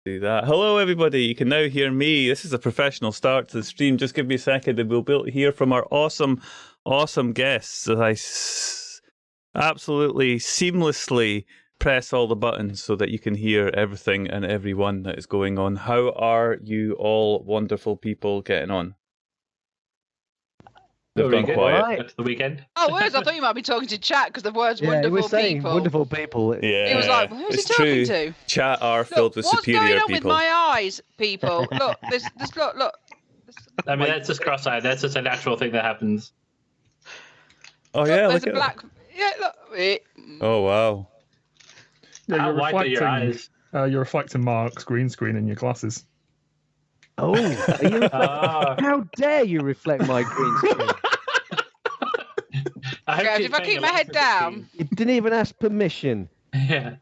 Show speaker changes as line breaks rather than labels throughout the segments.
do that. Hello, everybody. You can now hear me. This is a professional start to the stream. Just give me a second and we'll be able to hear from our awesome guests as I absolutely seamlessly press all the buttons so that you can hear everything and everyone that is going on. How are you all wonderful people getting on? They've gone quiet.
Right. That's the weekend.
Oh, words! I thought you might be talking to chat because the words wonderful
he was saying
people.
Wonderful people.
Yeah,
He was like, who's he
it's
talking
true.
to?
Chat are filled with
what's
superior
going on
people.
with my eyes, people? Look, this look.
I mean, that's just cross-eyed. That's just a natural thing that happens.
Oh yeah,
there's
look
a black. Yeah, look.
Oh wow.
Yeah,
How white are your eyes?
You're reflecting Mark's green screen in your glasses.
Oh, how dare you reflect my green screen?
Guys, if I keep my head down.
You didn't even ask permission.
Yeah.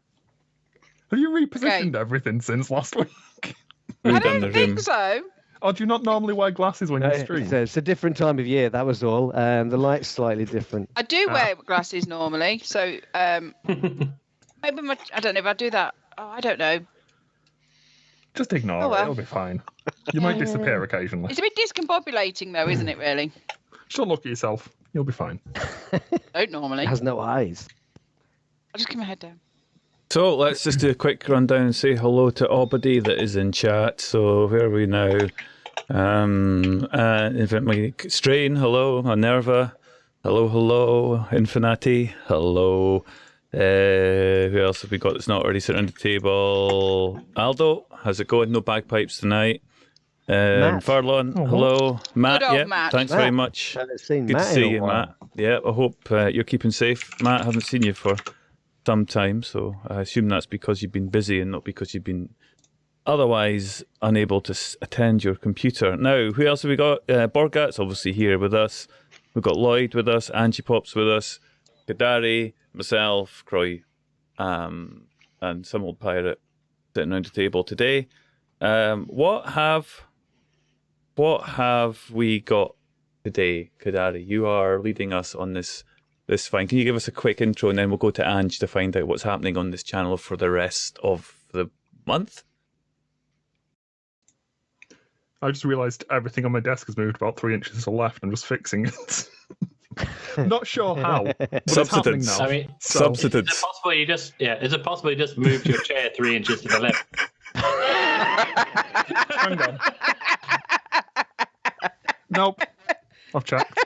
Have you repositioned everything since last week?
I don't think so.
Oh, do you not normally wear glasses when you stream?
It's a different time of year, that was all. The light's slightly different.
I do wear glasses normally, so maybe I don't know if I do that. Oh, I don't know.
Just ignore it, it'll be fine. You might disappear occasionally.
It's a bit discombobulating though, isn't it, really?
Just don't look at yourself. You'll be fine.
Don't normally.
It has no eyes.
I'll just keep my head down.
So let's just do a quick rundown and say hello to everybody that is in chat. So where are we now? Infinitely Strain, hello. Nerva, hello. Infinity, hello. Who else have we got that's not already sitting on the table? Aldo, how's it going? No bagpipes tonight. Farlon, hello. Matt,
Matt.
Thanks very much. Good to see you, Matt. Yeah, I hope you're keeping safe. Matt, I haven't seen you for some time, so I assume that's because you've been busy and not because you've been otherwise unable to attend your computer. Now, who else have we got? Borgat's obviously here with us. We've got Lloyd with us, Angie Pop's with us, Kadari, myself, Croy, and some old pirate sitting around the table today. What have we got today, Kadari? You are leading us on this fine. Can you give us a quick intro and then we'll go to Ange to find out what's happening on this channel for the rest of the month?
I just realised everything on my desk has moved about 3 inches to the left. I'm just fixing it. Not sure how. But
Substance.
It's happening now.
I mean,
Substance.
Is it possible you just moved your chair 3 inches to the left?
Hang on. Nope. I've checked.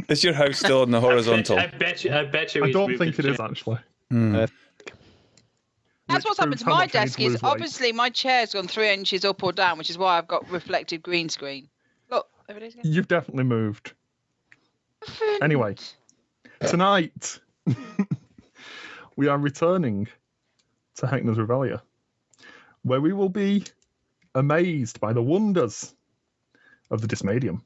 Is your house still on the horizontal?
I bet you.
I don't think it is actually.
That's
Which
what's happened
proves
to
how
my
much I need
desk
to
is
lose weight.
obviously my chair's gone 3 inches up or down, which is why I've got reflective green screen. Look, there it is again.
You've definitely moved. Anyway, tonight we are returning to Heckna's Revelia, where we will be amazed by the wonders of the Dysmadium.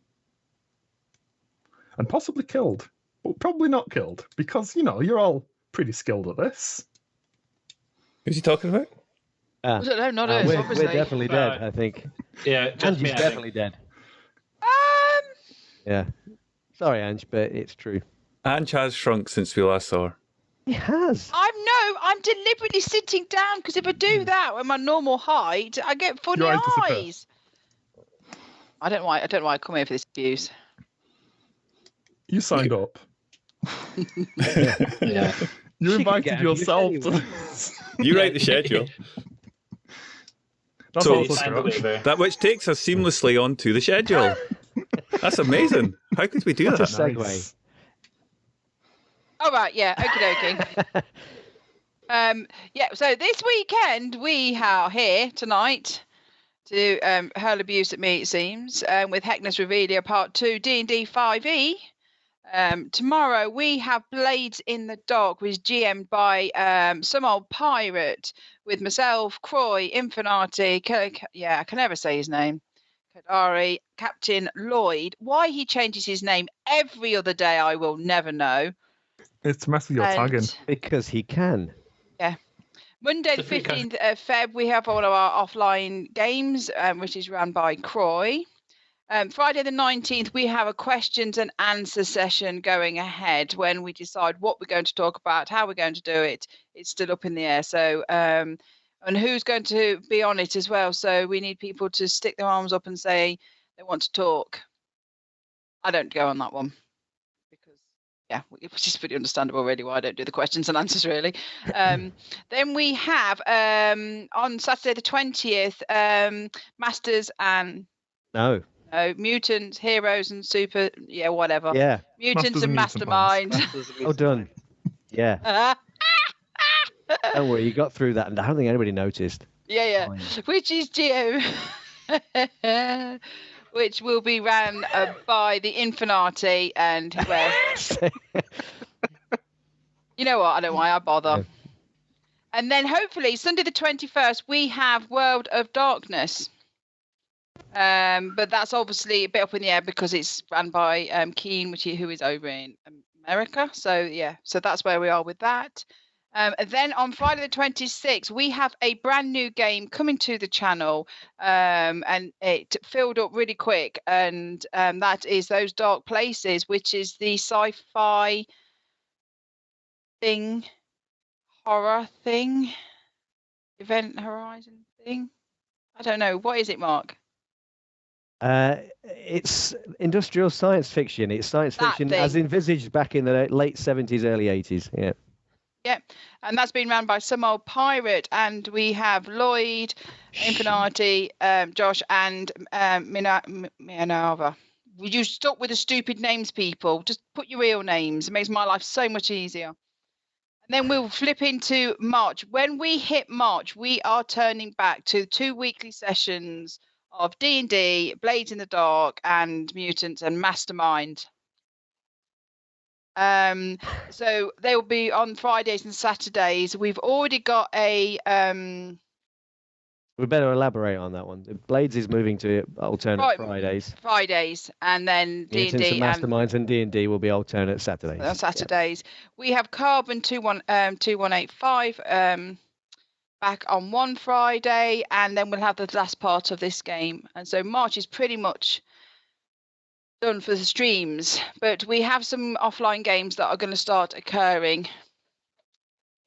And possibly killed, but probably not killed, because, you're all pretty skilled at this.
Who's he talking about?
No, not us,
we're
obviously.
definitely dead, I think.
Yeah,
Angie's definitely dead. Yeah. Sorry, Ange, but it's true.
Ange has shrunk since we last saw her.
He has.
I'm deliberately sitting down because if I do that at my normal height, I get funny
Your eyes disappear.
eyes. I don't know why I come here for this abuse.
You signed up.
Yeah.
You
She can
invited
get
yourself
abused
to
anyway.
this.
You write the schedule.
That's
So-
also
Signed
true.
the waiver.
That which takes us seamlessly onto the schedule. That's amazing. How could we do
What a
that?
segue.
Nice.
All right, yeah, okie dokie. Yeah, so this weekend we are here tonight to hurl abuse at me, it seems, with Heckna's Revelia Part 2 D&D 5e. Tomorrow we have Blades in the Dark, which is GM'd by some old pirate with myself, Croy, Infinity, I can never say his name, Kadari, Captain Lloyd. Why he changes his name every other day, I will never know.
It's to mess with your tagging.
Because he can.
Monday the
Just because-
15th of Feb, we have one of our offline games, which is run by Croy. Friday the 19th, we have a questions and answer session going ahead when we decide what we're going to talk about, how we're going to do it. It's still up in the air. So and who's going to be on it as well. So we need people to stick their arms up and say they want to talk. I don't go on that one because, yeah, which is pretty understandable really why I don't do the questions and answers really. Then we have on Saturday the 20th, Masters and Mutants, Heroes and Super, whatever.
Yeah.
Mutants and Mastermind.
Oh, done. Yeah. Don't worry, you got through that, and I don't think anybody noticed.
Yeah. Which is due, which will be ran by TheInfinaty and you know what? I don't know why I bother. No. And then hopefully Sunday the 21st we have World of Darkness. But that's obviously a bit up in the air because it's run by Keen, who is over in America. So so that's where we are with that. And then on Friday the 26th, we have a brand new game coming to the channel, and it filled up really quick. And that is Those Dark Places, which is the sci-fi thing, horror thing, Event Horizon thing. I don't know. What is it, Mark?
It's industrial science fiction. It's science fiction as envisaged back in the late 70s, early 80s. Yeah.
Yeah, and that's been run by Some Old Pirate, and we have Lloyd, Infinity, Josh, and Minerva. Would you stop with the stupid names, people? Just put your real names. It makes my life so much easier. And then we'll flip into March. When we hit March, we are turning back to 2 weekly sessions of D&D, Blades in the Dark, and Mutants and Mastermind. So they will be on Fridays and Saturdays. We've already got a
we better elaborate on that one. Blades is moving to alternate
Fridays, and then D&D
and Masterminds and D&D will be alternate Saturdays.
On Saturdays. We have Carbon 2185 back on one Friday, and then we'll have the last part of this game. And so March is pretty much done for the streams, but we have some offline games that are going to start occurring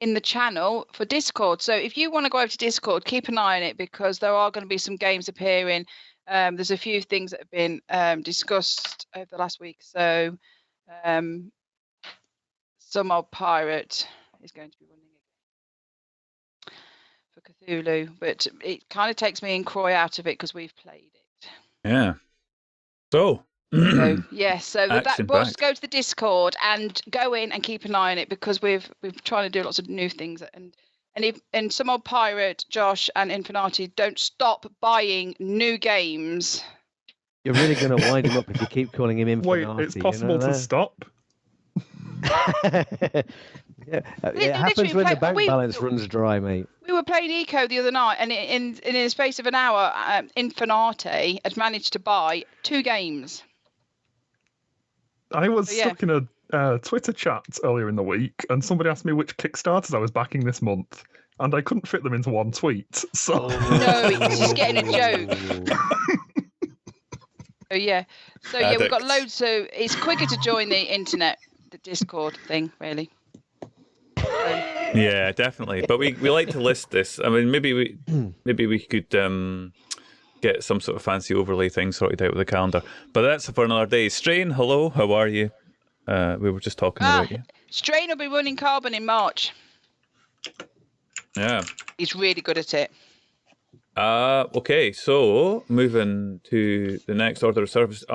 in the channel for Discord. So if you want to go over to Discord, keep an eye on it because there are going to be some games appearing. There's a few things that have been discussed over the last week. So Some Old Pirate is going to be running it for Cthulhu, but it kind of takes me and Croy out of it because we've played it.
Yeah. So
that boss go to the Discord and go in and keep an eye on it because we've trying to do lots of new things and Some Old Pirate, Josh and Infinity don't stop buying new games.
You're really going to wind him up if you keep calling him Infinity.
Wait, it's possible to stop?
It happens when the bank balance runs dry, mate.
We were playing Eco the other night, and in the space of an hour, Infinity had managed to buy 2 games.
I was stuck in a Twitter chat earlier in the week, and somebody asked me which Kickstarters I was backing this month, and I couldn't fit them into one tweet. So
no, he's just getting a joke. We've got loads. So it's quicker to join the internet, the Discord thing, really.
Yeah, definitely. But we like to list this. I mean, maybe we could get some sort of fancy overlay thing sorted out with the calendar. But that's for another day. Strain, hello, how are you? We were just talking about you.
Strain will be running Carbon in March.
Yeah.
He's really good at it.
Okay, so moving to the next order of service.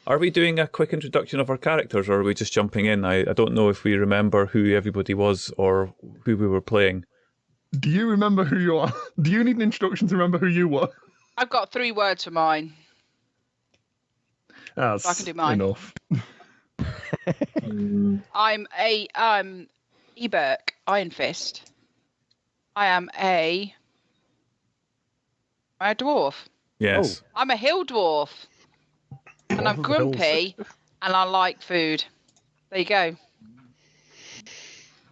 Are we doing a quick introduction of our characters, or are we just jumping in? I don't know if we remember who everybody was or who we were playing.
Do you remember who you are? Do you need an introduction to remember who you were?
I've got 3 words for mine.
That's
I can do mine.
Enough.
I'm Eberk, Iron Fist. I am a dwarf.
Yes.
I'm a hill dwarf. And I'm grumpy, and I like food. There you go.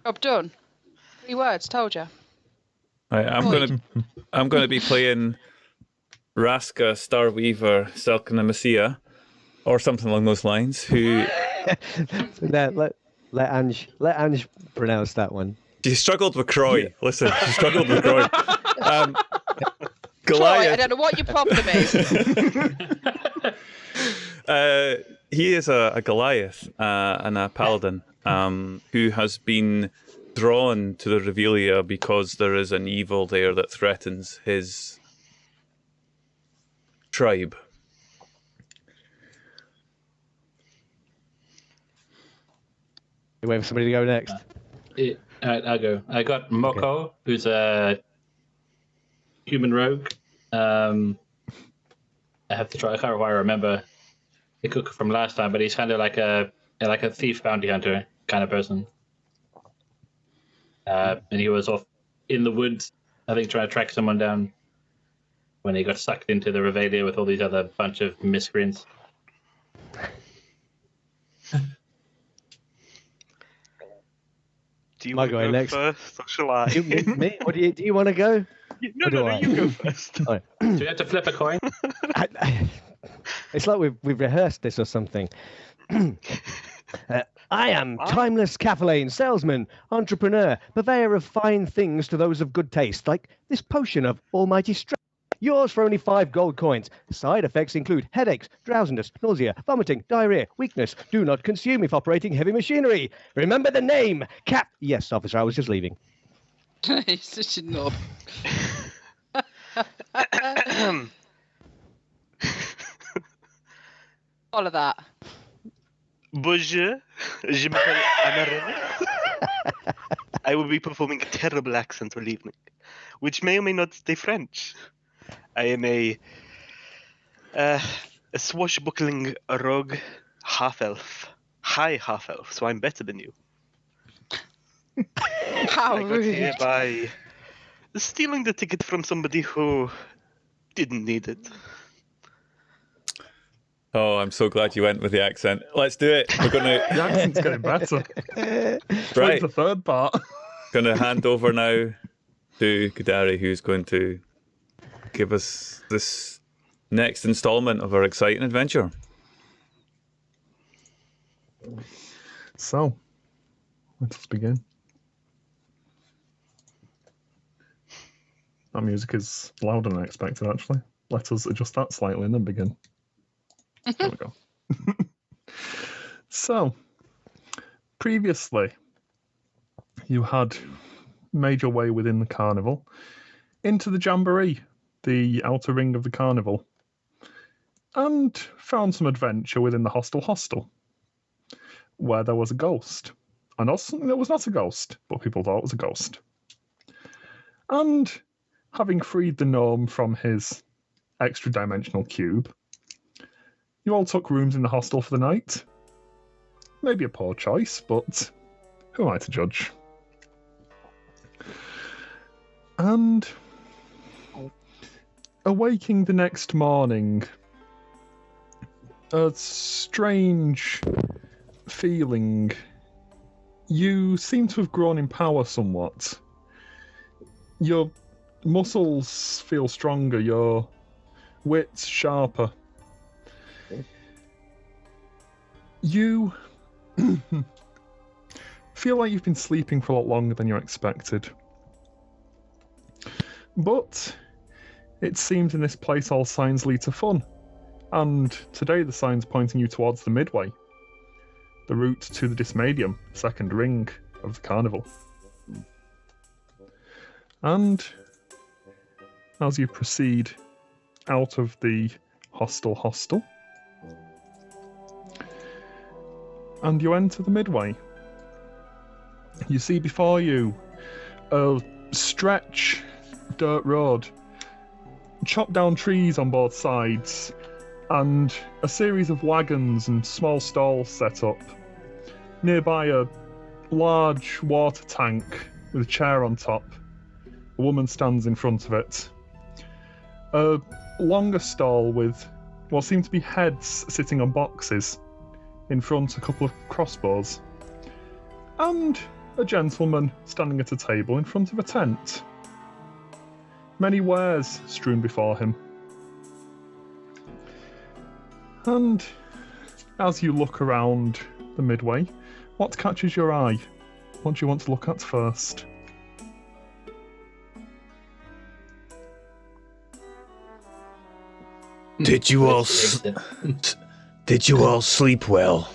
Job done. 3 words, told you.
I'm gonna be playing Raska Starweaver Selkina or something along those lines. Who?
let Ange pronounce that one.
She struggled with Croy. Listen, she struggled with Croy.
Troy, I don't know what your problem is.
He is a Goliath and a paladin who has been drawn to the Revelia because there is an evil there that threatens his tribe.
You wait for somebody to go next.
I'll go. I got Moko, who's a human rogue. I have to try. I can't quite remember the cook from last time, but he's kind of like a thief bounty hunter kind of person. And he was off in the woods, I think, trying to track someone down when he got sucked into the Revelia with all these other bunch of miscreants.
Do you want to go
next?
first, or shall I?
Me? What do you want to go?
No, you go first.
Right.
Do you have to flip a coin?
It's like we've rehearsed this or something. I am timeless Caffeine salesman, entrepreneur, purveyor of fine things to those of good taste, like this potion of almighty strength. Yours for only 5 gold coins. Side effects include headaches, drowsiness, nausea, vomiting, diarrhea, weakness. Do not consume if operating heavy machinery. Remember the name, Cap. Yes, officer, I was just leaving.
He's such a knob. All of that.
Bonjour, je m'appelle Anna. I will be performing a terrible accent all evening, which may or may not stay French. I am a swashbuckling rogue half-elf. High half-elf, so I'm better than you.
How
I got
rude.
here by stealing the ticket from somebody who didn't need it.
Oh, I'm so glad you went with the accent. Let's do it. We're going
The
to...
accent's getting better.
Right.
The third part.
Going to hand over now to Kadari, who's going to give us this next installment of our exciting adventure.
So, let us begin. That music is louder than I expected, actually. Let us adjust that slightly and then begin. There we go. So, previously, you had made your way within the carnival into the jamboree, the outer ring of the carnival, and found some adventure within the hostel, where there was a ghost. And also something that was not a ghost, but people thought it was a ghost. And having freed the gnome from his extra-dimensional cube, you all took rooms in the hostel for the night. Maybe a poor choice, but who am I to judge? And awaking the next morning, a strange feeling. You seem to have grown in power somewhat. Your muscles feel stronger, your wits sharper. You feel like you've been sleeping for a lot longer than you expected. But it seems in this place all signs lead to fun. And today the sign's pointing you towards the midway, the route to the Dysmadium, second ring of the carnival. And as you proceed out of the hostel, and you enter the midway, you see before you a stretch dirt road, chopped down trees on both sides, and a series of wagons and small stalls set up. Nearby a large water tank with a chair on top. A woman stands in front of it. A longer stall with what seem to be heads sitting on boxes. In front, a couple of crossbows. And a gentleman standing at a table in front of a tent. Many wares strewn before him. And as you look around the midway, what catches your eye? What do you want to look at first?
Did you all sleep well?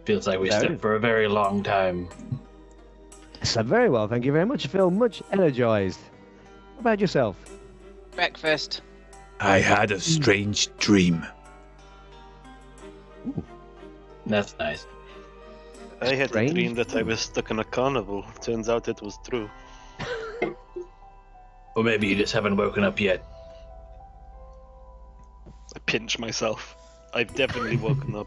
Feels like we slept for a very long time.
Slept very well, thank you very much. I feel much energized. How about yourself?
Breakfast.
I had a strange dream.
That's nice.
I had
Strange.
a dream that I was stuck in a carnival. Turns out it was true.
Or maybe you just haven't woken up yet.
I pinch myself. I've definitely woken up.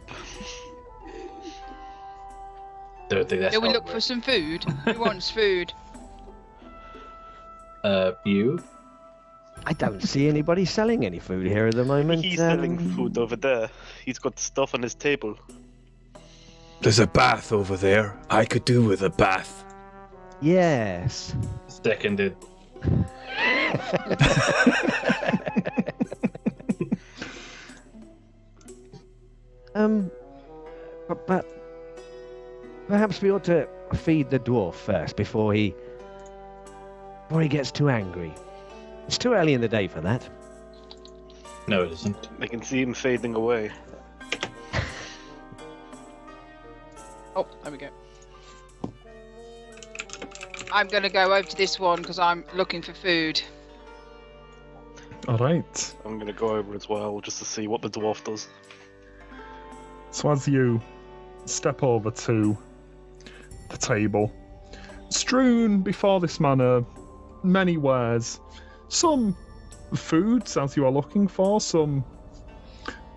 Don't think that's.
Shall we
how it
look for
works.
some food? Who wants food?
You?
I don't see anybody selling any food here at the moment.
He's selling food over there. He's got stuff on his table.
There's a bath over there. I could do with a bath.
Yes.
Seconded.
But perhaps we ought to feed the dwarf first before he gets too angry. It's too early in the day for that.
No, it isn't.
I can see him fading away.
Oh, there we go. I'm going to go over to this one because I'm looking for food.
All right.
I'm gonna go over as well just to see what the dwarf does.
So as you step over to the table, strewn before this man are many wares. Some foods, as you are looking for, some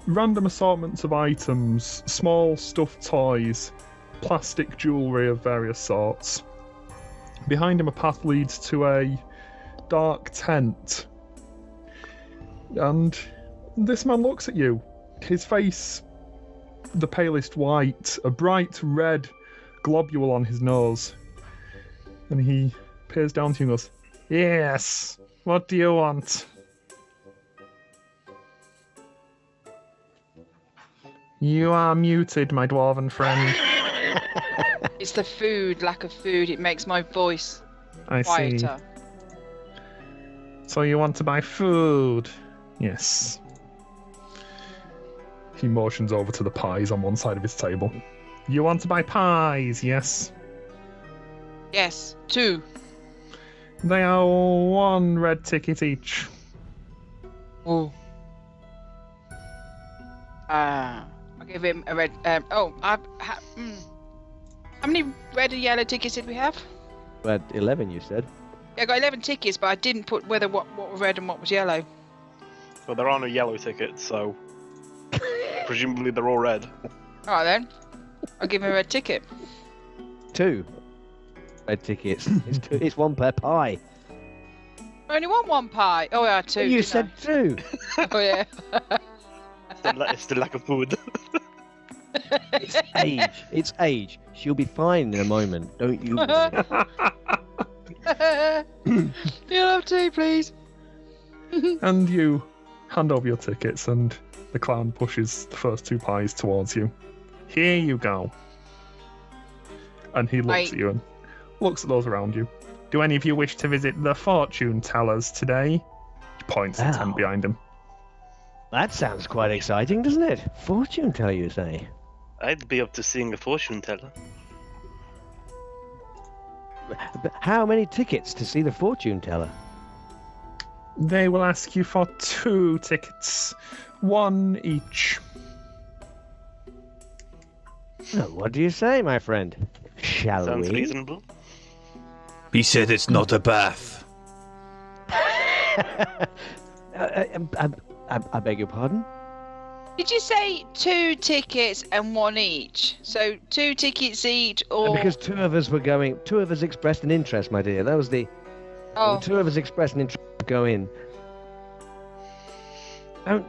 random assortments of items, small stuffed toys, plastic jewellery of various sorts. Behind him a path leads to a dark tent. And this man looks at you. His face, the palest white, a bright red globule on his nose. And he peers down to you and goes, "Yes, what do you want?" You are muted, my dwarven friend.
It's the food, lack of food. It makes my voice
I see.
quieter.
So you want to buy food? Yes. He motions over to the pies on one side of his table. You want to buy pies? Yes.
Yes, 2.
They are 1 red ticket each.
Oh. I'll give him a red. How many red and yellow tickets did we have?
We had 11, you said.
Yeah, I got 11 tickets, but I didn't put what was red and what was yellow.
Well, there are no yellow tickets, so presumably they're all red.
All right then, I'll give him a red ticket.
2 red tickets. It's 1 per pie.
I only want 1 pie. Oh, yeah, 2.
You
didn't
said 2.
I? Oh yeah.
It's the lack of food.
It's age. It's age. She'll be fine in a moment. Don't you worry.
You'll have 2, please.
And you hand over your tickets, and the clown pushes the first 2 pies towards you. Here you go. And he looks at you and looks at those around you. Do any of you wish to visit the fortune tellers today? He points at the tent behind him.
That sounds quite exciting, doesn't it? Fortune teller, you say?
I'd be up to seeing a fortune teller.
But how many tickets to see the fortune teller?
They will ask you for 2 tickets, 1 each.
Well, what do you say, my friend? Shall
Sounds
we?
reasonable.
He said it's not a bath.
I beg your pardon?
Did you say 2 tickets and 1 each? So 2 tickets each, or
Because 2 of us were going. 2 of us expressed an interest, my dear. That was the.
oh,
2 of us expressed an interest to go in.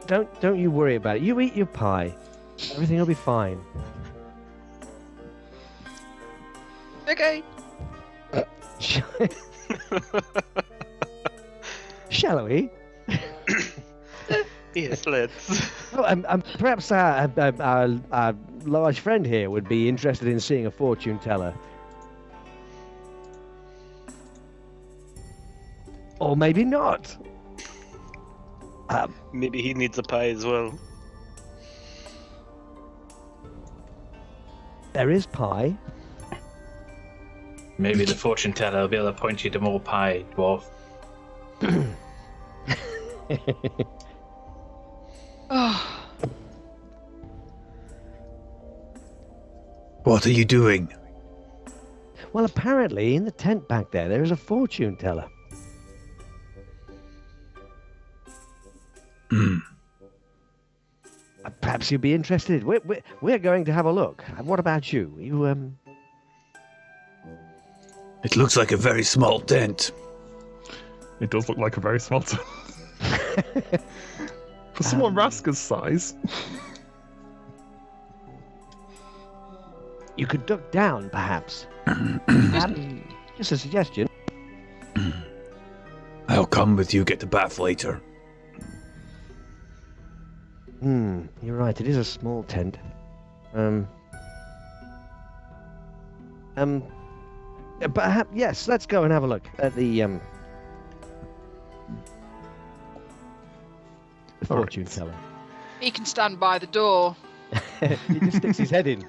Don't you worry about it. You eat your pie. Everything will be fine.
okay.
Shall we?
Yes, let's.
Oh, perhaps our large friend here would be interested in seeing a fortune teller. Or maybe not.
Maybe he needs a pie as well.
There is pie.
Maybe the fortune teller will be able to point you to more pie, dwarf.
Oh,
What are you doing?
Well, apparently in the tent back there is a fortune teller. Perhaps you'd be interested. We're going to have a look. What about you? You
It looks like a very small tent.
It does look like a very small tent. For someone Raska's size.
You could duck down, perhaps. Just a suggestion.
I'll come with you, get the bath later.
You're right. It is a small tent. Perhaps, yes, let's go and have a look at the fortune teller.
he can stand by the door.
He just sticks his head in.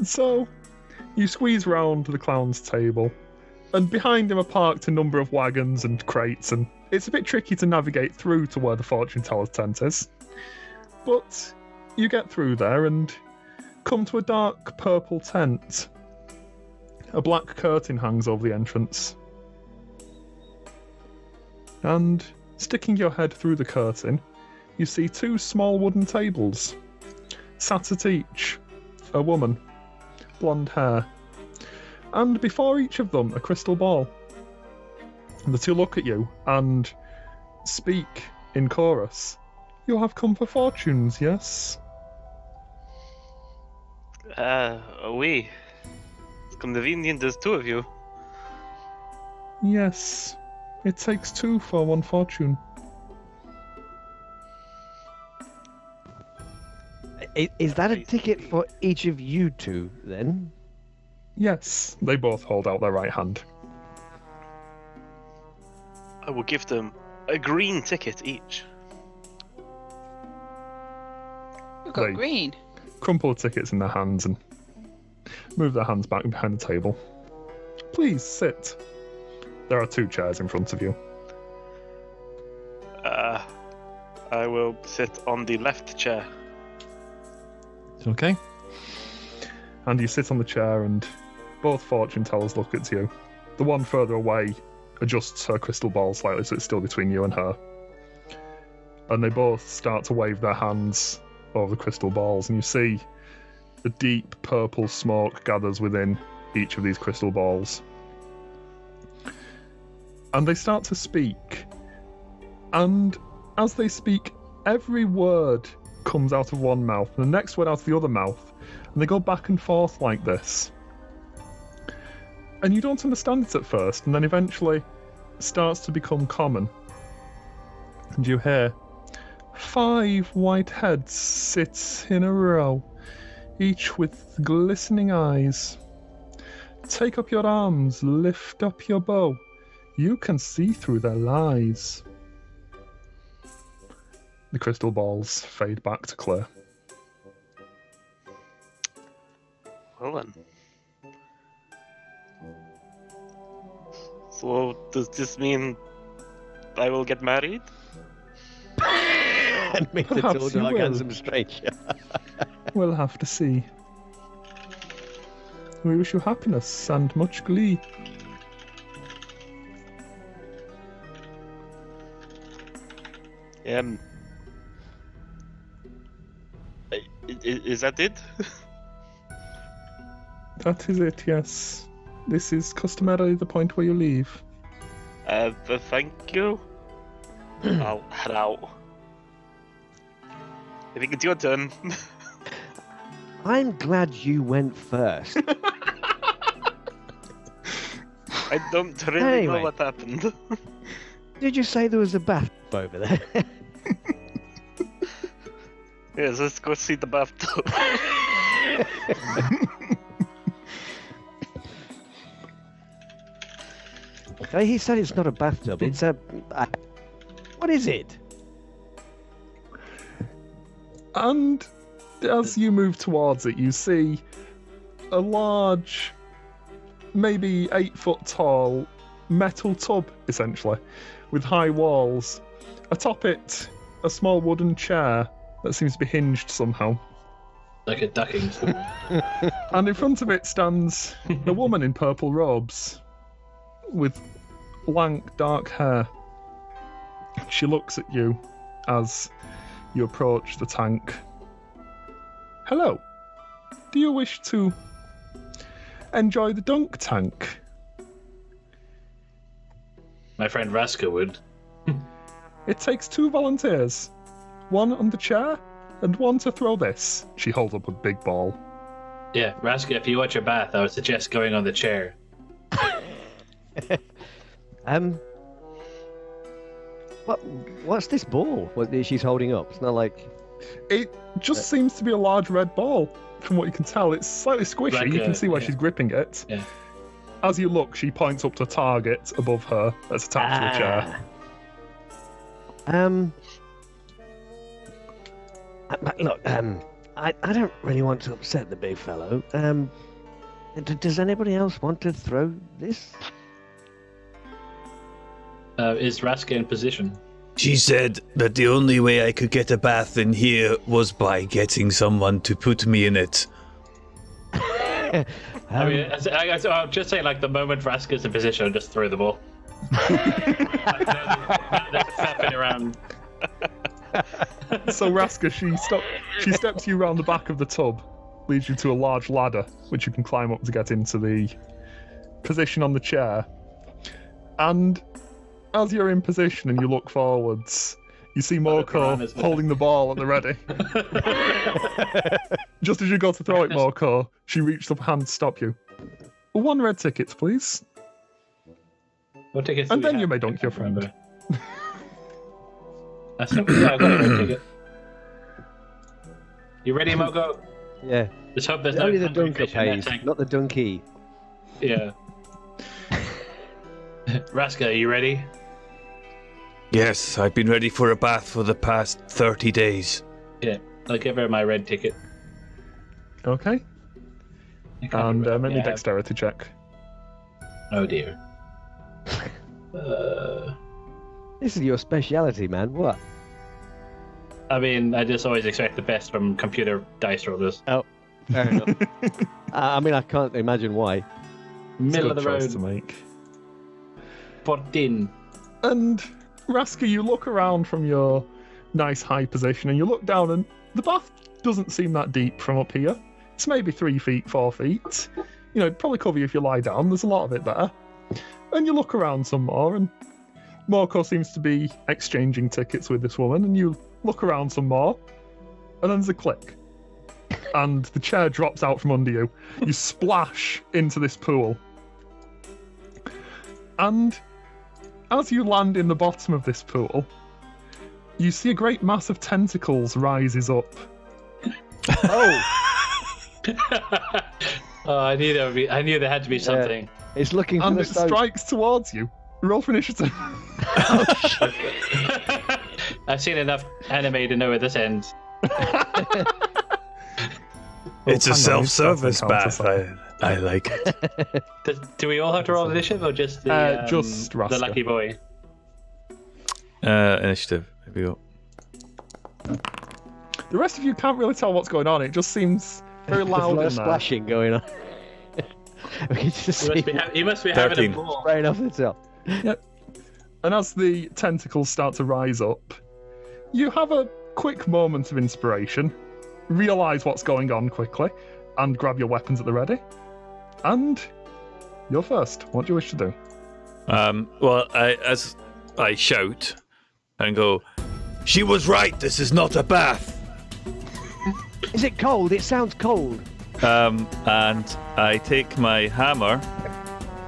So, you squeeze round the clown's table, and behind him are parked a number of wagons and crates, and it's a bit tricky to navigate through to where the fortune teller's tent is. But you get through there and come to a dark purple tent. A black curtain hangs over the entrance. And sticking your head through the curtain, you see two small wooden tables. Sat at each, a woman, blonde hair, and before each of them a crystal ball. And the two look at you and speak in chorus. You have come for fortunes, yes?
Oui. It's convenient there's two of you.
Yes. It takes two for one fortune.
Is that a ticket for each of you two, then?
Yes. They both hold out their right hand.
I will give them a green ticket each.
We've got
They-
green.
Crumple the tickets in their hands and move their hands back behind the table. Please sit. There are two chairs in front of you.
I will sit on the left chair.
Okay. And you sit on the chair and both fortune tellers look at you. The one further away adjusts her crystal ball slightly so it's still between you and her. And they both start to wave their hands over the crystal balls, and you see the deep purple smoke gathers within each of these crystal balls. And they start to speak. And as they speak, every word comes out of one mouth, and the next word out of the other mouth, and they go back and forth like this. And you don't understand it at first, and then eventually it starts to become common. And you hear, 5 white heads sit in a row, each with glistening eyes. Take up your arms, lift up your bow. You can see through their lies. The crystal balls fade back to clear.
Well then. So, does this mean I will get married?
And make the
Perhaps
tall,
you
dark,
will.
handsome stranger.
We'll have to see. We wish you happiness and much glee.
Is that it?
That is it, yes. This is customarily the point where you leave.
Thank you. I'll head out. I think it's your turn.
I'm glad you went first.
I don't really
Anyway.
know what happened.
Did you say there was a bathtub over there?
Yes, let's go see the bathtub.
He said it's not a bathtub. It's a... What is it?
And as you move towards it, you see a large, maybe 8-foot tall, metal tub, essentially, with high walls. Atop it, a small wooden chair that seems to be hinged somehow.
Like a ducking stool.
And in front of it stands a woman in purple robes with lank, dark hair. She looks at you as you approach the tank. Hello. Do you wish to enjoy the dunk tank?
My friend Raska would.
It takes 2 volunteers. 1 on the chair and 1 to throw this. She holds up a big ball.
Yeah, Raska, if you want your bath, I would suggest going on the chair.
What's this ball? What she's holding up? It's not like...
It just seems to be a large red ball, from what you can tell. It's slightly squishy.
Like
you can see where she's gripping it.
Yeah.
As you look, she points up to a target above her that's attached to the chair.
Look, I don't really want to upset the big fellow. Does anybody else want to throw this?
Is Raska in position?
She said that the only way I could get a bath in here was by getting someone to put me in it.
I mean, I'm just saying, like, the moment Raska's in position, I'll just throw the ball. Fapping around.
So Raska, she steps you around the back of the tub, leads you to a large ladder, which you can climb up to get into the position on the chair. And as you're in position and you look forwards, you see Morko holding the ball at the ready. Just as you go to throw it, Morko, she reached up a hand to stop you. 1 red ticket, please.
What tickets?
And then you may dunk your friend.
I've got a red ticket. You ready, Morko?
Yeah.
Let's hope there's
Only
no
the dunker
fish in that
pays,
tank.
not the donkey.
Yeah. Raska, are you ready?
Yes, I've been ready for a bath for the past 30 days.
Yeah, I'll give her my red ticket.
Okay. And make me a dexterity check.
Oh dear.
This is your speciality, man. What?
I mean, I just always expect the best from computer dice rollers.
Oh, fair enough. I mean, I can't imagine why.
Middle of the road.
To make.
14.
And Raska, you look around from your nice high position and you look down and the bath doesn't seem that deep from up here. It's maybe 3 feet, 4 feet. You know, it'd probably cover you if you lie down. There's a lot of it there. And you look around some more and Morko seems to be exchanging tickets with this woman and you look around some more and then there's a click. And the chair drops out from under you. You splash into this pool. And as you land in the bottom of this pool, you see a great mass of tentacles rises up.
Oh!
Oh, I knew there had to be something.
It's looking for
And
the
it
stone.
strikes towards you. Roll for initiative.
I've seen enough anime to know where this ends.
It's a
hang on,
self-service
it's
bath. I like it.
Do we all have to roll initiative or just the
just
the
Raska.
lucky boy?
Initiative. Here we go.
The rest of you can't really tell what's going on. It just seems very
There's a
loud
lot
in
of
there.
splashing going on. We can just see
You must be having
13.
a ball.
spraying off the top.
Yep. And as the tentacles start to rise up, you have a quick moment of inspiration, realise what's going on quickly, and grab your weapons at the ready. And you're first. What do you wish to do?
Well, as I shout and go, she was right. This is not a bath.
Is it cold? It sounds cold.
And I take my hammer,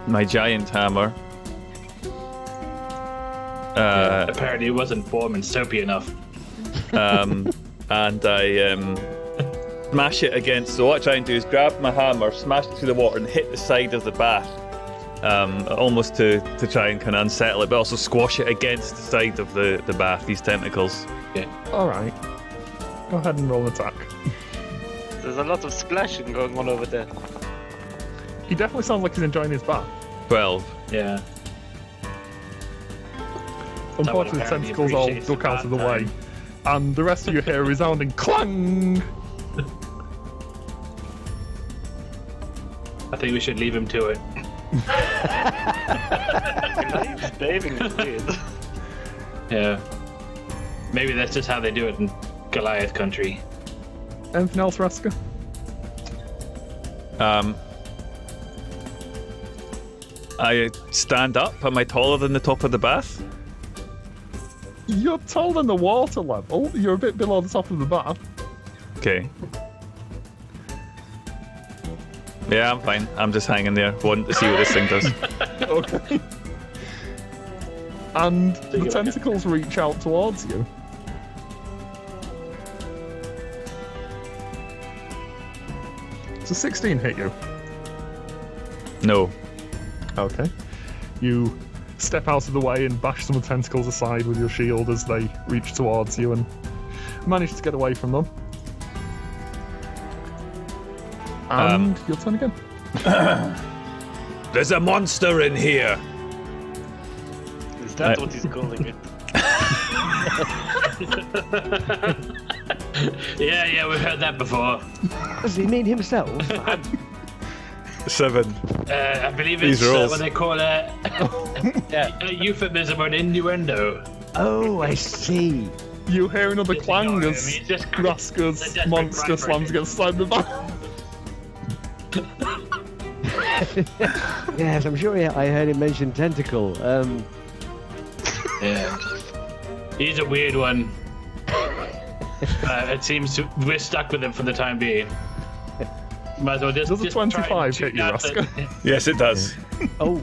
my giant hammer.
Apparently, it wasn't warm and soapy enough.
And I smash it against. So what I try and do is grab my hammer, smash it through the water, and hit the side of the bath almost to try and kind of unsettle it, but also squash it against the side of the bath, these tentacles.
Okay.
Alright. Go ahead and roll an attack.
There's a lot of splashing going on over there.
He definitely sounds like he's enjoying his bath.
12.
Yeah.
Unfortunately, the
apparently
tentacles all
appreciates
duck
the
out of the
bath
way,
time.
and the rest of you hear a resounding clang!
I think we should leave him to it.
Diving is weird.
Yeah. Maybe that's just how they do it in Goliath country.
Anything else, Raska?
I stand up. Am I taller than the top of the bath?
You're taller than the water level. You're a bit below the top of the bath.
Okay. Yeah, I'm fine. I'm just hanging there, wanting to see what this thing does.
Okay. And the
like
tentacles reach out towards you. Does a 16 hit you?
No.
Okay. You step out of the way and bash some of the tentacles aside with your shield as they reach towards you and manage to get away from them. And your turn again.
There's a monster in here.
Is that what he's calling it?
Yeah, we've heard that before.
Does he mean himself?
7.
I believe
These
it's
rolls.
what they call a euphemism or an innuendo.
Oh, I see.
You hear another
Just
clang
ignore him,
as
he's just the
Raska's
desperate
monster
cry for
slams
it.
against the side of the bath.
Yes, I'm sure I heard him mention tentacle.
Yeah. He's a weird one. It seems we're stuck with him for the time being. Might as well just
Does a
just try and
25 hit
tune
you,
out
Raska?
Yes, it does.
Oh,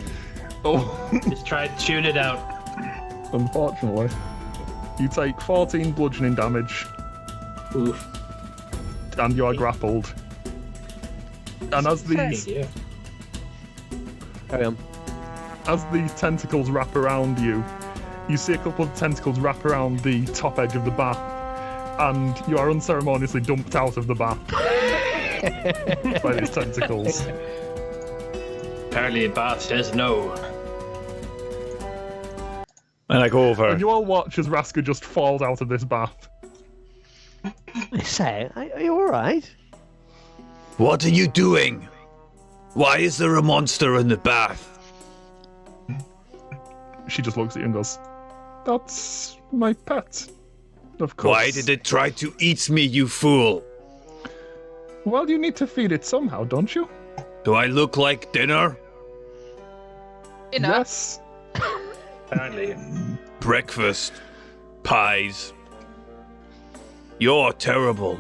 Oh,
Just try and tune it out.
unfortunately. You take 14 bludgeoning damage
Oof.
and you are grappled. And as these
Yeah.
carry on.
as the tentacles wrap around you, you see a couple of tentacles wrap around the top edge of the bath, and you are unceremoniously dumped out of the bath by these tentacles.
Apparently, Bath says no.
And I go over.
And you all watch as Raska just falls out of this bath.
I say, are you all right?
What are you doing? Why is there a monster in the bath?
She just looks at you and goes, "That's my pet, of course."
Why did it try to eat me, you fool?
Well, you need to feed it somehow, don't you?
Do I look like dinner?
Yes.
Apparently.
Breakfast. Pies. You're terrible.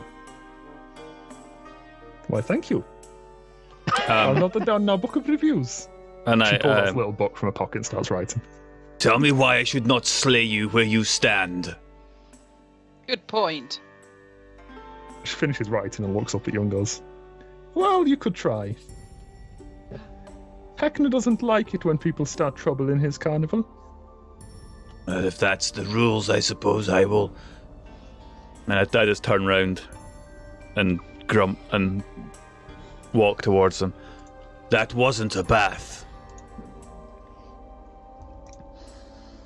Why, thank you. I'll note that down in our book of reviews.
And
She pulls
I
off a little book from her pocket and starts writing.
tell me why I should not slay you where you stand.
Good point.
She finishes writing and looks up at you and goes, "Well, you could try. Heckna doesn't like it when people start trouble in his carnival."
Well, if that's the rules, I suppose I will. And I just turn round and grump and walk towards them. That wasn't a bath.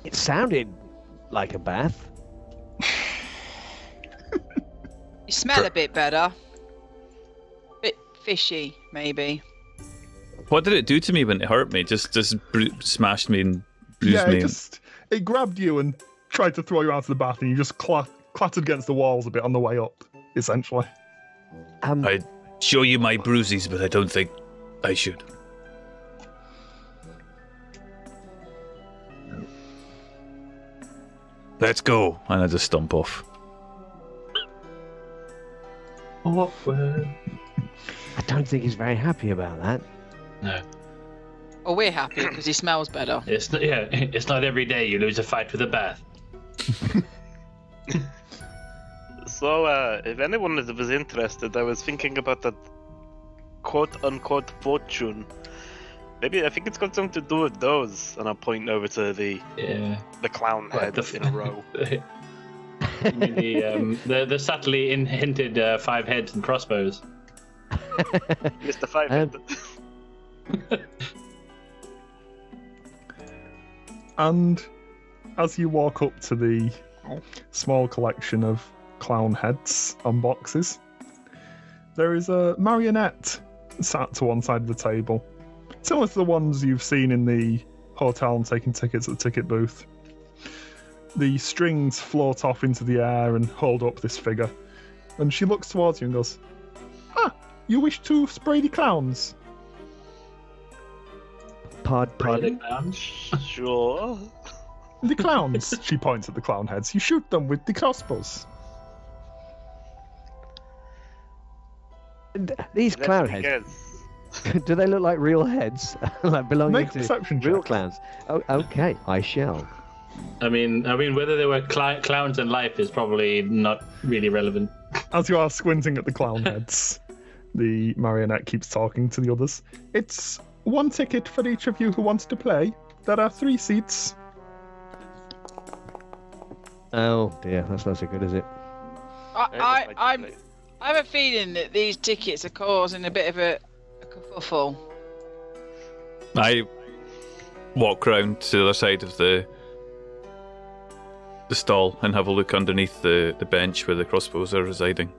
It sounded like a bath.
You smell a bit better. Bit fishy, maybe.
What did it do to me when it hurt me? Just smashed me and bruised
Yeah,
me.
it grabbed you and tried to throw you out of the bath, and you just clattered against the walls a bit on the way up, essentially.
I'd show you my bruises, but I don't think I should. Let's go. And I just stomp off.
I don't think he's very happy about that.
No.
Well, we're happy because he smells better.
It's not, it's not every day you lose a fight with a bath.
So, if anyone was interested, I was thinking about that quote-unquote fortune. Maybe I think it's got something to do with those. And I'm pointing over to the clown heads in a row.
You mean the subtly hinted 5 heads and crossbows.
Mr. Five Head.
And as you walk up to the small collection of clown heads on boxes, there is a marionette sat to one side of the table, similar to the ones you've seen in the hotel and taking tickets at the ticket booth. The strings float off into the air and hold up this figure, and she looks towards you and goes, "Ah, you wish to spray the clowns?"
Pardon?
Sure.
The clowns, she points at the clown heads. You shoot them with the crossbows.
These clown heads, do they look like real heads? Like belonging
Make a
to
perception
real
check.
clowns? Oh, okay, I shall.
I mean, whether they were clowns in life is probably not really relevant.
As you are squinting at the clown heads, the marionette keeps talking to the others. It's 1 ticket for each of you who wants to play. There are 3 seats.
Oh dear, that's not so good, is it?
I have a feeling that these tickets are causing a bit of a kerfuffle.
I walk round to the other side of the stall and have a look underneath the bench where the crossbows are residing.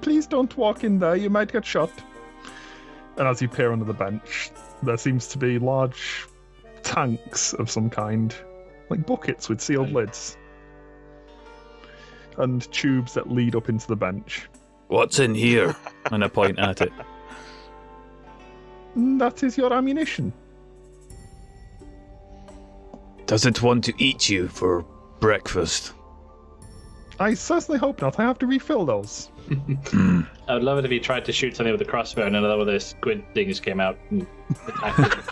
Please don't walk in there, you might get shot. And as you peer under the bench, there seems to be large tanks of some kind, like buckets with sealed lids, and tubes that lead up into the bench.
What's in here? And I point at it.
That is your ammunition.
Does it want to eat you for breakfast?
I certainly hope not. I have to refill those.
I would love it if he tried to shoot something with a crossbow and another one of those squid things came out and attacked him.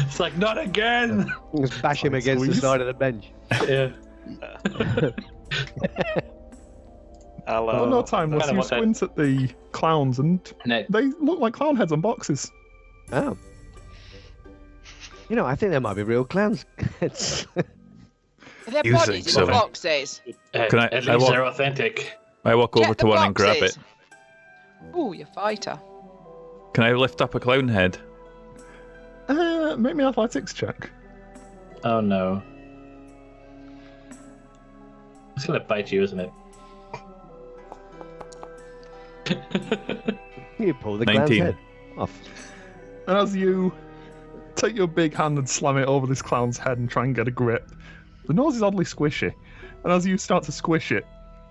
It's like, not again!
Just bash him against the side of the bench.
Yeah.
One more time,
Kinda
Russ, you
want that-
squint at the clowns and
No.
they look like clown heads on boxes.
Oh. You know, I think there might be real clowns.
Their
You
bodies
think
in
so?
the boxes.
Can I-
At
I
least
walk-
they're authentic.
I walk over
Check
to
the
one and grab it.
boxes. Ooh, you fighter.
Can I lift up a clown head?
Make me an athletics check.
Oh no. It's gonna bite you, isn't it?
You pull the clown's
19.
head off.
And as you take your big hand and slam it over this clown's head and try and get a grip, the nose is oddly squishy. And as you start to squish it,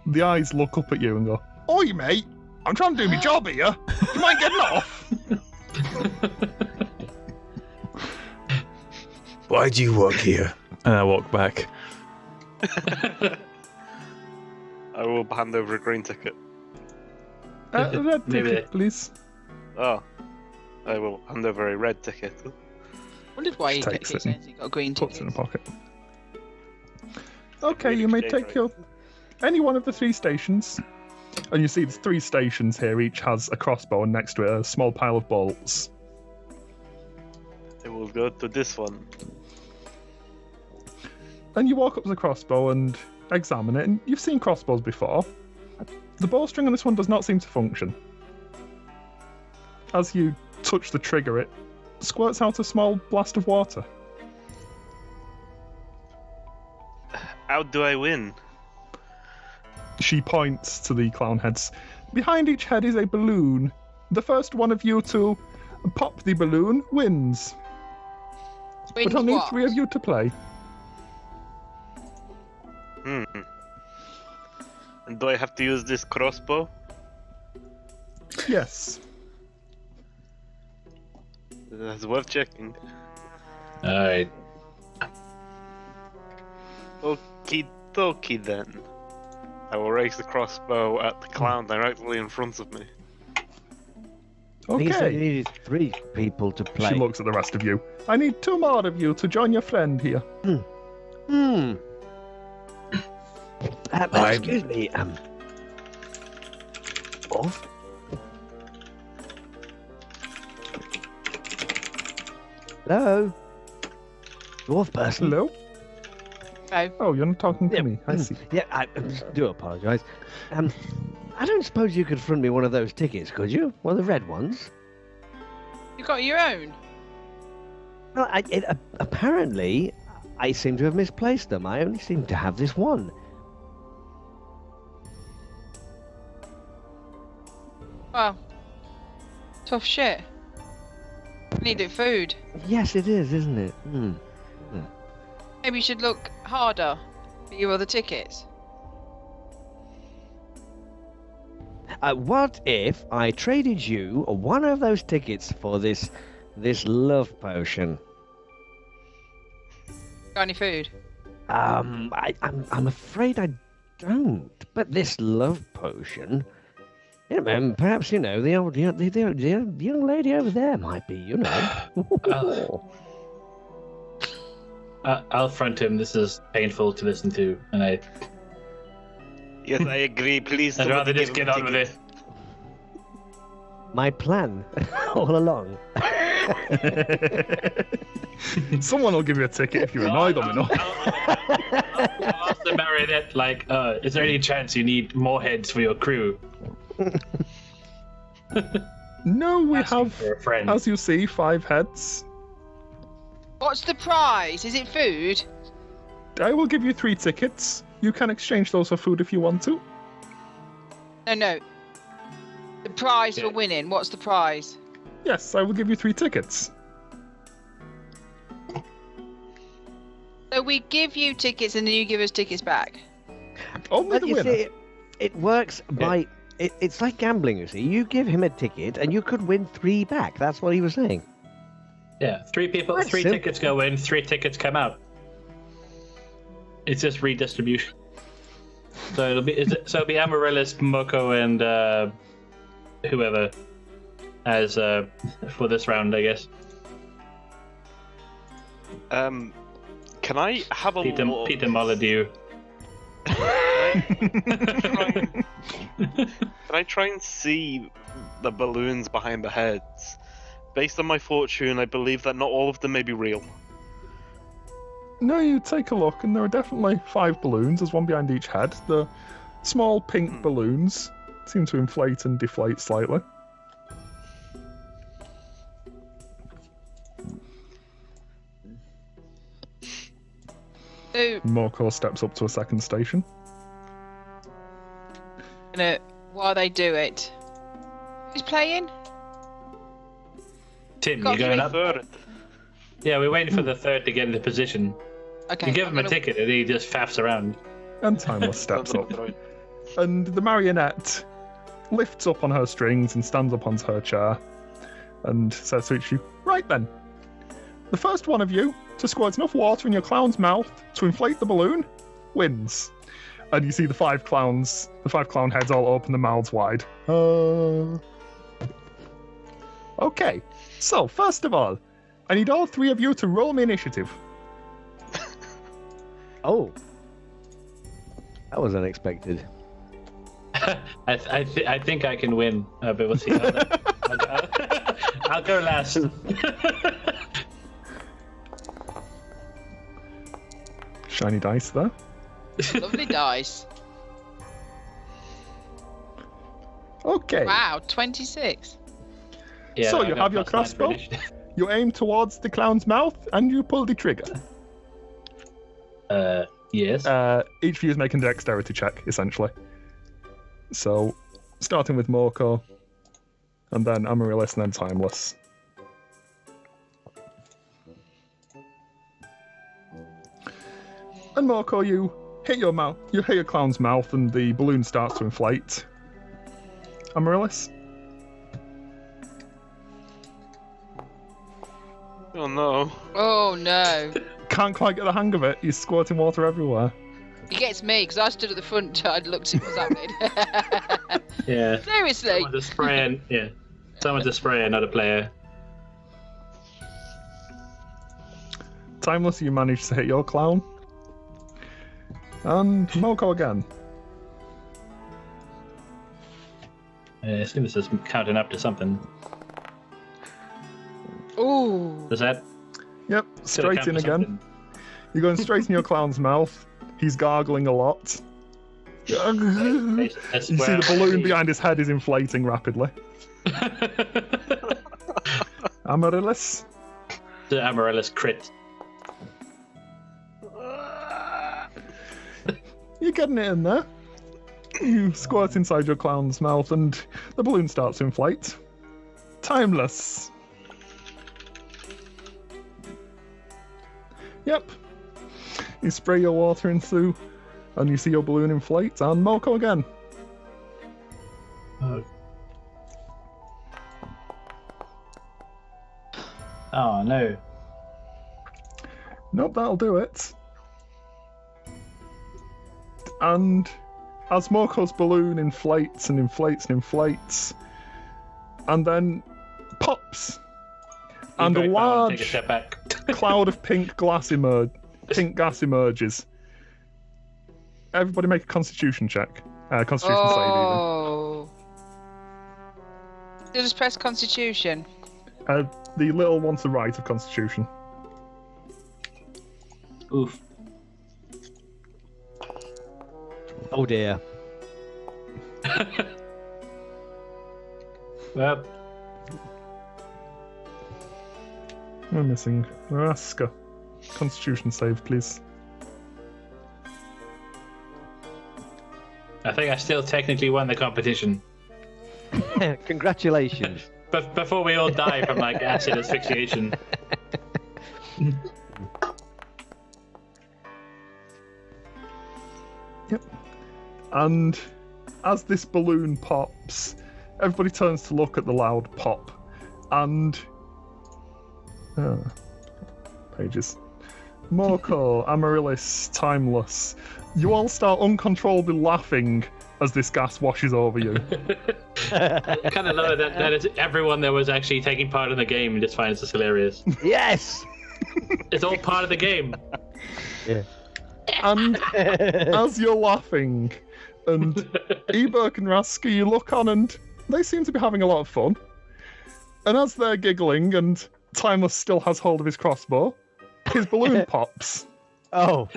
the eyes look up at you and go, "Oi, mate! I'm trying to do my job here. Do you mind getting off?"
Why do you work here? And I walk back.
I will hand over a green ticket.
Red
Maybe
ticket, please.
Oh. I will hand over a red ticket.
Wondered why he
Takes
keeps
it
saying he got a green
Puts it in a
ticket.
pocket. Okay, you may take your any one of the 3 stations. And you see there's 3 stations here, each has a crossbow and next to it a small pile of bolts.
I will go to this one.
And you walk up to the crossbow and examine it, and you've seen crossbows before. The bowstring on this one does not seem to function. As you touch the trigger, it squirts out a small blast of water.
How do I win?
She points to the clown heads. Behind each head is a balloon. The first one of you to pop the balloon wins.
Wins
But I'll need
what?
3 of you to play.
And do I have to use this crossbow?
Yes.
That's worth checking.
Alright.
Okie dokie then. I will raise the crossbow at the clown directly in front of me.
He said you
Okay.
needed 3 people to play.
She looks at the rest of you. I need 2 more of you to join your friend here.
Excuse me. Hello? Dwarf person?
Hello?
Oh.
Oh, you're not talking to me. I see.
Yeah, I do apologise. I don't suppose you could front me one of those tickets, could you? One of the red ones?
You got your own?
Well, apparently, I seem to have misplaced them. I only seem to have this one.
Well, tough shit. Needed food.
Yes, it is, isn't it?
Maybe you should look harder for your other tickets.
What if I traded you one of those tickets for this love potion?
Got any food?
I'm afraid I don't. But this love potion, perhaps the young lady over there might be,
I'll front him. This is painful to listen to, and
Yes, I agree. Please.
I'd rather just get on with it.
My plan all along.
Someone will give you a ticket if you annoy them enough.
I'll ask the marionette, is there any chance you need more heads for your crew?
No, we
Asking
have,
for a friend.
as you see, 5 heads.
What's the prize? Is it food?
I will give you 3 tickets. You can exchange those for food if you want to.
No. The prize for winning. What's the prize?
Yes, I will give you 3 tickets.
So we give you tickets and then you give us tickets back.
Only
But
the
you
winner.
see, it works by... It's like gambling, you see. You give him a ticket and you could win 3 back. That's what he was saying.
Yeah, 3 people,
That's
3
simple.
tickets go in, 3 tickets come out. It's just redistribution. So it'll be Amaryllis, Moko, and whoever as for this round, I guess.
Can I have a look?
Peter Molyneux.
Can I try and see the balloons behind the heads? Based on my fortune, I believe that not all of them may be real.
No, you take a look, and there are definitely 5 balloons. There's one behind each head. The small pink balloons seem to inflate and deflate slightly.
So,
Morcor steps up to a second station.
while they do it. Who's playing?
Tim,
Got
you going
3.
up?
Third.
Yeah, we're waiting for the third to get into position.
Okay.
You give him a
I'm gonna-
ticket and he just faffs around.
And Timeless steps
Sounds
up.
right.
And the marionette lifts up on her strings and stands up onto her chair and says to each of you, "Right then, the first one of you to squirt enough water in your clown's mouth to inflate the balloon wins." And you see the 5 clown heads all open their mouths wide. Okay, so first of all, I need all 3 of you to roll me initiative.
Oh. That was unexpected.
I think I can win, but we'll see. I'll go last.
Shiny dice there.
Lovely dice.
Okay.
Wow, 26.
Yeah,
So
I
you
got
have your
+9 for
crossbow?
initiative.
You aim towards the clown's mouth and you pull the trigger.
Yes.
Each of you is making a dexterity check, essentially. So, starting with Morco, and then Amaryllis, and then Timeless. And Morco, you hit your mouth. You hit your clown's mouth, and the balloon starts to inflate. Amaryllis?
Oh no.
Oh no.
Can't quite get the hang of it. He's squirting water everywhere.
He gets me because I stood at the front. I'd looked at what's happening.
Yeah.
Seriously.
Someone's just spraying. Yeah. Someone's just spraying another player.
Timeless, you managed to hit your clown. And Morco again.
I assume this is counting up to something.
Ooh.
Does that?
straight in again.
Something.
You're going straight in your clown's mouth. He's gargling a lot. You see the balloon behind his head is inflating rapidly. Amaryllis.
The Amaryllis crit.
You're getting it in there. You squirt inside your clown's mouth and the balloon starts to inflate. Timeless. Yep. You spray your water into and you see your balloon inflate, and Moko again.
Oh no.
Nope, that'll do it. And as Moko's balloon inflates and inflates and inflates, and then pops, and a
Take a
large
step back.
cloud of pink gas emerges. Everybody make a Constitution check. Constitution save,
Oh. You just press Constitution.
even. The little one to the right of Constitution.
Oof.
Oh dear.
Well,
We're missing Raska. Constitution save, please.
I think I still technically won the competition.
Congratulations.
But before we all die from like acid asphyxiation.
Yep. And as this balloon pops, everybody turns to look at the loud pop. And... pages. Moko, Amaryllis, Timeless. You all start uncontrollably laughing as this gas washes over you.
I kind of love that is everyone that was actually taking part in the game and just finds this hilarious.
Yes!
It's all part of the game.
Yeah.
And as you're laughing, and Eberk and Raska, you look on and they seem to be having a lot of fun. And as they're giggling and Timeless still has hold of his crossbow, his balloon pops.
Oh.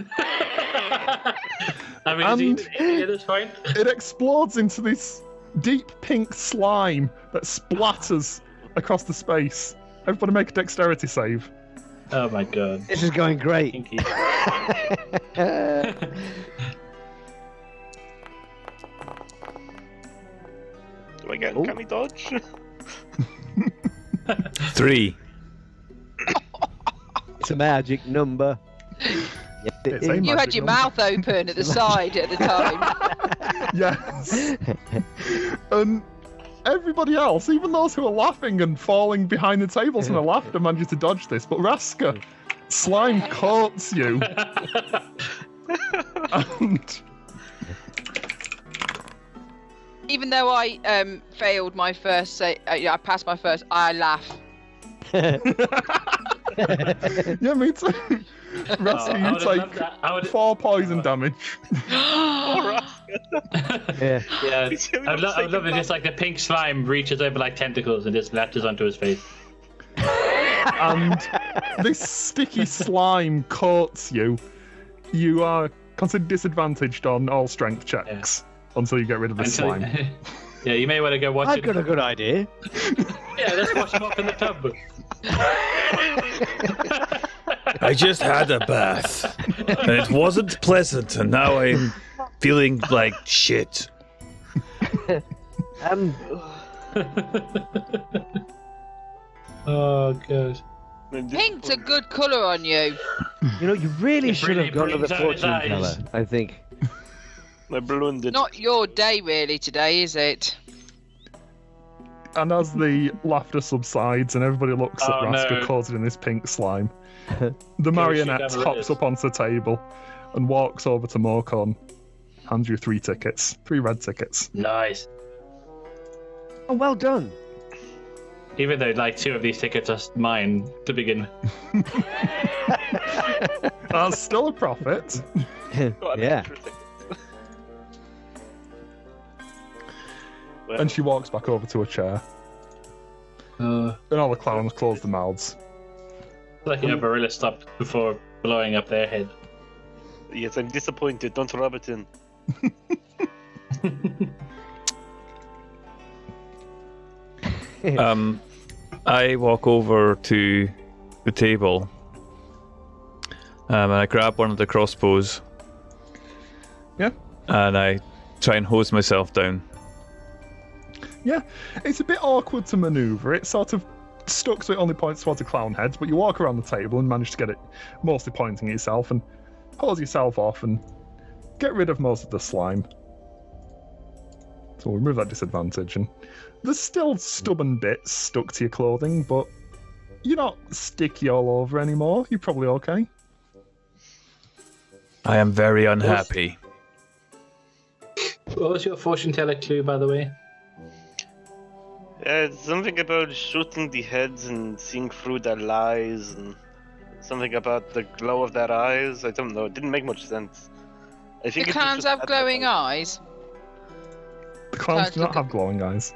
I mean,
And
is he at this point?
It explodes into this deep pink slime that splatters across the space. Everybody make a dexterity save.
Oh my god.
This is going great.
Kinky.
Do I get uncanny dodge?
3.
It's a magic number. Yes, it
It's a
is.
You had
magic
your
number.
mouth open at the side at the time.
Yes. And everybody else, even those who are laughing and falling behind the tables in the laughter, manages to dodge this. But Raska, slime coats you. And
Even though I failed my first I passed my first, I laugh.
yeah, me too. Raska,
I
you
would've loved
take
that. I would.
4 poison damage.
Alright.
Yeah.
Yeah.
He's really
I'd
not
love it
taking
just like the pink slime reaches over like tentacles and just latches onto his face.
And this sticky slime coats you. You are considered disadvantaged on all strength checks until you get rid of the
Until-
slime.
Yeah, you may want to go watch
I've
it.
got a good idea.
Yeah, let's wash him off in the tub.
I just had a bath, and it wasn't pleasant, and now I'm feeling like shit.
Oh god.
Pink's a good colour on you.
You know, you really
It
should
really
have gone to the
brings out his
fortune
eyes.
teller, I think.
My balloon did.
Not your day really today, is it?
And as the laughter subsides and everybody looks at
Oh,
Raska
no.
coated in this pink slime, the marionette
Amaryllis.
hops up onto the table and walks over to Morcon, hands you 3 tickets, 3 red tickets.
Nice.
Oh, well done.
Even though like 2 of these tickets are mine to begin.
That's still a profit.
Got an
Yeah.
extra ticket. Well,
And she walks back over to a chair. And all the clowns close their mouths.
Like you have a really stopped before blowing up their head.
Yes, I'm disappointed. Don't rub it in.
I walk over to the table and I grab one of the crossbows.
Yeah.
And I try and hose myself down.
Yeah, it's a bit awkward to maneuver. It's sort of stuck so it only points towards the clown heads, but you walk around the table and manage to get it mostly pointing at yourself and hose yourself off and get rid of most of the slime. So we'll remove that disadvantage, and there's still stubborn bits stuck to your clothing, but you're not sticky all over anymore. You're probably okay.
I am very unhappy.
What was your fortune teller clue, by the way?
It's something about shooting the heads and seeing through their lies, and something about the glow of their eyes. I don't know. It didn't make much sense. I think
The clowns have glowing eyes.
The clowns do not have glowing eyes.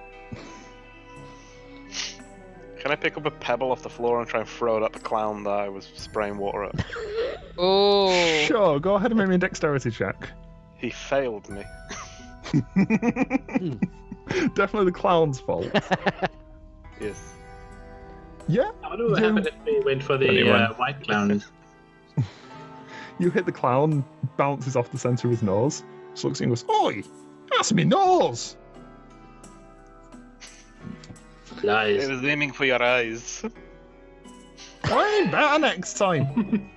Can I pick up a pebble off the floor and try and throw it at the clown that I was spraying water at?
Oh.
Sure, go ahead and make me a dexterity check.
He failed me.
Definitely the clown's fault.
Yes.
Yeah.
I wonder what happened if we went for the white clowns.
You hit the clown, bounces off the centre of his nose, just looks at you and goes, "Oi! That's me nose!"
Lies.
I was aiming for your eyes.
Try better next time.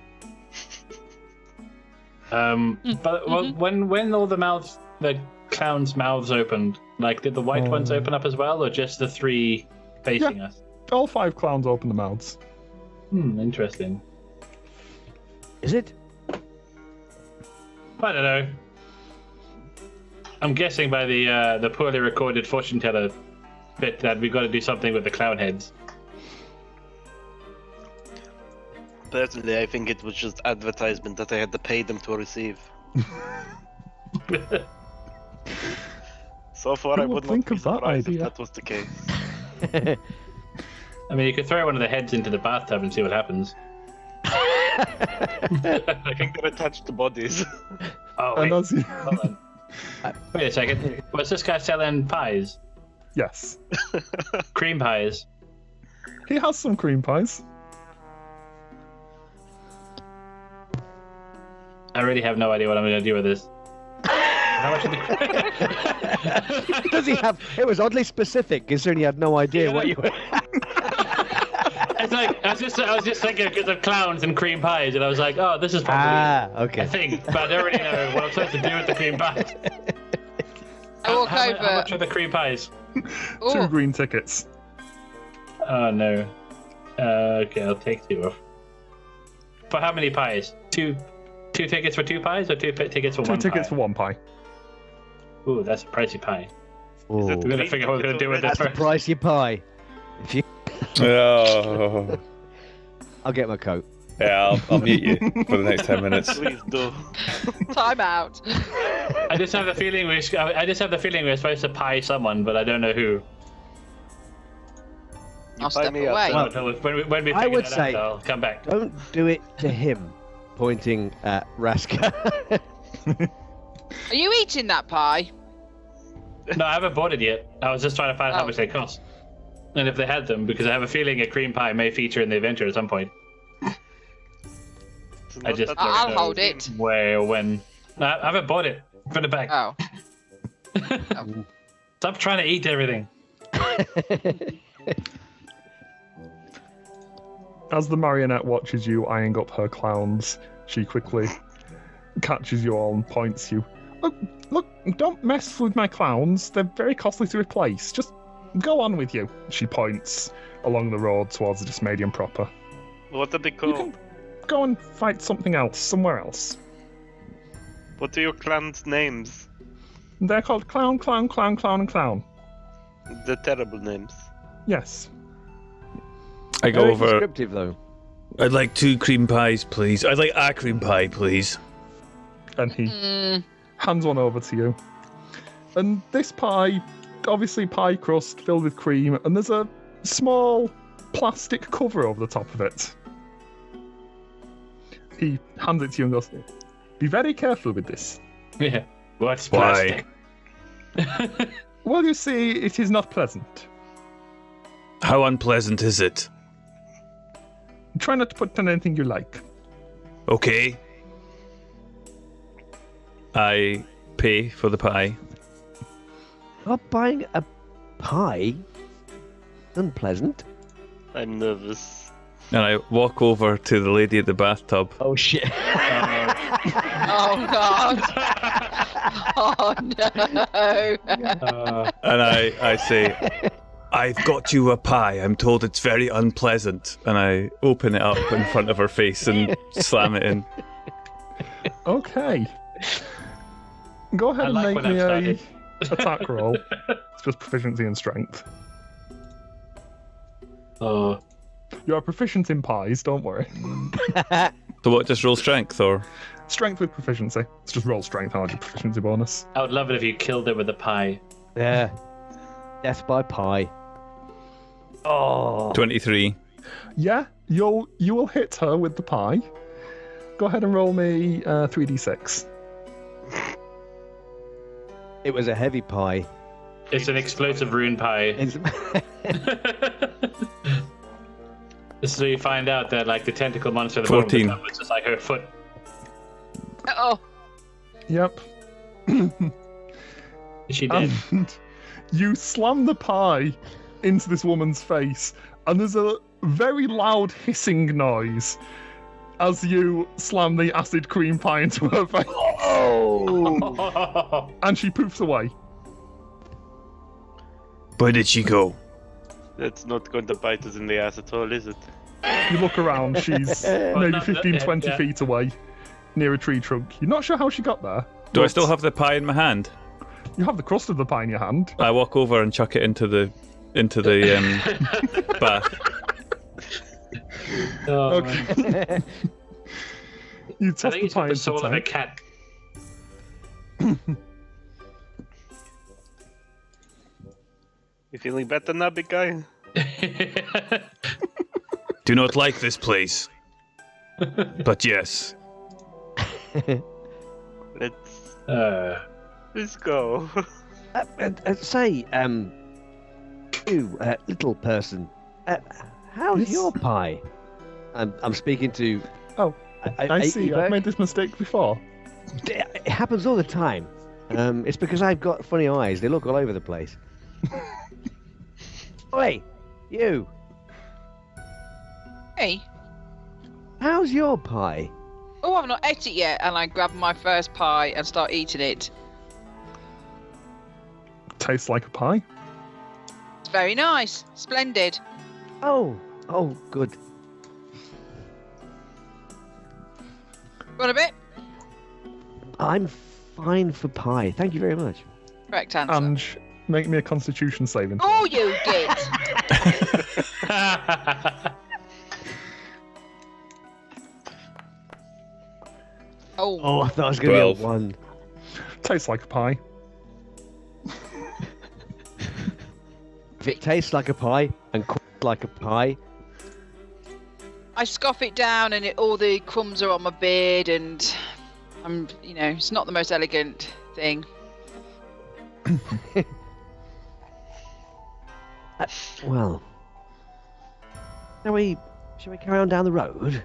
But when all the clowns' mouths opened, like, did the white ones open up as well, or just the three facing us?
All 5 clowns open the mouths.
Interesting.
Is it?
I don't know. I'm guessing by the poorly recorded fortune teller bit that we've got to do something with the clown heads.
Personally, I think it was just advertisement that I had to pay them to receive. So far,
Who
I
would
would not
think
be
of that
surprised if
idea?
that was the case.
I mean, you could throw one of the heads into the bathtub and see what happens.
I think they're attached to bodies.
Oh,
And
wait.
as you...
Hold on. Wait a second. Was this guy selling pies?
Yes.
Cream pies?
He has some cream pies.
I really have no idea what I'm going to do with this. How much of the...
Does he have? It was oddly specific, considering he had no idea what you were.
It's like, I was just thinking because of clowns and cream pies, and I was like, oh, this is probably
Okay.
a thing, but I don't really know what I'm supposed to do with the cream pies.
I walk
How
over.
much are the cream pies?
2 green tickets.
Oh, no. Okay, I'll take 2 off. For how many pies? 2 tickets for 2 pies, or 2 tickets for
2
1
tickets
pie?
for 1 pie.
Ooh, that's a pricey pie.
Ooh,
We're going to figure out what we're going to do with this
that's the
first.
price you pie. If you,
Oh.
I'll get my coat.
Yeah, I'll mute you for the next 10 minutes.
Please do.
Time out.
I just have the feeling we're supposed to pie someone, but I don't know who.
I'll
buy
step
me up.
away.
When we
I
figure
would
that
say-
out, I'll come back.
Don't do it to him, pointing at Raska.
Are you eating that pie?
No, I haven't bought it yet. I was just trying to find out how
Oh.
much they cost. And if they had them, because I have a feeling a cream pie may feature in the adventure at some point.
It's
I
not
just
that
I'll
much.
hold it.
Where or when. No, I haven't bought it. Put it back.
Oh.
Stop trying to eat everything.
As the marionette watches you eyeing up her clowns, she quickly catches you all and points you. Look, don't mess with my clowns. They're very costly to replace. Just go on with you. She points along the road towards the Dismadian proper.
What are they
You
called?
can go and fight something else, somewhere else.
What are your clan's names?
They're called Clown, Clown, Clown, Clown, and Clown.
The terrible names.
Yes.
I go
Very
over.
descriptive, though.
I'd like 2 cream pies, please. I'd like a cream pie, please.
And he hands one over to you. And this pie, obviously pie crust filled with cream, and there's a small plastic cover over the top of it. He hands it to you and goes, "Be very careful with this."
Yeah. What's
Why?
plastic?
Well, you see, it is not pleasant.
How unpleasant is it?
Try not to put on anything you like.
Okay. I pay for the pie.
You're buying a pie? Unpleasant.
I'm nervous.
And I walk over to the lady at the bathtub.
Oh shit.
Oh God. Oh no.
And I say, I've got you a pie. I'm told it's very unpleasant. And I open it up in front of her face and slam it in.
Okay. Go ahead
I
and
like
make
when
me
I've
a
started.
attack roll. It's just proficiency and strength.
Oh,
You are proficient in pies, don't worry.
So what, just roll strength or?
Strength with proficiency. It's just roll strength, hard your proficiency bonus.
I would love it if you killed it with a pie.
Yeah. Death by pie. Oh.
23.
Yeah, you will hit her with the pie. Go ahead and roll me 3d6.
It was a heavy pie.
It's an explosive rune pie.
It's...
This is where you find out that like the tentacle monster at the
14.
bottom was just like her foot.
Oh.
Yep.
She did.
And you slam the pie into this woman's face, and there's a very loud hissing noise as you slam the acid cream pie into her face.
Oh.
And she poofs away.
Where did she go?
That's not going to bite us in the ass at all, is it?
You look around, she's maybe
not-
15,
yeah,
20
yeah.
feet away, near a tree trunk. You're not sure how she got there.
Do I
but
still have the pie in my hand?
You have the crust of the pie in your hand.
I walk over and chuck it into the bath.
Oh,
Okay.
man.
You
I
toss
think
the
it's
pie
got the
into
soul
the
of a
tank.
cat.
You feeling better now, big guy?
Do not like this place. But yes.
Let's go.
Say, you, little person, how's
Yes?
your pie? I'm speaking to...
Oh, I see. I've made this mistake before.
It happens all the time. It's because I've got funny eyes. They look all over the place. Oi, you.
Hey.
How's your pie?
Oh, I've not ate it yet, and I grab my first pie and start eating it.
Tastes like a pie.
It's very nice, splendid.
Oh, good.
Want a bit?
I'm fine for pie. Thank you very much.
Correct answer.
And make me a constitution saving.
Oh, you git!
Oh, I thought it was going to
12.
be a 1.
Tastes like a pie.
If it tastes like a pie and cooks like a pie,
I scoff it down, and all the crumbs are on my beard, and it's not the most elegant thing.
well, shall we carry on down the road?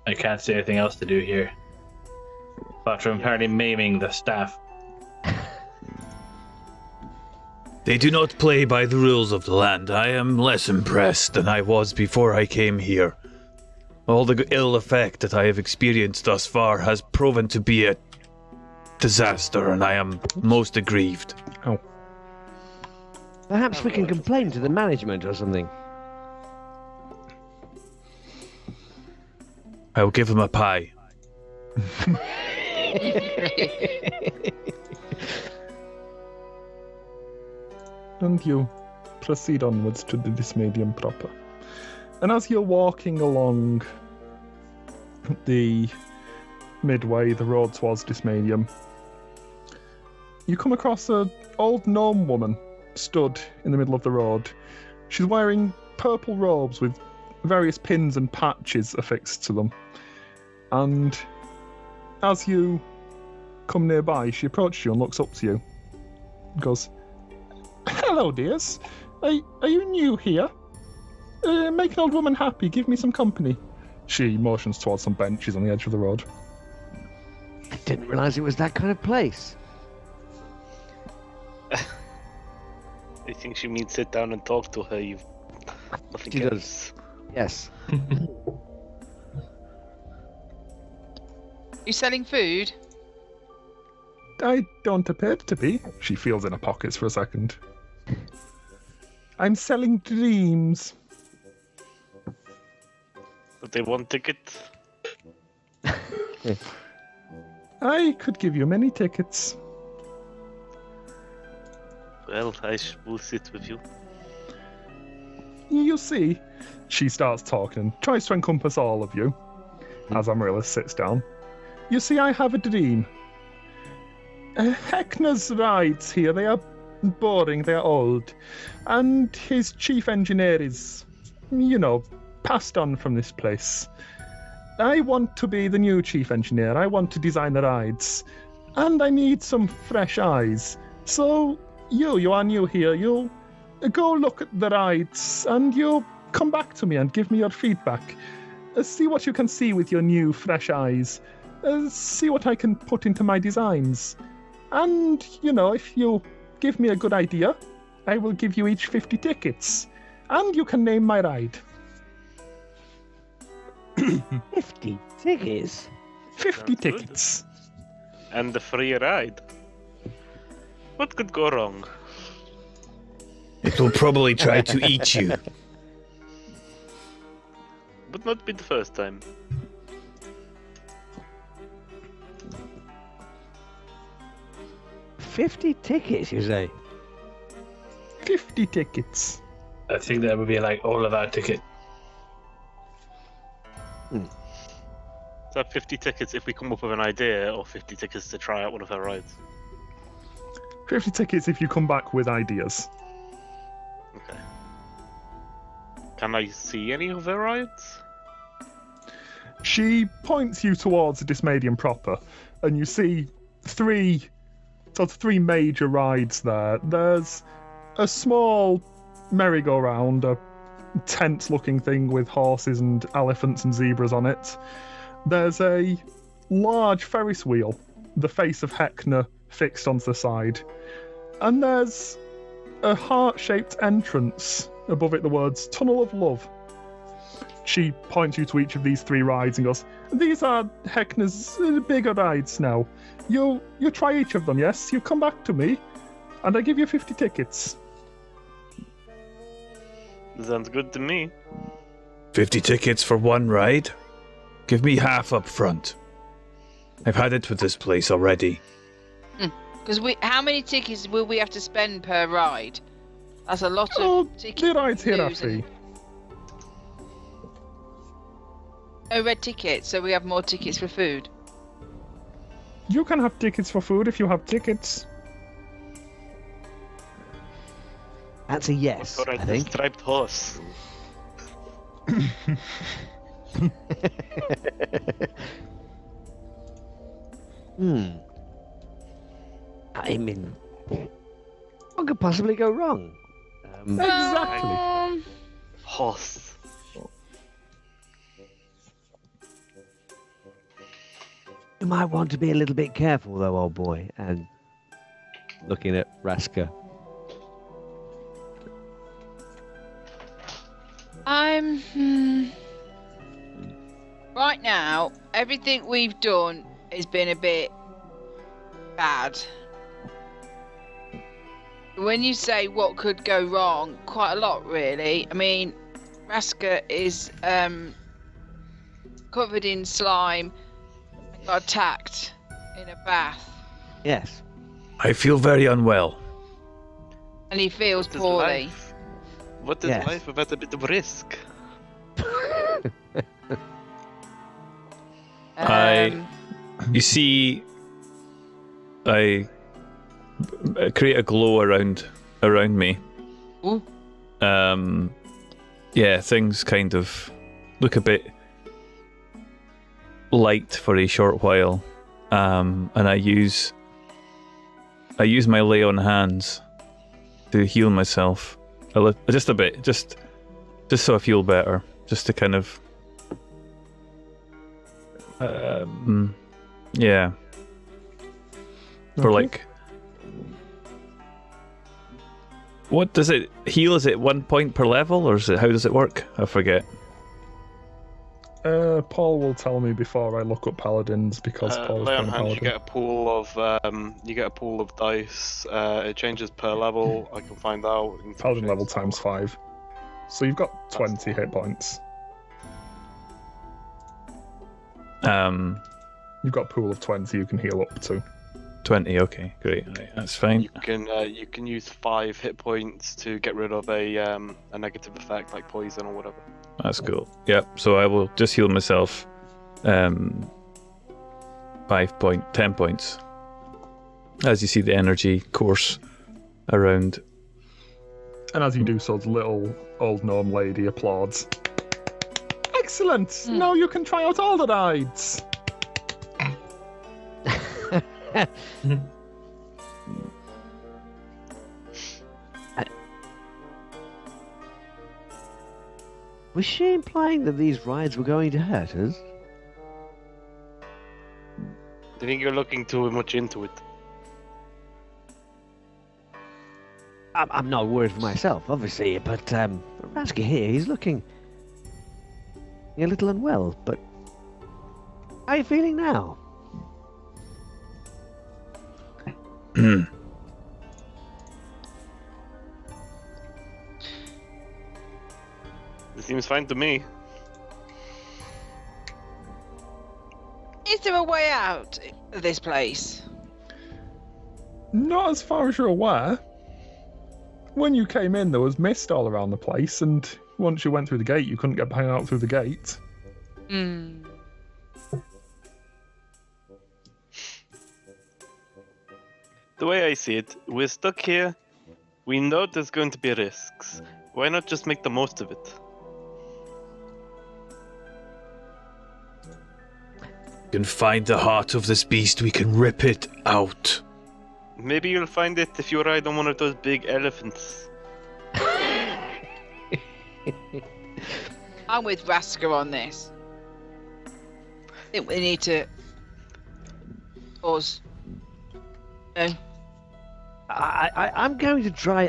I can't see anything else to do here. Apart from apparently maiming the staff.
They do not play by the rules of the land. I am less impressed than I was before I came here. All the ill effect that I have experienced thus far has proven to be a disaster, and I am most aggrieved.
Oh.
Perhaps we can complain to the management or something.
I will give him a pie.
And you proceed onwards to the Dismedium proper. And as you're walking along the midway, the road towards Dismedium, you come across an old gnome woman stood in the middle of the road. She's wearing purple robes with various pins and patches affixed to them. And as you come nearby, she approaches you and looks up to you. Goes, "Hello, dears. Are you new here? Make an old woman happy. Give me some company." She motions towards some benches on the edge of the road.
I didn't realise it was that kind of place.
I think she means sit down and talk to her. You've nothing
She
else.
does. Yes.
You selling food?
I don't appear to be. She feels in her pockets for a second. I'm selling dreams.
But they want ticket.
I could give you many tickets.
Well, will sit with you.
You see, she starts talking and tries to encompass all of you, as Amaryllis sits down. You see, I have a dream. Heckna's rides here, they are boring, they are old. And his chief engineer is, passed on from this place. I want to be the new chief engineer. I want to design the rides. And I need some fresh eyes. So, you are new here. You'll go look at the rides and you'll come back to me and give me your feedback. See what you can see with your new, fresh eyes. See what I can put into my designs. And, if you give me a good idea, I will give you each 50 tickets. And you can name my ride.
50 tickets?
50
Sounds good.
tickets.
And the free ride. What could go wrong?
It will probably try to eat you.
Would not be the first time.
$50 tickets, you say?
50 tickets.
I think that would be like all of our ticket.
Is that 50 tickets if we come up with an idea, or 50 tickets to try out one of our rides?
50 tickets if you come back with ideas.
Okay. Can I see any of her rides?
She points you towards the Dismadian proper, and you see three major rides there. There's a small merry-go-round, a tent-looking thing with horses and elephants and zebras on it. There's a large Ferris wheel, the face of Heckna fixed onto the side. And there's a heart-shaped entrance. Above it the words, Tunnel of Love. She points you to each of these three rides and goes, "These are Heckna's bigger rides now. You try each of them, yes? You come back to me, and I give you 50 tickets."
Sounds good to me.
50 tickets for one ride? Give me half up front. I've had it with this place already.
Because how many tickets will we have to spend per ride? That's a lot
Oh,
of tickets.
the rides here are
losing.
free.
No red tickets, so we have more tickets for food.
You can have tickets for food if you have tickets.
That's a yes,
Or
I
a
think.
striped horse.
I mean, what could possibly go wrong?
Exactly.
Horse.
You might want to be a little bit careful, though, old boy. And looking at Raska.
Right now, everything we've done has been a bit bad. When you say what could go wrong, quite a lot, really. I mean, Raska is covered in slime and got attacked in a bath,
Yes.
I feel very unwell.
and he feels
What is
poorly.
life? What is
Yes.
life without a bit of risk?
You see, I create a glow around me.
Ooh.
yeah, things kind of look a bit light for a short while, and I use my lay on hands to heal myself just a bit, just so I feel better, just to kind of yeah, for like. What does it heal? Is it 1 point per level, or is it, how does it work? I forget.
Paul will tell me before I look up paladins, because Paul is
lay on
playing a
hands,
paladin.
you get a pool of dice. It changes per level. I can find out.
Paladin level times 5. So you've got 20 hit points. You've got a pool of 20 you can heal up to.
20, okay, great. Right, that's fine.
You can use 5 hit points to get rid of a negative effect like poison or whatever.
That's cool. Yep, so I will just heal myself 10 points. As you see the energy course around.
And as you do so, the little old gnome lady applauds. Excellent! Now you can try out all the rides!
Was she implying that these rides were going to hurt us?
I think you're looking too much into it.
I'm not worried for myself, obviously, but Raska here, he's looking a little unwell, but how are you feeling now?
It seems fine to me.
Is there a way out of this place?
Not as far as you're aware. When you came in, there was mist all around the place, and once you went through the gate, you couldn't get back out through the gate.
The way I see it, we're stuck here. We know there's going to be risks. Why not just make the most of it?
We can find the heart of this beast, we can rip it out.
Maybe you'll find it if you ride on one of those big elephants.
I'm with Raska on this. I think we need to pause. No.
I'm going to try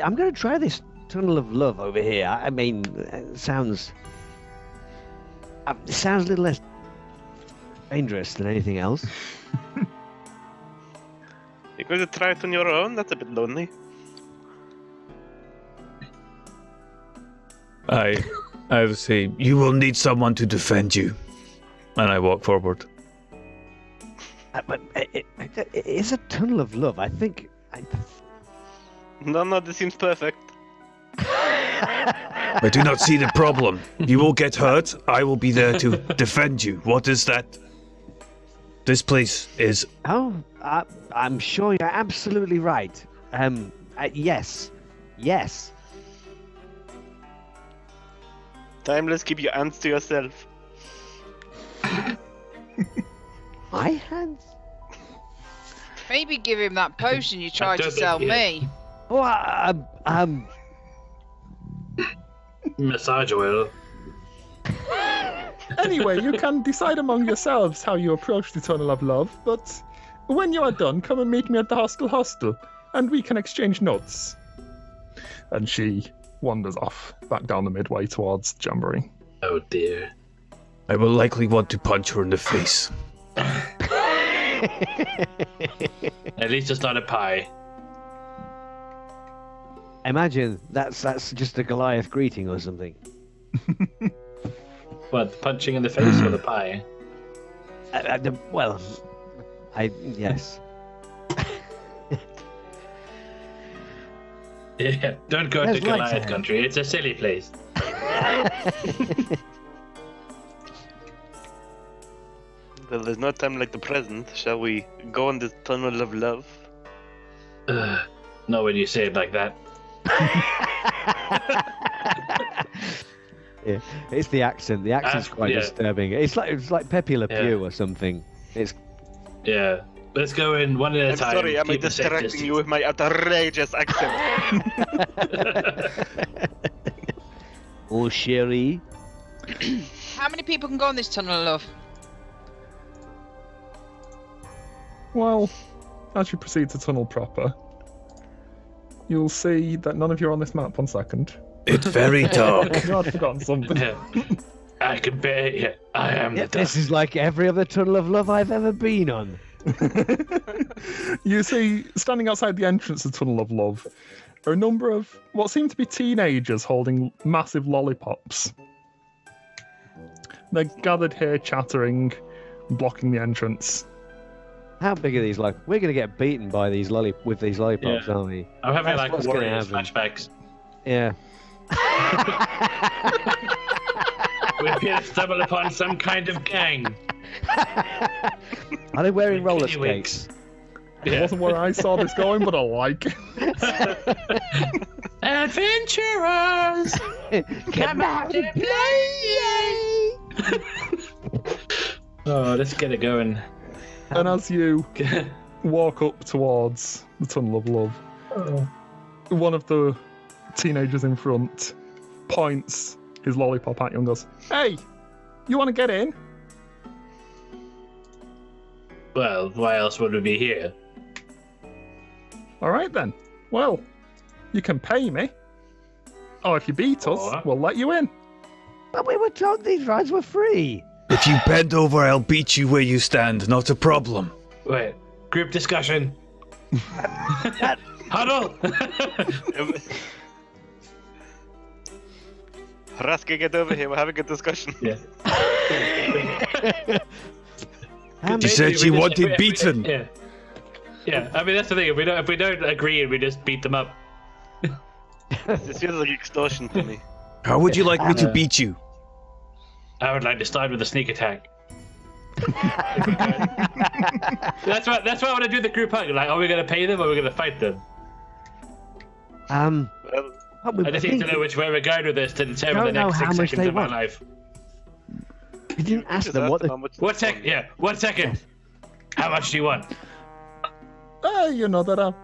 this tunnel of love over here. I mean, it sounds a little less dangerous than anything else.
You're going to try it on your own? That's a bit lonely.
I would say, you will need someone to defend you. And I walk forward.
But it is a tunnel of love. I think.
No, this seems perfect.
I do not see the problem. You will get hurt. I will be there to defend you. What is that? This place is...
Oh, I'm sure you're absolutely right. Yes.
Timeless, keep your hands to yourself.
My hands?
Maybe give him that potion you tried to sell me.
Oh,
Massage oil.
Anyway, you can decide among yourselves how you approach the Tunnel of Love, but when you are done, come and meet me at the hostel, and we can exchange notes. And she wanders off, back down the midway towards Jamboree.
Oh dear.
I will likely want to punch her in the face.
At least it's not a pie.
Imagine that's just a Goliath greeting or something.
What, punching in the face or the pie?
Yes.
Yeah, don't go
There's
to
lights
Goliath
ahead.
country. It's a silly place.
Well, there's no time like the present. Shall we go on this tunnel of love?
Not when you say it like that.
Yeah, it's the accent. The accent's quite disturbing. It's like Pepe Le Pew or something. It's
Yeah. Let's go in one at a time.
I'm sorry, am I distracting you with my outrageous accent?
Oh, Sherry.
How many people can go on this tunnel of love?
Well, as you proceed to tunnel proper, you'll see that none of you are on this map. 1 second.
It's very dark.
I'd forgotten something.
I can bear it. I am the
This is like every other tunnel of love I've ever been on.
You see, standing outside the entrance of Tunnel of Love, are a number of what seem to be teenagers holding massive lollipops. They're gathered here chattering, blocking the entrance.
How big are these? Like, we're going to get beaten by these with these lollipops, aren't we?
I'm having
That's what's
warrior
gonna happen.
flashbacks.
Yeah.
We appear to stumble upon some kind of gang.
Are they wearing roller
Kiddywinks.
skates?
It wasn't where I saw this going, but I like it.
Adventurers!
Come out and play!
Oh, let's get it going.
And as you walk up towards the Tunnel of Love, one of the teenagers in front points his lollipop at you and goes, "Hey, you want to get in?"
Well, why else would we be here?
All right then. Well, you can pay me. Oh, if you beat us,
Or-
we'll let you in.
But we were told these rides were free.
If you bend over, I'll beat you where you stand. Not a problem.
Wait, group discussion. Huddle!
Raska, get over here. We're having a discussion.
Yeah.
She said she wanted beaten.
Yeah. Yeah, I mean, that's the thing. If we don't agree, we just beat them up.
This feels like extortion to me.
How would you like me to beat you?
I would like to start with a sneak attack. That's why I want to do the group hug. Like, are we going to pay them or are we going to fight them?
Well,
I just need to know which way we're going with this to determine the next 6 seconds of my life.
You didn't ask
just
them
ask
what
them
the...
how much
1 second. Yeah, 1 second. How much do you want?
You know, there are...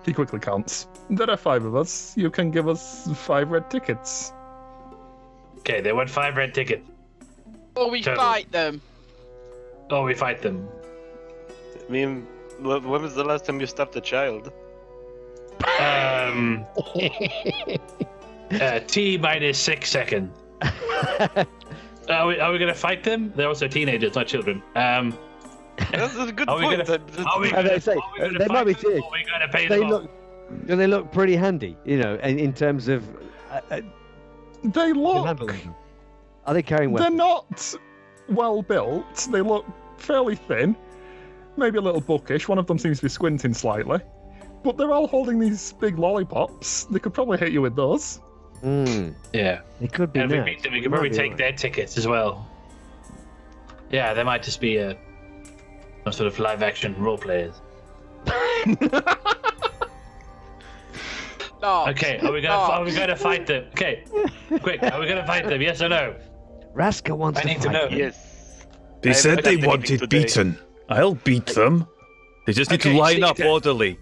He quickly counts. There are 5 of us. You can give us 5 red tickets.
Okay, they want 5 red tickets.
Or we
Total.
fight them.
Or we fight them.
I mean, when was the last time you stopped a child?
T minus 6 seconds. Are we gonna fight them? They're also teenagers, not children.
That's a good
Are we
point.
gonna-
They might be too.
Are we gonna pay
They
them off?
they look pretty handy, you know, in terms of...
They look...
handling them. Are they carrying
They're
weapons?
not well built. They look fairly thin. Maybe a little bookish. One of them seems to be squinting slightly. But they're all holding these big lollipops. They could probably hit you with those.
Yeah.
They could be
And if we
nice.
beat them, we can probably take their tickets as well. Yeah, they might just be some sort of live action role players.
Stop.
Okay, are we gonna fight them? Okay, quick, are we gonna fight them? Yes or no?
Raska wants
I
to
need to
fight
know.
them.
Yes.
They
I
said
haven't
they
done anything
wanted
today.
beaten. I'll beat them. They just need to
Okay,
line
sneak
up
attack.
orderly.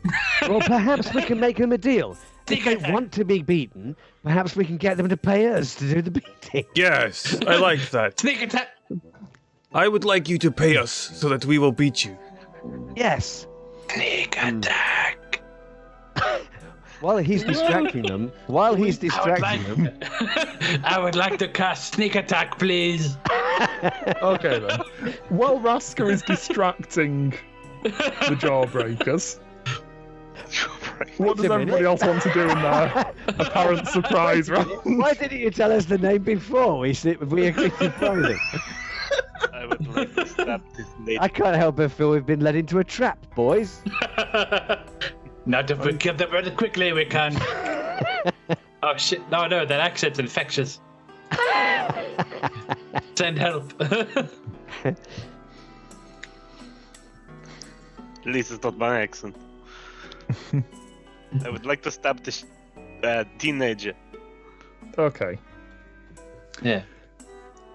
Well, perhaps we can make them a deal. If they
attack.
want to be beaten, perhaps we can get them to pay us to do the beating.
Yes, I like that.
Sneak attack!
I would like you to pay us so that we will beat you.
Yes.
Sneak attack!
While he's distracting them,
I would like to cast sneak attack, please.
Okay then. While Raska is distracting the Jawbreakers, what does
Wait a
everybody
minute.
else want to do in their apparent surprise round?
Why didn't you tell us the name before we agreed to find it?
I would like to stab this lady.
I can't help but feel we've been led into a trap, boys.
Not if we kill them really quickly, we can. Oh shit! No, that accent's infectious. Send help.
At least it's not my accent. I would like to stab this teenager.
Okay.
Yeah.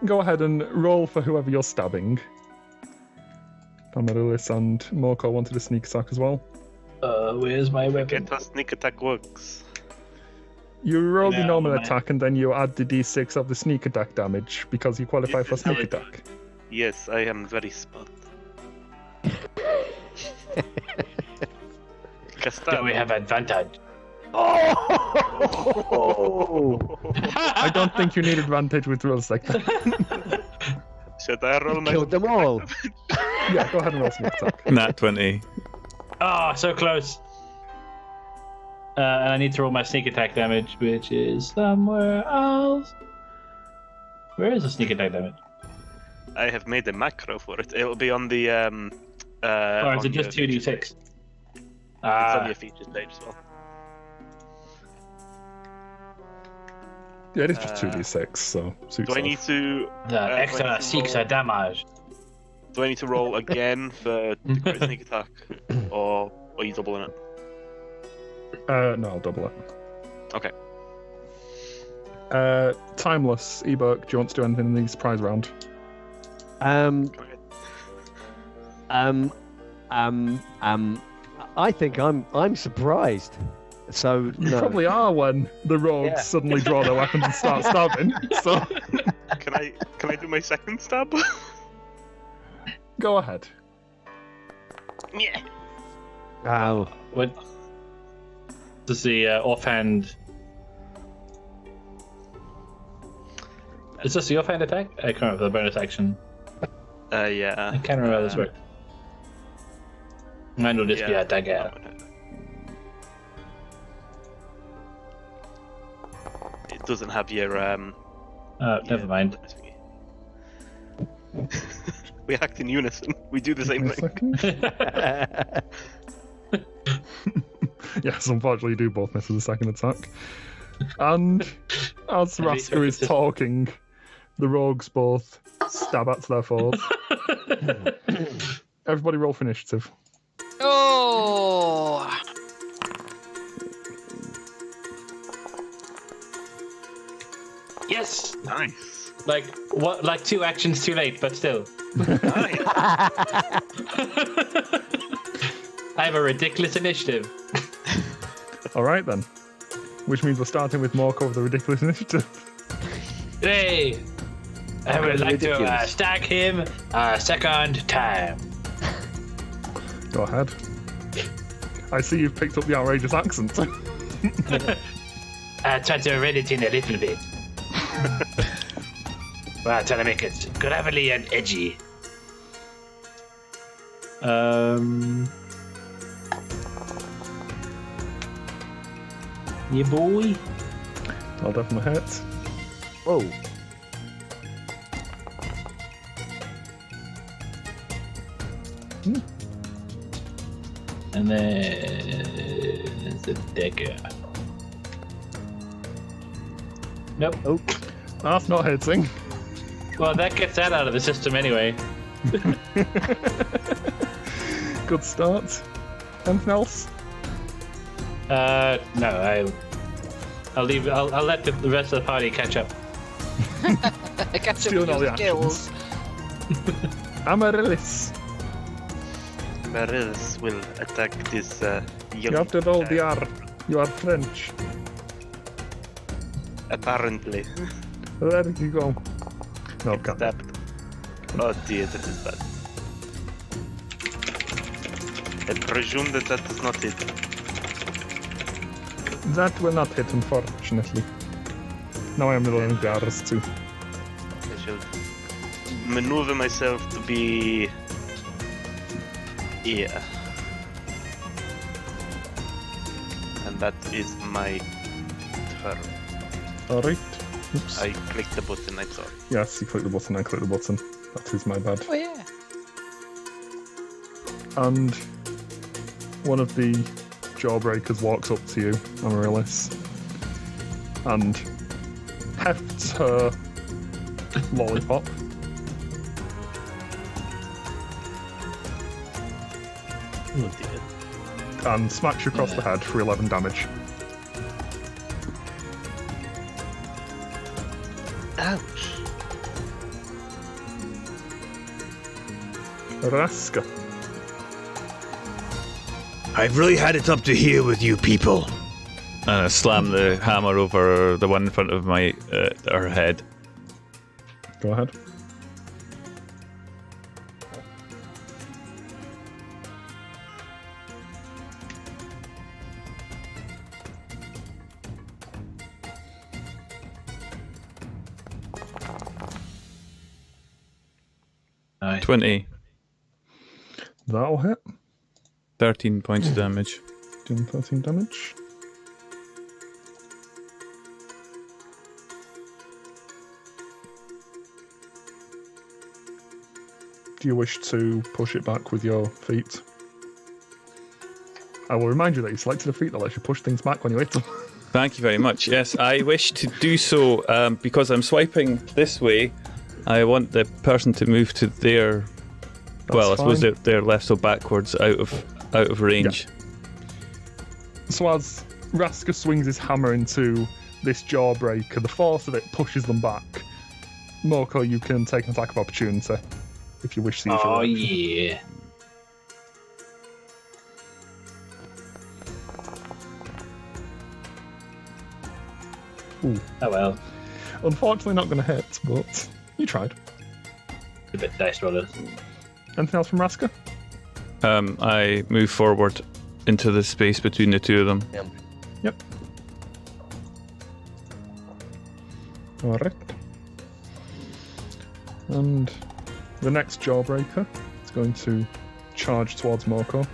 Go ahead and roll for whoever you're stabbing. Amaryllis and Morko wanted a sneak attack as well.
Where's my weapon?
Get how sneak attack works.
You roll the
No,
normal
man.
attack and then you add the d6 of the sneak attack damage because you qualify
This
for
is how
sneak
I do
attack.
Yes, I am very smart.
Do we have advantage?
Oh!
I don't think you need advantage with rolls like that.
Should I roll my...
Killed them all.
Yeah, go ahead and roll sneak attack.
Nat 20.
Oh, so close. And I need to roll my sneak attack damage, which is somewhere else. Where is the sneak attack damage?
I have made a macro for it. It'll be on the...
Or is it just 2d6?
It's on
Ah,
your features page as well.
Yeah, it is just 2d6, so suits
Do I
off.
need to...
the extra
do I need to
6
roll-
damage.
Do I need to roll again for the crit sneak attack? Or are you doubling it?
No, I'll double it.
Okay.
Timeless, Eberk, do you want to do anything in the surprise round?
I think I'm surprised. So
You
no.
probably are when the rogues
Yeah.
suddenly draw their weapons and start stabbing. So
Can I do my second stab?
go ahead.
Yeah.
Oh,
What? Does the offhand? Is this the offhand attack? I can't remember the bonus action.
Yeah.
I can't remember how this worked. Mine will just be a dagger.
It doesn't have your
Never mind.
We act in unison. We do the same
A
thing.
second. Yes, unfortunately, you do both miss with the second attack. And as Rasker is talking, the rogues both stab at their foes. Everybody roll for initiative.
Oh.
Yes.
Nice.
Like what? Like 2 actions too late, but still.
Nice.
I have a ridiculous initiative.
All right, then. Which means we're starting with Morko with the ridiculous initiative.
Hey, I would like to
Ridiculous.
stack him a second time.
Go ahead. I see you've picked up the outrageous accent.
I tried to read it in a little bit. Well, trying to make it gravelly and edgy. Yeah, boy.
I'll definitely hit.
oh,
And then the dagger. Nope.
oh.
That's not hitting.
Well, that gets that out of the system anyway.
Good start. Anything else?
No, I'll leave. I'll let the rest of the party catch up.
I catch up
Stealing
with
all
your
the
skills.
Amaryllis.
Marils will attack this young
You have to roll the
child.
R. You are French.
Apparently.
There you go. No, can't.
Stabbed. Oh dear, that is bad. I presume that does not hit.
That will not hit, unfortunately. Now I am rolling the R's too.
I shall maneuver myself to be here. And that is my turn.
Alright. Oops.
I clicked the button, I'm sorry.
Yes, you click the button, I click the button. That is my bad.
Oh yeah.
And one of the jawbreakers walks up to you, Amaryllis, and hefts her lollipop.
Oh dear.
And smacks you across the head for 11 damage.
Ouch.
Raska.
I've really had it up to here with you people. And I slam the hammer over the one in front of her head.
Go ahead.
Nice.
20.
That'll hit.
13 points of damage.
Doing 13 damage. Do you wish to push it back with your feet? I will remind you that you selected a feat that lets you push things back when you hit them.
Thank you very much. Yes, I wish to do so because I'm swiping this way. I want the person to move to their... I suppose they're left, so backwards, out of range.
Yeah. So as Raska swings his hammer into this jawbreaker, the force of it pushes them back. Moko, you can take an attack of opportunity if you wish to use your
Oh,
reaction.
yeah.
Ooh.
Oh, well.
Unfortunately not going to hit, but you tried.
A bit dice rollers.
Anything else from Raska?
I move forward into the space between the two of them.
Yep. Alright. And the next jawbreaker is going to charge towards Moko.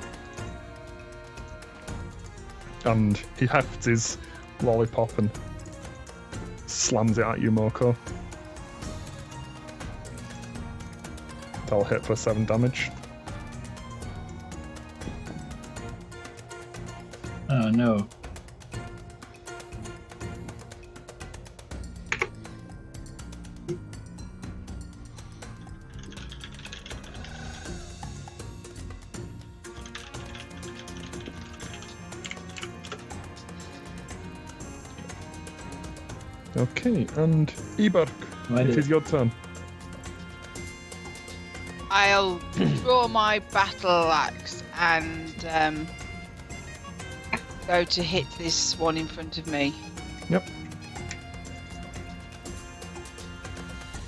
And he hefts his lollipop and slams it at you, Moko. That'll hit for 7 damage.
Oh, no.
Okay, and Eberk, it is your turn.
I'll draw my battle axe and go to hit this one in front of me.
Yep.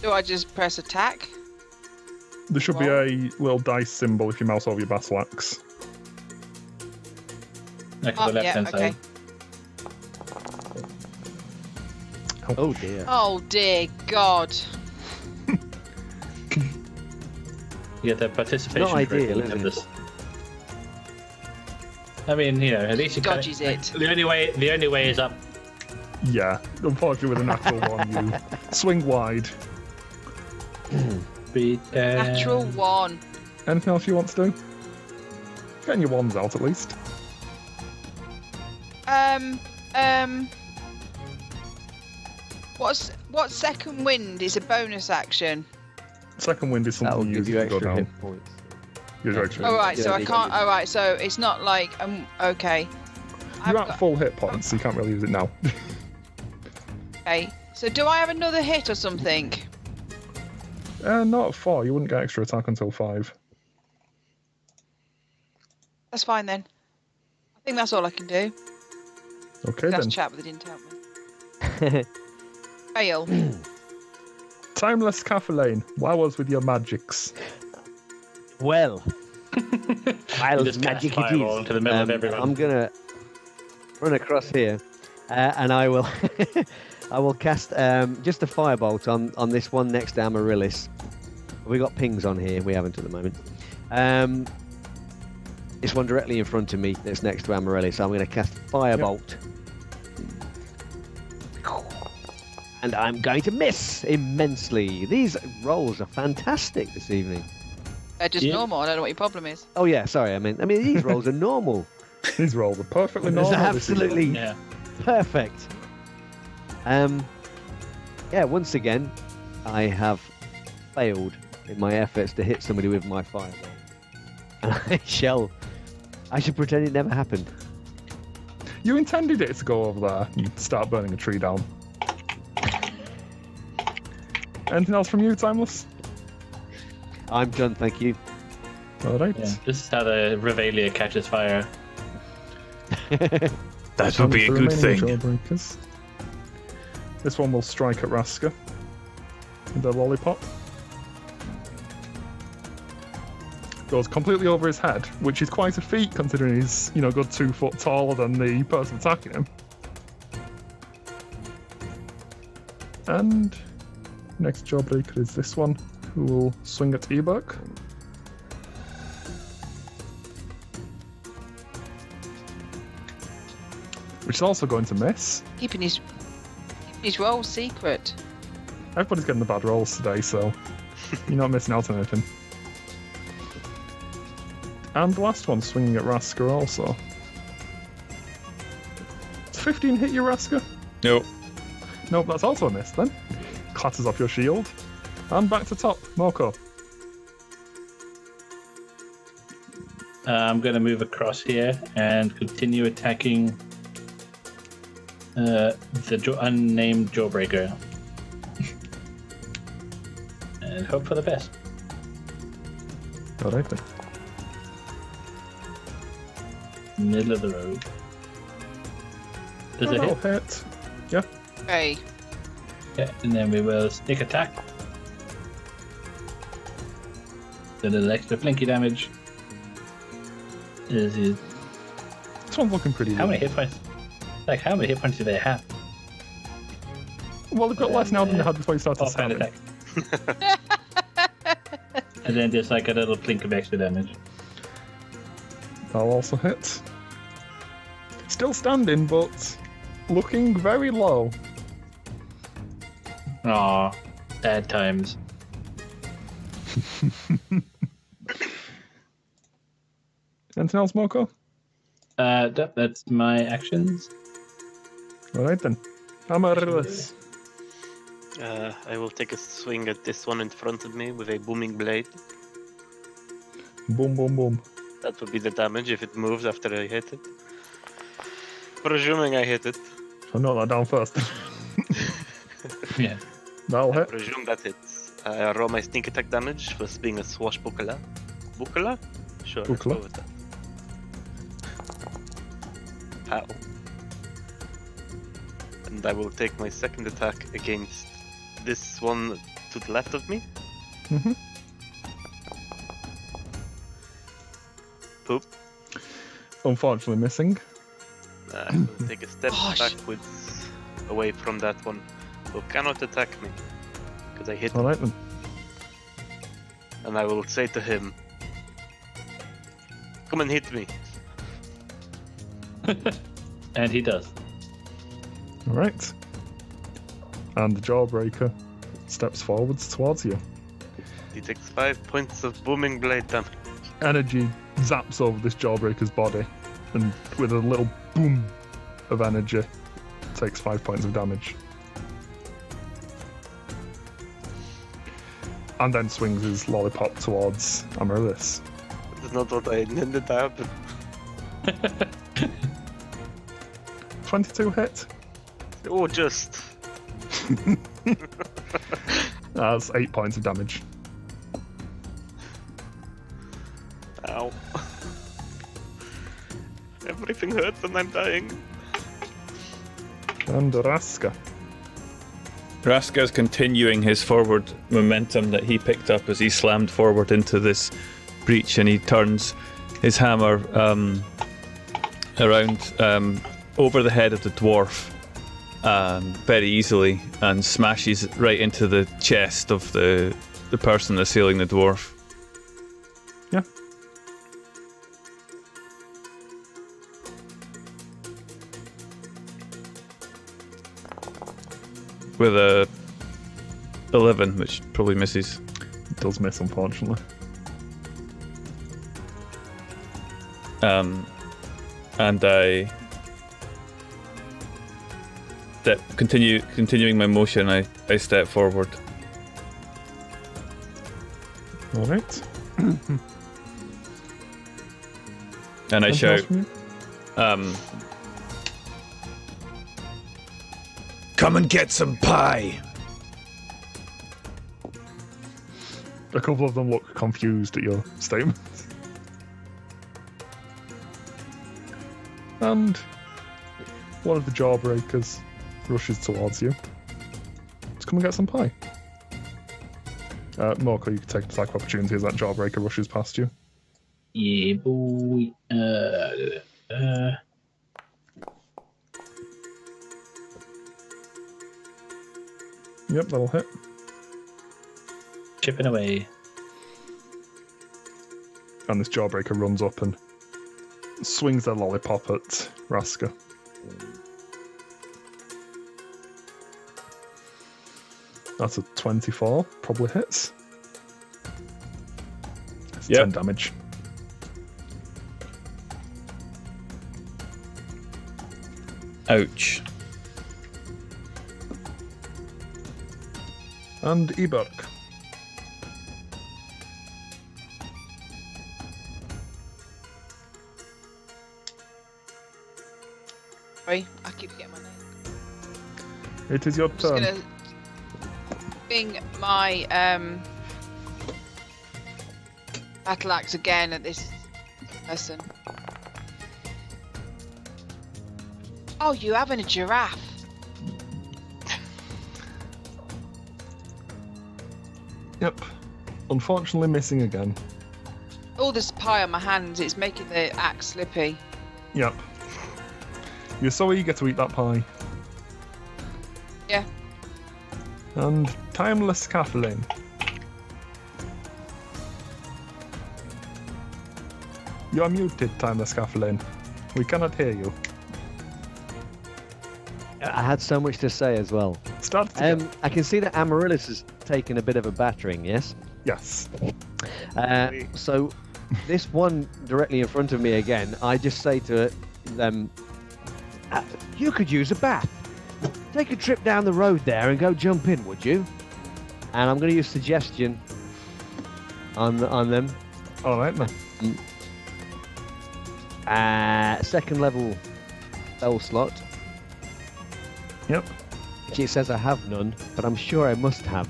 Do I just press attack?
There should be a little dice symbol if you mouse over your battle axe.
Next to the left-hand
okay.
side.
Oh dear.
Oh dear God.
You get the participation
Not ideal,
rate
is
of
it?
this. I mean, you know, at least you kind
Dodges it.
The only way is up.
Yeah, unfortunately with a natural one, you swing wide.
Natural one.
Anything else you want to do? Getting your wands out at least.
What second wind is a bonus action?
Second wind is
That will
something you
give you
can go
extra
down.
hit points.
You're extra.
All right, so I
Yeah,
can't. All right, so it's not like okay.
You're at full hit points, so you can't really use it now.
Okay, so do I have another hit or something?
Not at 4. You wouldn't get extra attack until 5.
That's fine then. I think that's all I can do.
Okay
That's
then.
chat, but they didn't help me. Fail.
Timeless Kathleen, why was with your magics?
Well,
You
I'll
just cast
magic it
fireball
is.
into the middle of everyone.
I'm gonna run across here, and I will, I will cast just a firebolt on this one next to Amaryllis. We got pings on here. We haven't at the moment. This one directly in front of me that's next to Amaryllis. So I'm going to cast firebolt. And I'm going to miss immensely. These rolls are fantastic this evening.
They're just normal. I don't know what your problem is.
Oh yeah, sorry. I mean these rolls are normal.
These rolls are perfectly
It's
normal.
absolutely
Yeah.
perfect. Yeah. Once again, I have failed in my efforts to hit somebody with my fireball, and I shall pretend it never happened.
You intended it to go over there and start burning a tree down. Anything else from you, Timeless?
I'm done, thank you.
All right.
Yeah, this is how the Revelia catches fire.
That would be a good thing.
Jawbreakers. This one will strike at Raska with the lollipop. Goes completely over his head, which is quite a feat considering he's, a good 2 foot taller than the person attacking him. And next Jawbreaker is this one, who will swing at Eberk. Which is also going to miss.
Keeping his role secret.
Everybody's getting the bad rolls today, so you're not missing out on anything. And the last one swinging at Raska also. Does 15 hit you, Raska?
No.
Nope, that's also a miss then. Clatters off your shield. And back to top, Moko.
I'm going to move across here and continue attacking the unnamed Jawbreaker. And hope for the best.
Alright then.
Middle of the road. Does it
That'll
hit?
hit. Yeah.
Hey.
Yeah, and then we will sneak attack. A little extra flinky damage. This is...
This one's looking pretty
How
good.
many hit points? Like, how many hit points do they have?
Well, they've got less now than they had before you started
Offhand
stabbing.
attack. And then just like a little plink of extra damage.
That'll also hit. Still standing, but looking very low.
Aw, bad times.
Anything else, Moko?
That's my actions.
Alright then. Amaryllis.
I will take a swing at this one in front of me with a booming blade.
Boom, boom, boom.
That would be the damage if it moves after I hit it. Presuming I hit it.
I'll note that down first.
Yeah.
That'll
I
hit.
presume that hits. I roll my sneak attack damage for being a swashbuckler. Buckler? Sure, let's
Buckler.
go with that. Ow. And I will take my second attack against this one to the left of me.
Mm-hmm.
Poop.
Unfortunately missing.
I will take a step backwards away from that one. So cannot attack me. Because I hit him.
Alright then.
And I will say to him, come and hit me.
And he does.
Alright. And the Jawbreaker steps forwards towards you.
He takes 5 points of booming blade damage.
Energy zaps over this Jawbreaker's body, and with a little boom of energy, takes 5 points of damage. And then swings his lollipop towards Amaryllis.
That's not what I intended to happen.
22 hit.
Oh, just.
That's 8 points of damage.
Ow. Everything hurts and I'm dying.
And Raska.
Raska's continuing his forward momentum that he picked up as he slammed forward into this breach, and he turns his hammer around over the head of the dwarf very easily and smashes right into the chest of the person assailing the dwarf.
Yeah.
With a 11, which probably misses.
It does miss, unfortunately.
And I continuing my motion, I step forward.
Alright.
And I shout,
from you?
come and get some pie!
A couple of them look confused at your statement. And one of the jawbreakers rushes towards you. Let's come and get some pie. Morko, you can take an attack of opportunity as that jawbreaker rushes past you.
Yeah, boy.
Yep, that'll hit.
Chipping away.
And this jawbreaker runs up and swings their lollipop at Raska. That's a 24, probably hits. That's 10 damage.
Ouch.
And Eberk.
Sorry, I keep forgetting my name.
It is your
I'm just
turn.
gonna swing my battle axe again at this person. Oh, you having a giraffe?
Yep. Unfortunately missing again.
All this pie on my hands, it's making the axe slippy.
Yep. You're so eager to eat that pie.
Yeah.
And Timeless Kathleen. You are muted, Timeless Kathleen. We cannot hear you.
I had so much to say as well.
Start again.
I can see that Amaryllis has taken a bit of a battering, yes?
Yes.
So this one directly in front of me again, I just say to them, you could use a bath. Take a trip down the road there and go jump in, would you? And I'm going to use suggestion on them.
All right, then.
Second level spell slot.
Yep.
Which it says I have none, but I'm sure I must have.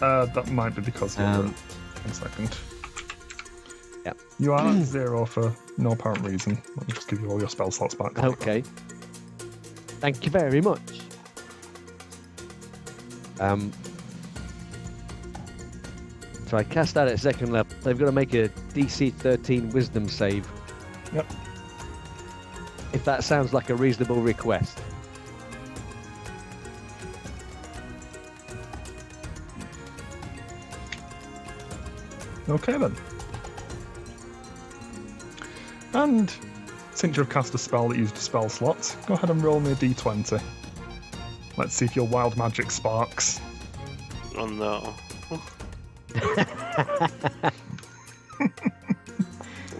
That might be because you're... 1 second.
Yep.
You are at 0 for no apparent reason. Let me just give you all your spell slots back.
Okay. Thank you very much. So I cast that at second level. They've got to make a DC 13 Wisdom save.
Yep.
If that sounds like a reasonable request.
Okay then. And since you've cast a spell that used a spell slot, go ahead and roll me a d20. Let's see if your wild magic sparks.
Oh no. I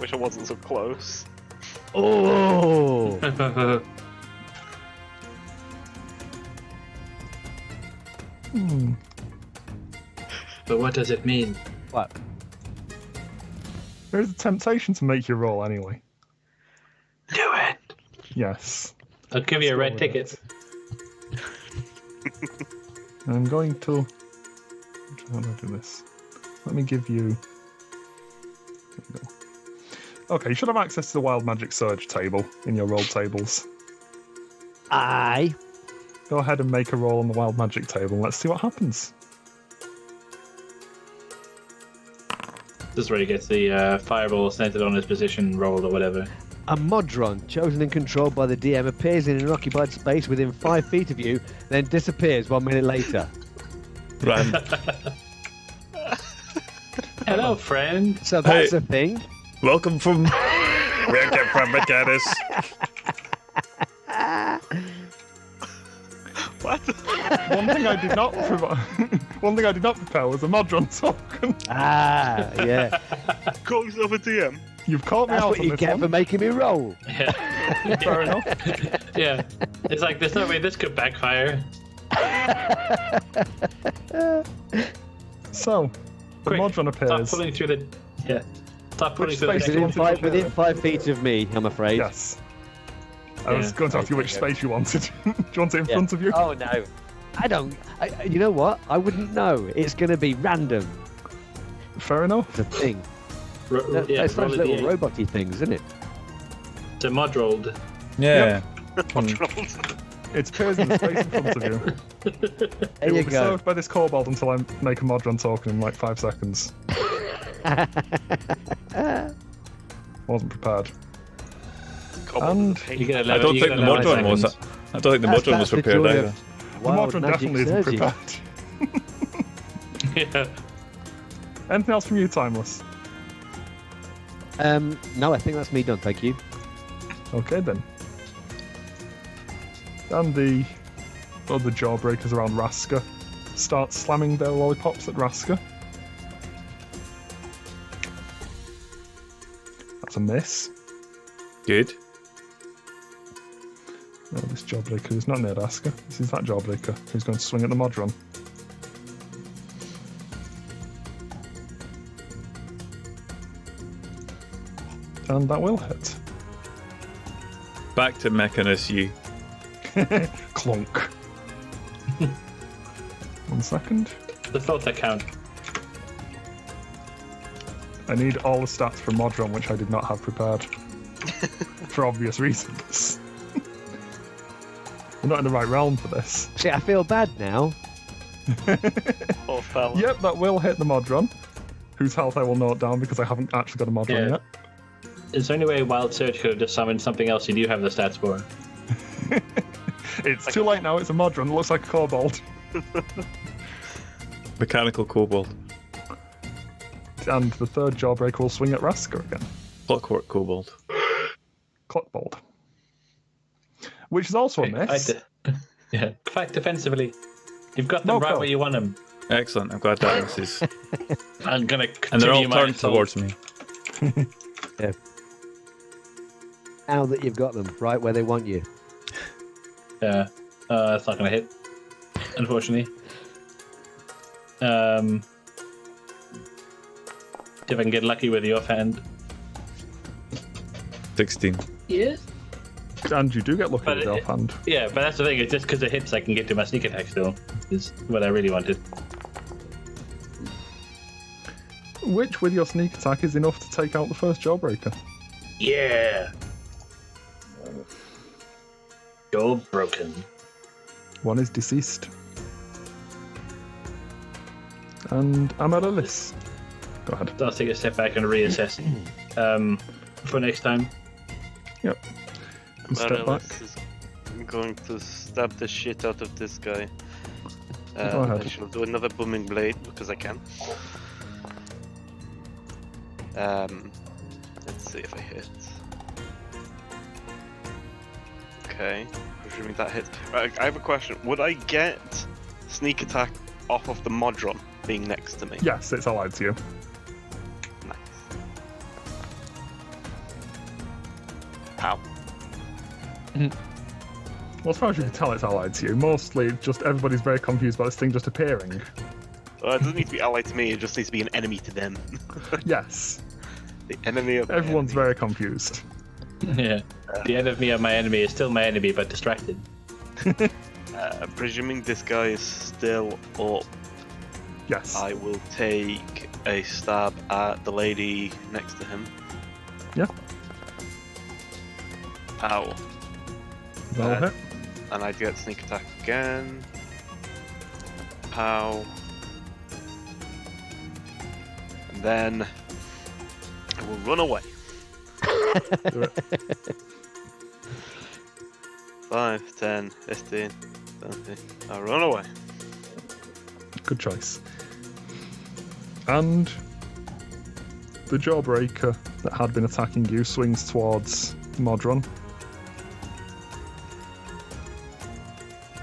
wish I wasn't so close.
Oh!
But what does it mean?
What?
There is a temptation to make you roll anyway.
Do it!
Yes.
I'll give you a red
with
ticket.
I'm going to... How do I do this? Let me give you... There we go. Okay, you should have access to the Wild Magic Surge table in your roll tables.
Aye.
Go ahead and make a roll on the Wild Magic table and let's see what happens.
This is where he gets the fireball centered on his position rolled or whatever.
A Modron, chosen and controlled by the DM, appears in an occupied space within 5 feet of you, then disappears 1 minute later.
Run.
Hello, friend.
So that's a thing.
Welcome from where came from Mechanics.
What?
One thing I did not prepare was a Modron token.
Ah, yeah.
Call yourself a DM.
You've caught me
That's
out
what
on
you
this
get
one.
for making me roll.
Yeah.
Fair enough.
Yeah. It's like, there's no way this could backfire.
So, the
Quick,
Modron
Stop
appears.
pulling through the... Yeah. Stop pulling
Which
through the
space
next
do you
one.
want to
Within 5 feet of me, I'm afraid.
Yes. I was
Yeah.
going to ask you which space you wanted. Do you want it in front of you?
Oh, no. I don't. You know what? I wouldn't know. It's going to be random.
Fair enough.
The thing.
Yeah,
It's those
roll a
little
D8.
robot-y things, isn't it?
So mod rolled.
Yeah.
It appears in the space in front of you.
There
It will
you
be
go.
served by this kobold until I make a Modron token in like 5 seconds. Wasn't prepared. And
You get a
I
level,
don't
you
think
get
the
a level
Modron was.
seconds.
I don't think the Modron was
the
prepared
joy
either.
of
the
wild
Modron
magic
definitely isn't
synergy.
prepared.
Yeah.
Anything else from you, Timeless?
No, I think that's me done, thank you.
Okay then. And the other jawbreakers around Raska start slamming their lollipops at Raska. That's a miss.
Good.
No, this jawbreaker is not near Raska. This is that jawbreaker who's going to swing at the Modron. And that will hit.
Back to Mechanus, you.
Clunk. 1 second.
The filter count.
I need all the stats from Modron, which I did not have prepared. For obvious reasons. We're not in the right realm for this.
See, I feel bad now.
Oh, fella.
Yep, that will hit the Modron, whose health I will note down because I haven't actually got a Modron
Yeah.
yet.
Is there any way Wild Search could have just summoned something else you do have the stats for?
It's too late now, it's a Modron, it looks like a kobold.
Mechanical kobold.
And the third jawbreaker will swing at Raska again.
Clockwork kobold.
Clockbolt. Which is also a miss.
Yeah. Fight defensively. You've got them right
Moko.
where you want them.
Excellent. I'm glad that misses.
I'm gonna
And they're all
continue my
turned
assault.
towards me.
Now that you've got them right where they want you.
Yeah. That's not gonna hit. Unfortunately. See if I can get lucky with the offhand.
16.
Yeah.
And you do get lucky
But
with the
it-
offhand.
Yeah, but that's the thing. It's just because it hits, I can get to my sneak attack still. Is what I really wanted.
Which, with your sneak attack, is enough to take out the first jawbreaker.
Yeah. You're broken.
One is deceased. And Amaryllis. Go ahead.
So I'll take a step back and reassess for next time.
Yep. And step back.
Amaryllis is going to stab the shit out of this guy.
Go ahead.
I shall do another booming blade because I can. Let's see if I hit. Okay, presuming that hits. Right, I have a question. Would I get sneak attack off of the Modron being next to me?
Yes, it's allied to you.
Nice. Pow.
Well, as far as you can tell, it's allied to you. Mostly, just everybody's very confused about this thing just appearing.
Well, it doesn't need to be allied to me. It just needs to be an enemy to them.
Yes,
The enemy of the
everyone's
enemy.
very confused.
Yeah. The enemy of my enemy is still my enemy, but distracted.
Presuming this guy is still up,
Yes.
I will take a stab at the lady next to him.
Yeah.
Ow.
That'll hit.
And I'd get sneak attack again. Pow. And then I will run away.
Do it.
5, 10, 15, 20. I'll run away.
Good choice. And the jawbreaker that had been attacking you swings towards Modron,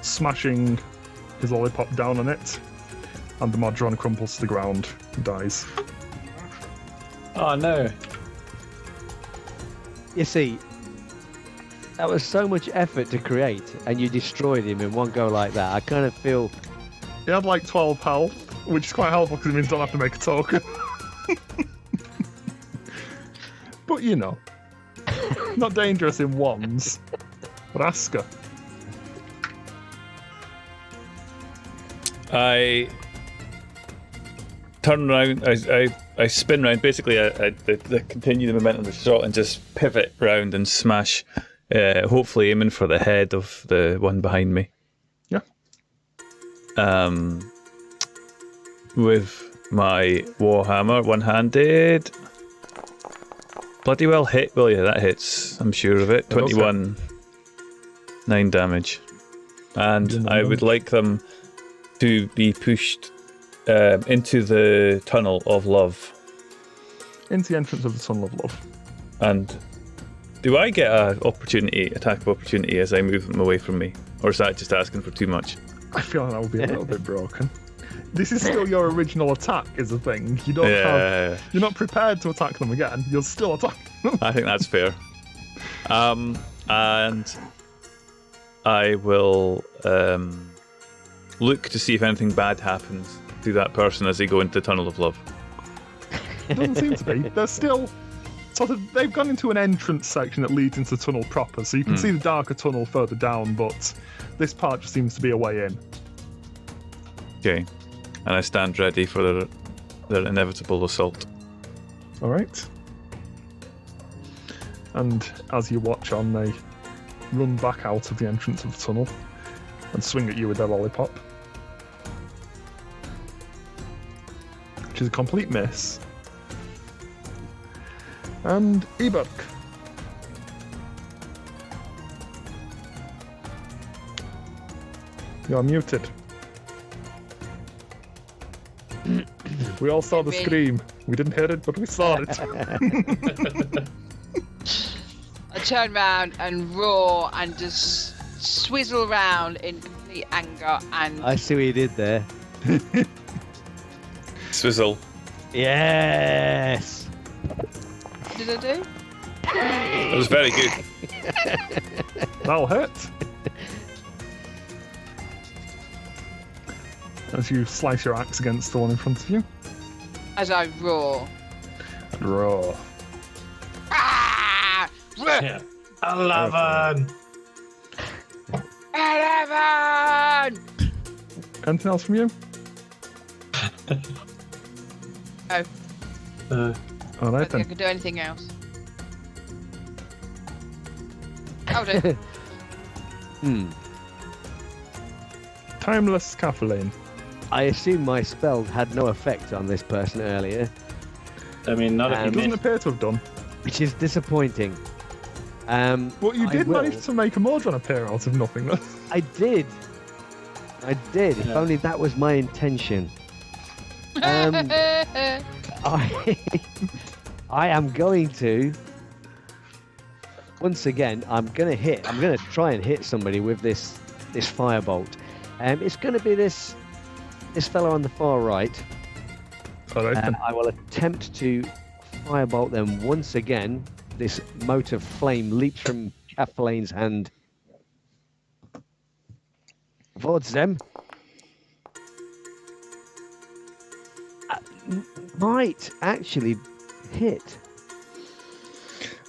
smashing his lollipop down on it, and the Modron crumples to the ground and dies.
Oh no.
You see, that was so much effort to create, and you destroyed him in one go like that. I kind of feel...
He had like 12 health, which is quite helpful because it means I don't have to make a token. But you know, not dangerous in ones. But Aska.
I turn around. I I spin round. Basically, I continue the momentum of the shot and just pivot round and smash. Hopefully, aiming for the head of the one behind me.
Yeah.
With my warhammer, one-handed. Bloody well hit, will you? That hits. I'm sure of it. 21. 9 damage. And I would like them to be pushed into the Tunnel of Love.
Into the entrance of the Tunnel of Love.
And do I get an attack of opportunity as I move them away from me? Or is that just asking for too much?
I feel like that would be a little bit broken. This is still your original attack, is the thing. You don't have. You're not prepared to attack them again. You'll still attack them.
I think that's fair. And I will look to see if anything bad happens to that person as they go into the Tunnel of Love.
It doesn't seem to be. They're still they've gone into an entrance section that leads into the tunnel proper, so you can see the darker tunnel further down, but this part just seems to be a way in.
Okay. And I stand ready for their inevitable assault.
All right. And as you watch on, they run back out of the entrance of the tunnel and swing at you with their lollipop. Which is a complete miss. And Eberk. You're muted. We all saw the scream. We didn't hear it, but we saw it.
I turn around and roar and just swizzle around in complete anger and...
I see what you did there.
Swizzle.
Yes!
What did I do?
That was very good.
That'll hurt. As you slice your axe against the one in front of you.
As I roar.
Roar.
Ah!
Yeah. 11!
11!
Anything else from you?
Oh,
All
I
right
don't think I
then.
can do anything else. I'll do.
Timeless scaffolding.
I assume my spell had no effect on this person earlier,
I mean, not if
It
you
doesn't
miss.
appear to have done.
which is disappointing.
Well, you
I
did
will.
manage to make a Mordron appear out of nothing.
I did. If only that was my intention. I am going to. Once again, I'm going to try and hit somebody with this firebolt. It's going to be this fellow on the far right.
All right then.
I will attempt to firebolt them once again. This mote of flame leaps from Kathleen's hand towards them. Might actually hit.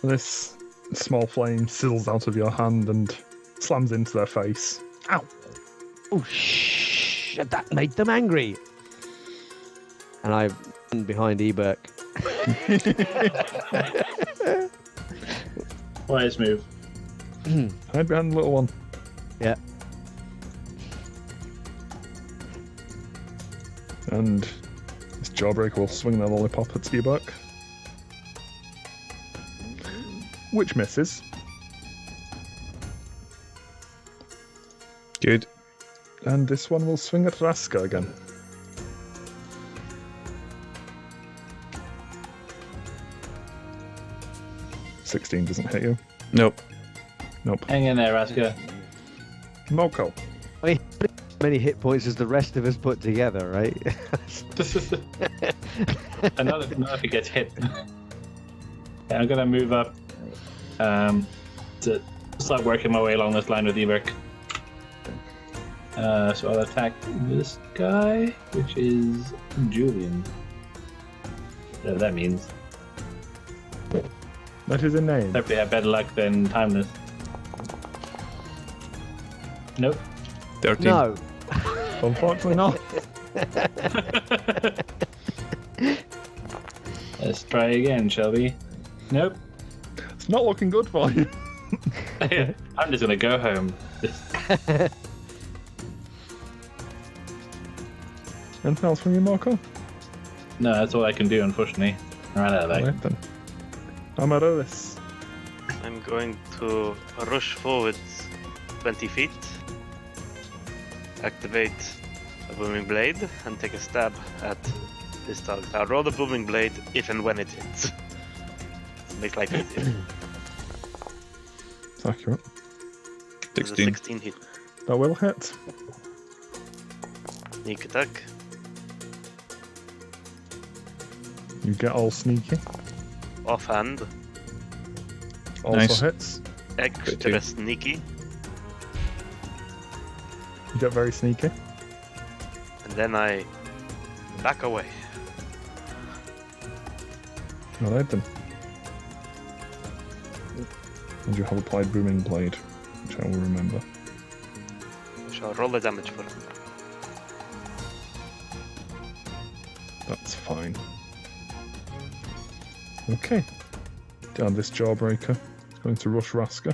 This small flame sizzles out of your hand and slams into their face. Ow!
Oh, shh! That made them angry. And I run behind Eberk.
Wise move.
Hide behind the little one.
Yeah.
And this Jawbreaker will swing their lollipop at Eberk. Which misses.
Good.
And this one will swing at Raska again. $16 doesn't hit you.
Nope.
Nope.
Hang in there, Raska.
Moko.
I mean, many hit points as the rest of us put together, right?
And not if he gets hit. Yeah, I'm gonna move up to start working my way along this line with Eberk. So I'll attack this guy, which is Julian. Whatever that means.
That is a name.
Hopefully I have better luck than Timeless. Nope.
13.
No.
Unfortunately not.
Let's try again, shall we? Nope.
It's not looking good for you.
I'm just gonna go home.
Anything else from you, Marco?
No, that's all I can do, unfortunately. I ran out of that.
Right then. Amaryllis.
I'm going to rush forwards 20 feet, activate a booming blade, and take a stab at this target. I'll roll the booming blade if and when it hits. Make life easier.
It's accurate.
There's a
16.
16 hit.
That will hit.
Sneak attack.
You get all sneaky.
Offhand.
Also
Nice.
hits.
Extra
22.
sneaky.
You get very sneaky.
And then I back away.
Alright then. And you have applied booming blade, which I will remember.
Shall roll the damage for it.
That's fine. Okay. Down this jawbreaker is going to rush Raska.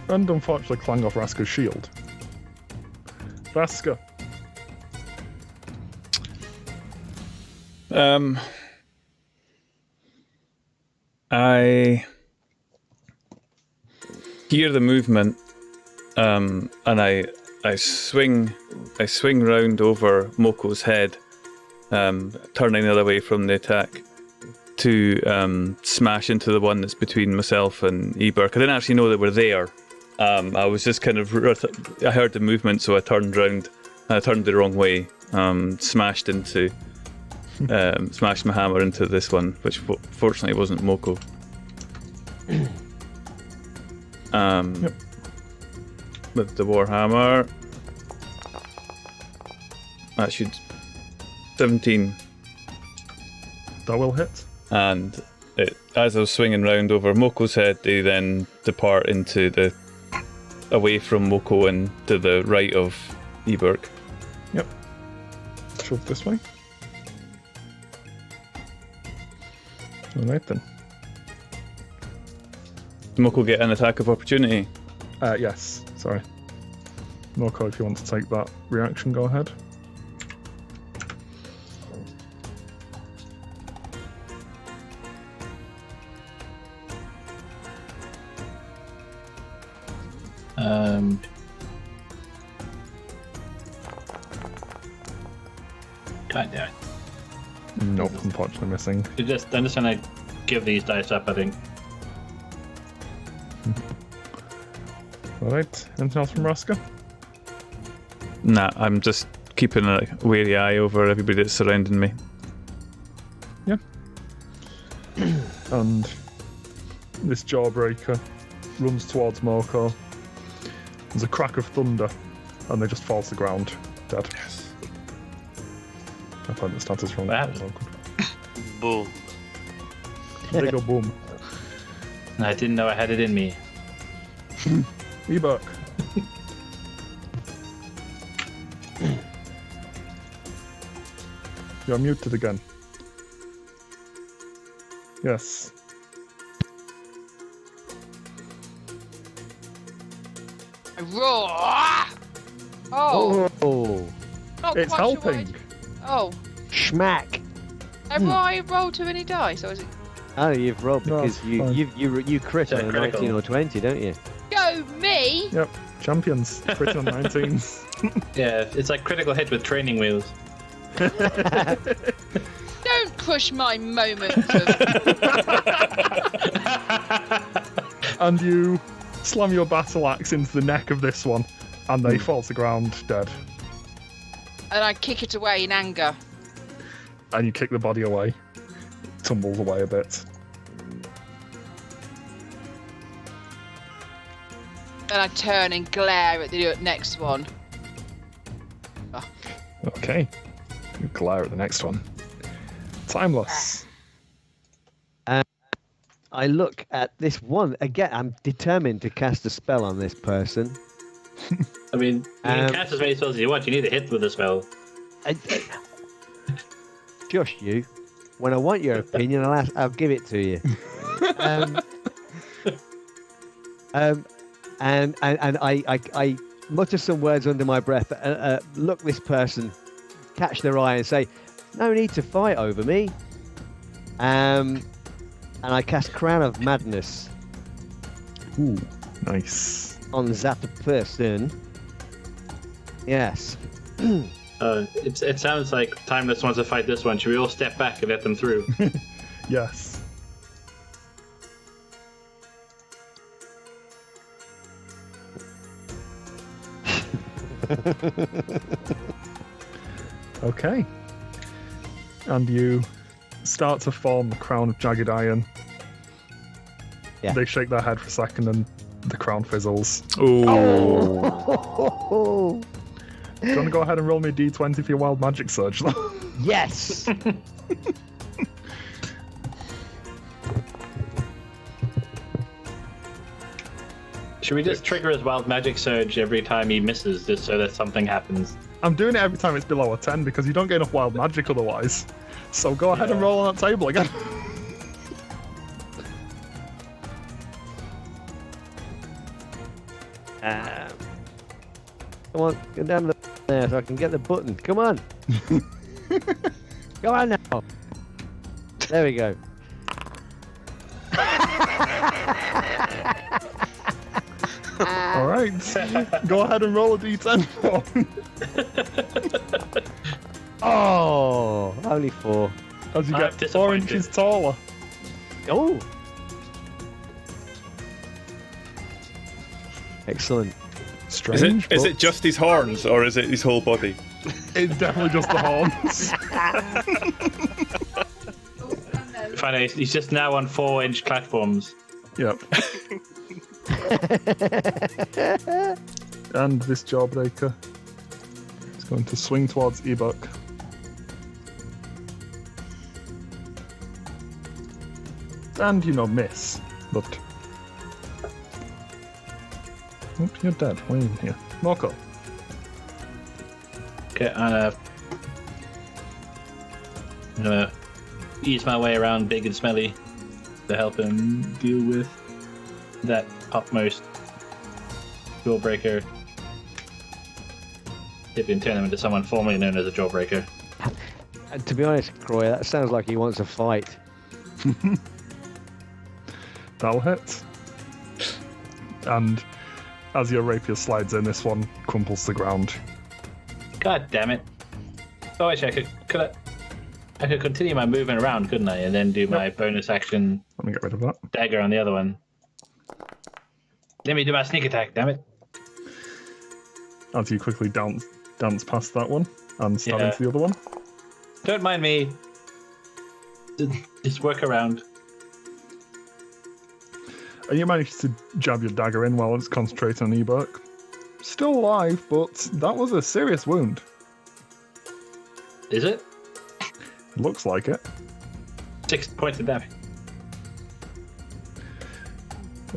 And unfortunately clang off Raska's shield. Raska.
I hear the movement, and I swing round over Moko's head, turning the other way from the attack to smash into the one that's between myself and Eberk. I didn't actually know they were there. I was just kind of I heard the movement, so I turned round. I turned the wrong way. Smashed my hammer into this one, which fortunately wasn't Moko.
Yep.
With the warhammer, that should 17,
That will hit.
and as I was swinging round over Moko's head, they then depart into away from Moko and to the right of Eberk.
Yep. Shove this way. Alright then.
Did Moko get an attack of opportunity?
Yes, sorry. Moko, if you want to take that reaction, go ahead.
Can't do it.
Nope, unfortunately missing.
I'm just gonna give these dice up, I think.
Alright, anything else from Raska?
Nah, I'm just keeping a wary eye over everybody that's surrounding me.
Yeah. And this jawbreaker runs towards Moko. There's a crack of thunder, and they just fall to the ground, dead. Yes. I find the status wrong.
What happened?
Boom.
Big ol' boom.
I didn't know I had it in me.
Eberk. You're muted again. Yes.
Roar! Oh,
Oh,
not
It's
quite sure what
helping.
Oh,
schmack.
have I rolled too many dice, or is it?
Oh, you've rolled
No,
because
it's
you
fine.
you crit
Yeah,
on a
critical.
19 or 20, don't you?
Go me!
Yep. Champions. Crit on 19s.
Yeah, it's like critical hit with training wheels.
Don't crush my moment of...
And you slam your battle axe into the neck of this one, and they fall to ground dead.
and I kick it away in anger.
And you kick the body away. Tumbles away a bit.
And I turn and glare at the next one.
Okay. You glare at the next one. Timeless.
I look at this one again. I'm determined to cast a spell on this person.
I mean, you can cast as many spells as you want. You need to hit with a spell.
Josh, you. When I want your opinion, I'll give it to you. And I mutter some words under my breath. Look this person, catch their eye, and say, "No need to fight over me." And I cast Crown of Madness.
Ooh, nice.
On that person. Yes.
It sounds like Timeless wants to fight this one. Should we all step back and let them through?
Yes. Okay. And you start to form the crown of jagged iron.
Yeah.
They shake their head for a second and the crown fizzles.
Oh.
Do you want to go ahead and roll me a d20 for your wild magic surge, though?
Yes.
Should we just trigger his wild magic surge every time he misses, just so that something happens?
I'm doing it every time it's below a 10 because you don't get enough wild magic otherwise. So go ahead and roll on that table again.
Come on, go down there so I can get the button. Come on. Come on now. There we go.
All right. Go ahead and roll a d10 for me.
Oh, only 4.
As you
I'm
get 4
disappointed.
inches taller.
Oh. Excellent.
Strange.
Is
but
it just his horns or is it his whole body?
It's definitely just the horns.
Finally, he's just now on 4-inch platforms.
Yep. And this jawbreaker is going to swing towards Ebuk. And, miss. But... Oh, you're dead. Why are you in here? Moko.
Okay, I'm gonna ease my way around Big and Smelly to help him deal with that upmost jawbreaker. If you can turn him into someone formerly known as a jawbreaker.
And to be honest, Croy, that sounds like he wants a fight.
That'll hit. And as your rapier slides in, this one crumples to the ground.
God damn it! Oh, actually, I could continue my movement around, couldn't I? And then do my bonus action
Let me get rid of that.
dagger on the other one. Let me do my sneak attack, damn it!
As you quickly dance past that one and stab
Yeah.
into the other one.
Don't mind me. Just work around.
And you manage to jab your dagger in while it's concentrating on Ebuk. Still alive, but that was a serious wound.
Is it?
Looks like it.
6 points of damage.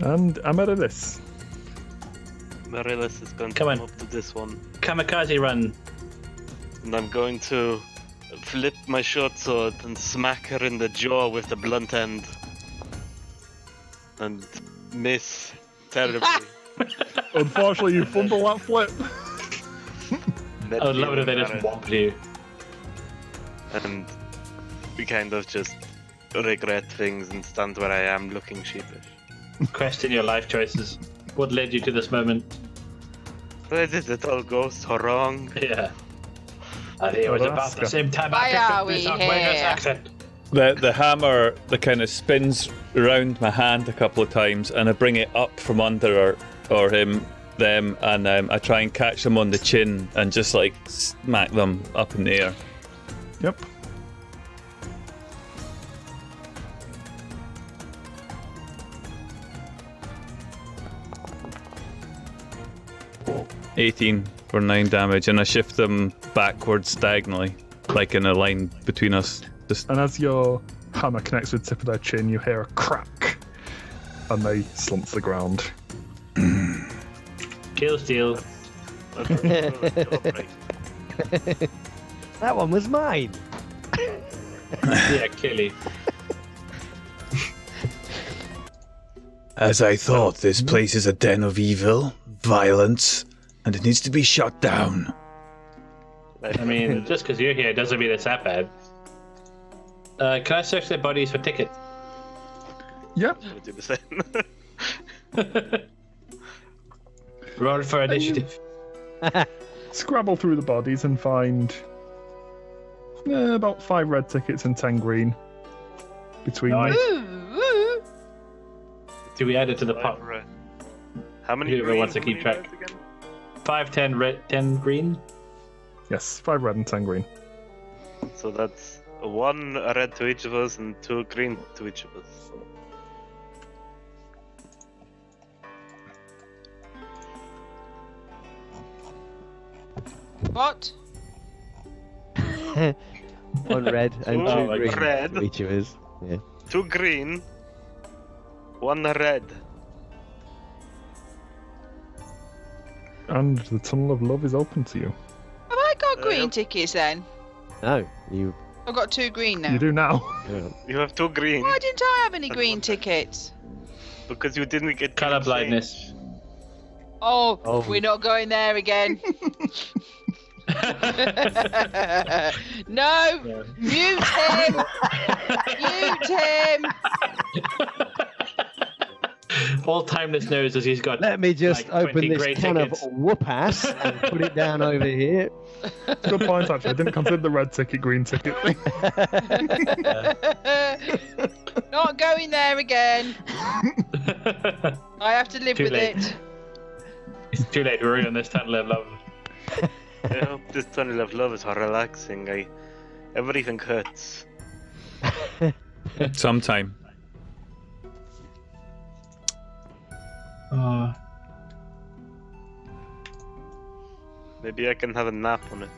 And Ameridis.
Marilis is going to
Come on.
come up to this one.
Kamikaze run.
And I'm going to flip my short sword and smack her in the jaw with the blunt end. And miss terribly.
Unfortunately, you fumble that flip.
I would love it if they just whomped you.
And we kind of just regret things and stand where I am looking sheepish.
Question your life choices. What led you to this moment?
Where did it all go so wrong?
Yeah. I think it was about the same time I
Why
picked
are
up this
we
outrageous
here?
accent.
The hammer, the kind of spins around my hand a couple of times, and I bring it up from under them, and I try and catch them on the chin and just like smack them up in the air.
Yep.
$18 for 9 damage, and I shift them backwards diagonally, like in a line between us. Just
And as your hammer connects with the tip of their chin, you hear a crack. And they slump to the ground.
Kill steal.
That one was mine.
Yeah, Kelly.
As I thought, this place is a den of evil, violence, and it needs to be shut down.
I mean, just because you're here doesn't mean it's that bad. Can I search their bodies for tickets?
Yep.
We'll do the same.
Roll for initiative.
Scrabble through the bodies and find about 5 red tickets and 10 green between
Nice.
them.
Ooh.
Do we add it to the pot?
How many
Whoever
green,
wants to
how
keep
many
track.
reds again?
5, 10 red, 10 green.
Yes, 5 red and 10 green.
So that's 1 red to each of us and 2 green to each of us.
What?
1 red and
Oh,
2 green
red.
for each of us. Yeah.
2 green, 1 red.
And the Tunnel of Love is open to you.
Have I got green
Yep.
tickets then?
No, you.
I've got 2 green now.
You do now.
You have 2 green
Why didn't I have any green tickets?
because you didn't get
Colour
green
blindness.
change.
Oh,
Oh.
we're not going there again. No, mute him. Mute him.
All Timeless knows is he's got.
Let me just
Like 20
open this
grey
can
tickets.
of whoop-ass and put it down over here.
Good point, actually. I didn't consider the red ticket, green ticket thing.
Not going there again. I have to live
Too
with
late.
it.
It's too late. We're in this tunnel of love.
I hope this tunnel of love is relaxing. Everything hurts.
Sometime.
Maybe I can have a nap on it.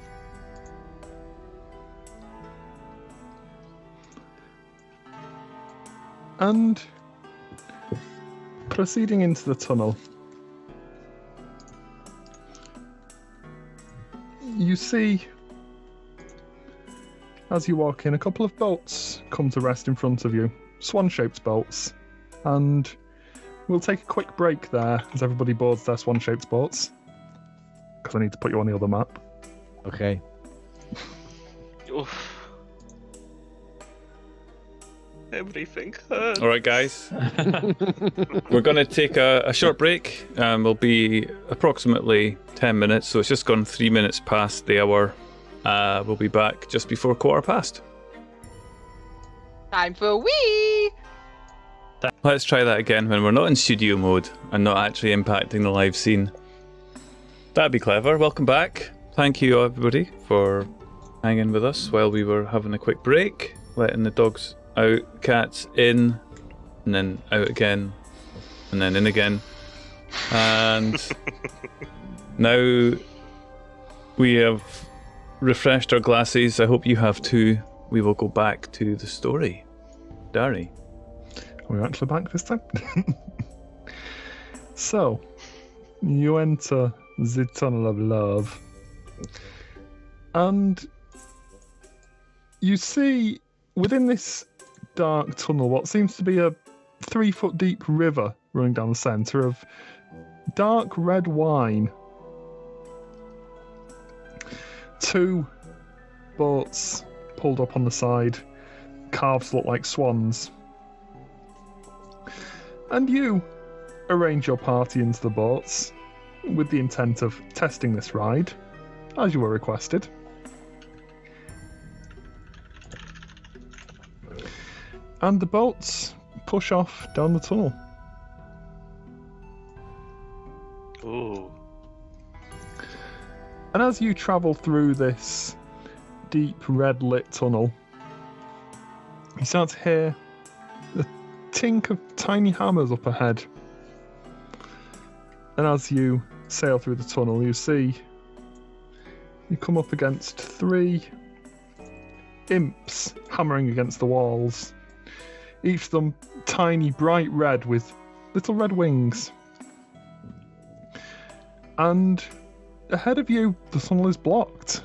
And proceeding into the tunnel, you see, as you walk in, a couple of boats come to rest in front of you, swan-shaped boats, and we'll take a quick break there as everybody boards their swan-shaped boats, because I need to put you on the other map.
Okay.
Oof. Everything hurts.
All right, guys. We're going to take a short break. We'll be approximately 10 minutes, so it's just gone 3 minutes past the hour. We'll be back just before 1:15.
Time for a wee.
Let's try that again when we're not in studio mode and not actually impacting the live scene. That'd be clever. Welcome back. Thank you, everybody, for hanging with us while we were having a quick break, letting the dogs out, cats in, and then out again, and then in again. And now we have refreshed our glasses. I hope you have too. We will go back to the story. Dari.
We're actually back this time. So, you enter the Tunnel of Love, and you see within this dark tunnel what seems to be a 3-foot deep river running down the centre of dark red wine. 2 boats pulled up on the side, carved to look like swans. And you arrange your party into the boats with the intent of testing this ride, as you were requested. And the boats push off down the tunnel.
Ooh.
And as you travel through this deep red lit tunnel, you start to hear the tink of tiny hammers up ahead. And as you sail through the tunnel, you see you come up against 3 imps hammering against the walls, each of them tiny, bright red with little red wings. And ahead of you, the tunnel is blocked.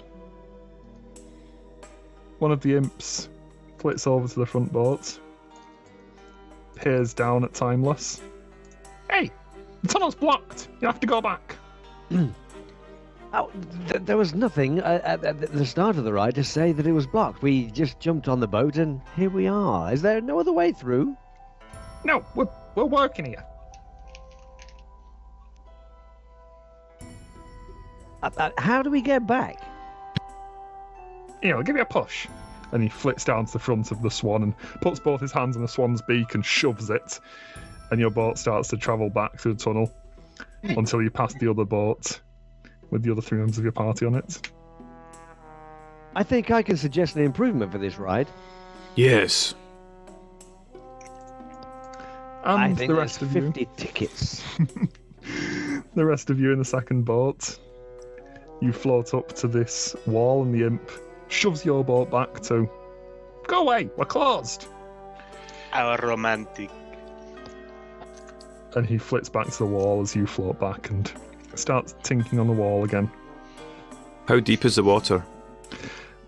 One of the imps flits over to the front boat, peers down at Timeless. Hey, the tunnel's blocked. You have to go back.
Oh, there was nothing at the start of the ride to say that it was blocked. We just jumped on the boat and here we are. Is there no other way through?
No, we're working here.
How do we get back?
Here, I'll give you a push. And he flits down to the front of the swan and puts both his hands on the swan's beak and shoves it. And your boat starts to travel back through the tunnel until you pass the other boat with the other 3 members of your party on it.
I think I can suggest an improvement for this ride.
Yes.
And
I think
the rest of
50 tickets.
The rest of you in the second boat, you float up to this wall and the imp shoves your boat back to, go away, we're closed.
Our romantic.
And he flits back to the wall as you float back and starts tinking on the wall again.
How deep is the water?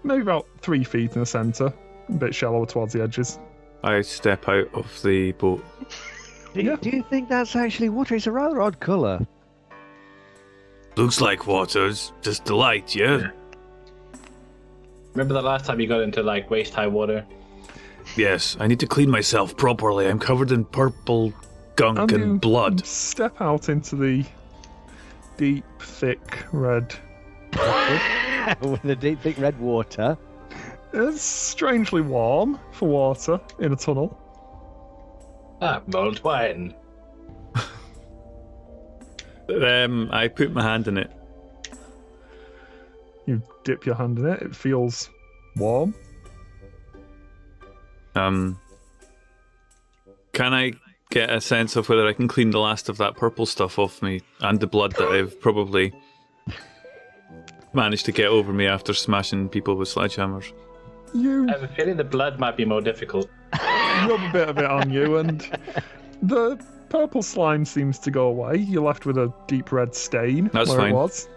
Maybe about 3 feet in the centre, a bit shallower towards the edges.
I step out of the boat.
Do you think that's actually water? It's a rather odd colour.
Looks like water. It's just the light, yeah?
Remember the last time you got into like waist-high water?
Yes, I need to clean myself properly. I'm covered in purple gunk
you
and blood.
Step out into the deep, thick red.
With the deep, thick red water.
It's strangely warm for water in a tunnel.
Ah, mulled wine.
I put my hand in it.
You dip your hand in it, it feels warm.
Can I get a sense of whether I can clean the last of that purple stuff off me and the blood that I've probably managed to get over me after smashing people with sledgehammers?
You
I have a feeling the blood might be more difficult.
rub a bit of it on you, and the purple slime seems to go away. You're left with a deep red stain
That's
where
fine.
it was.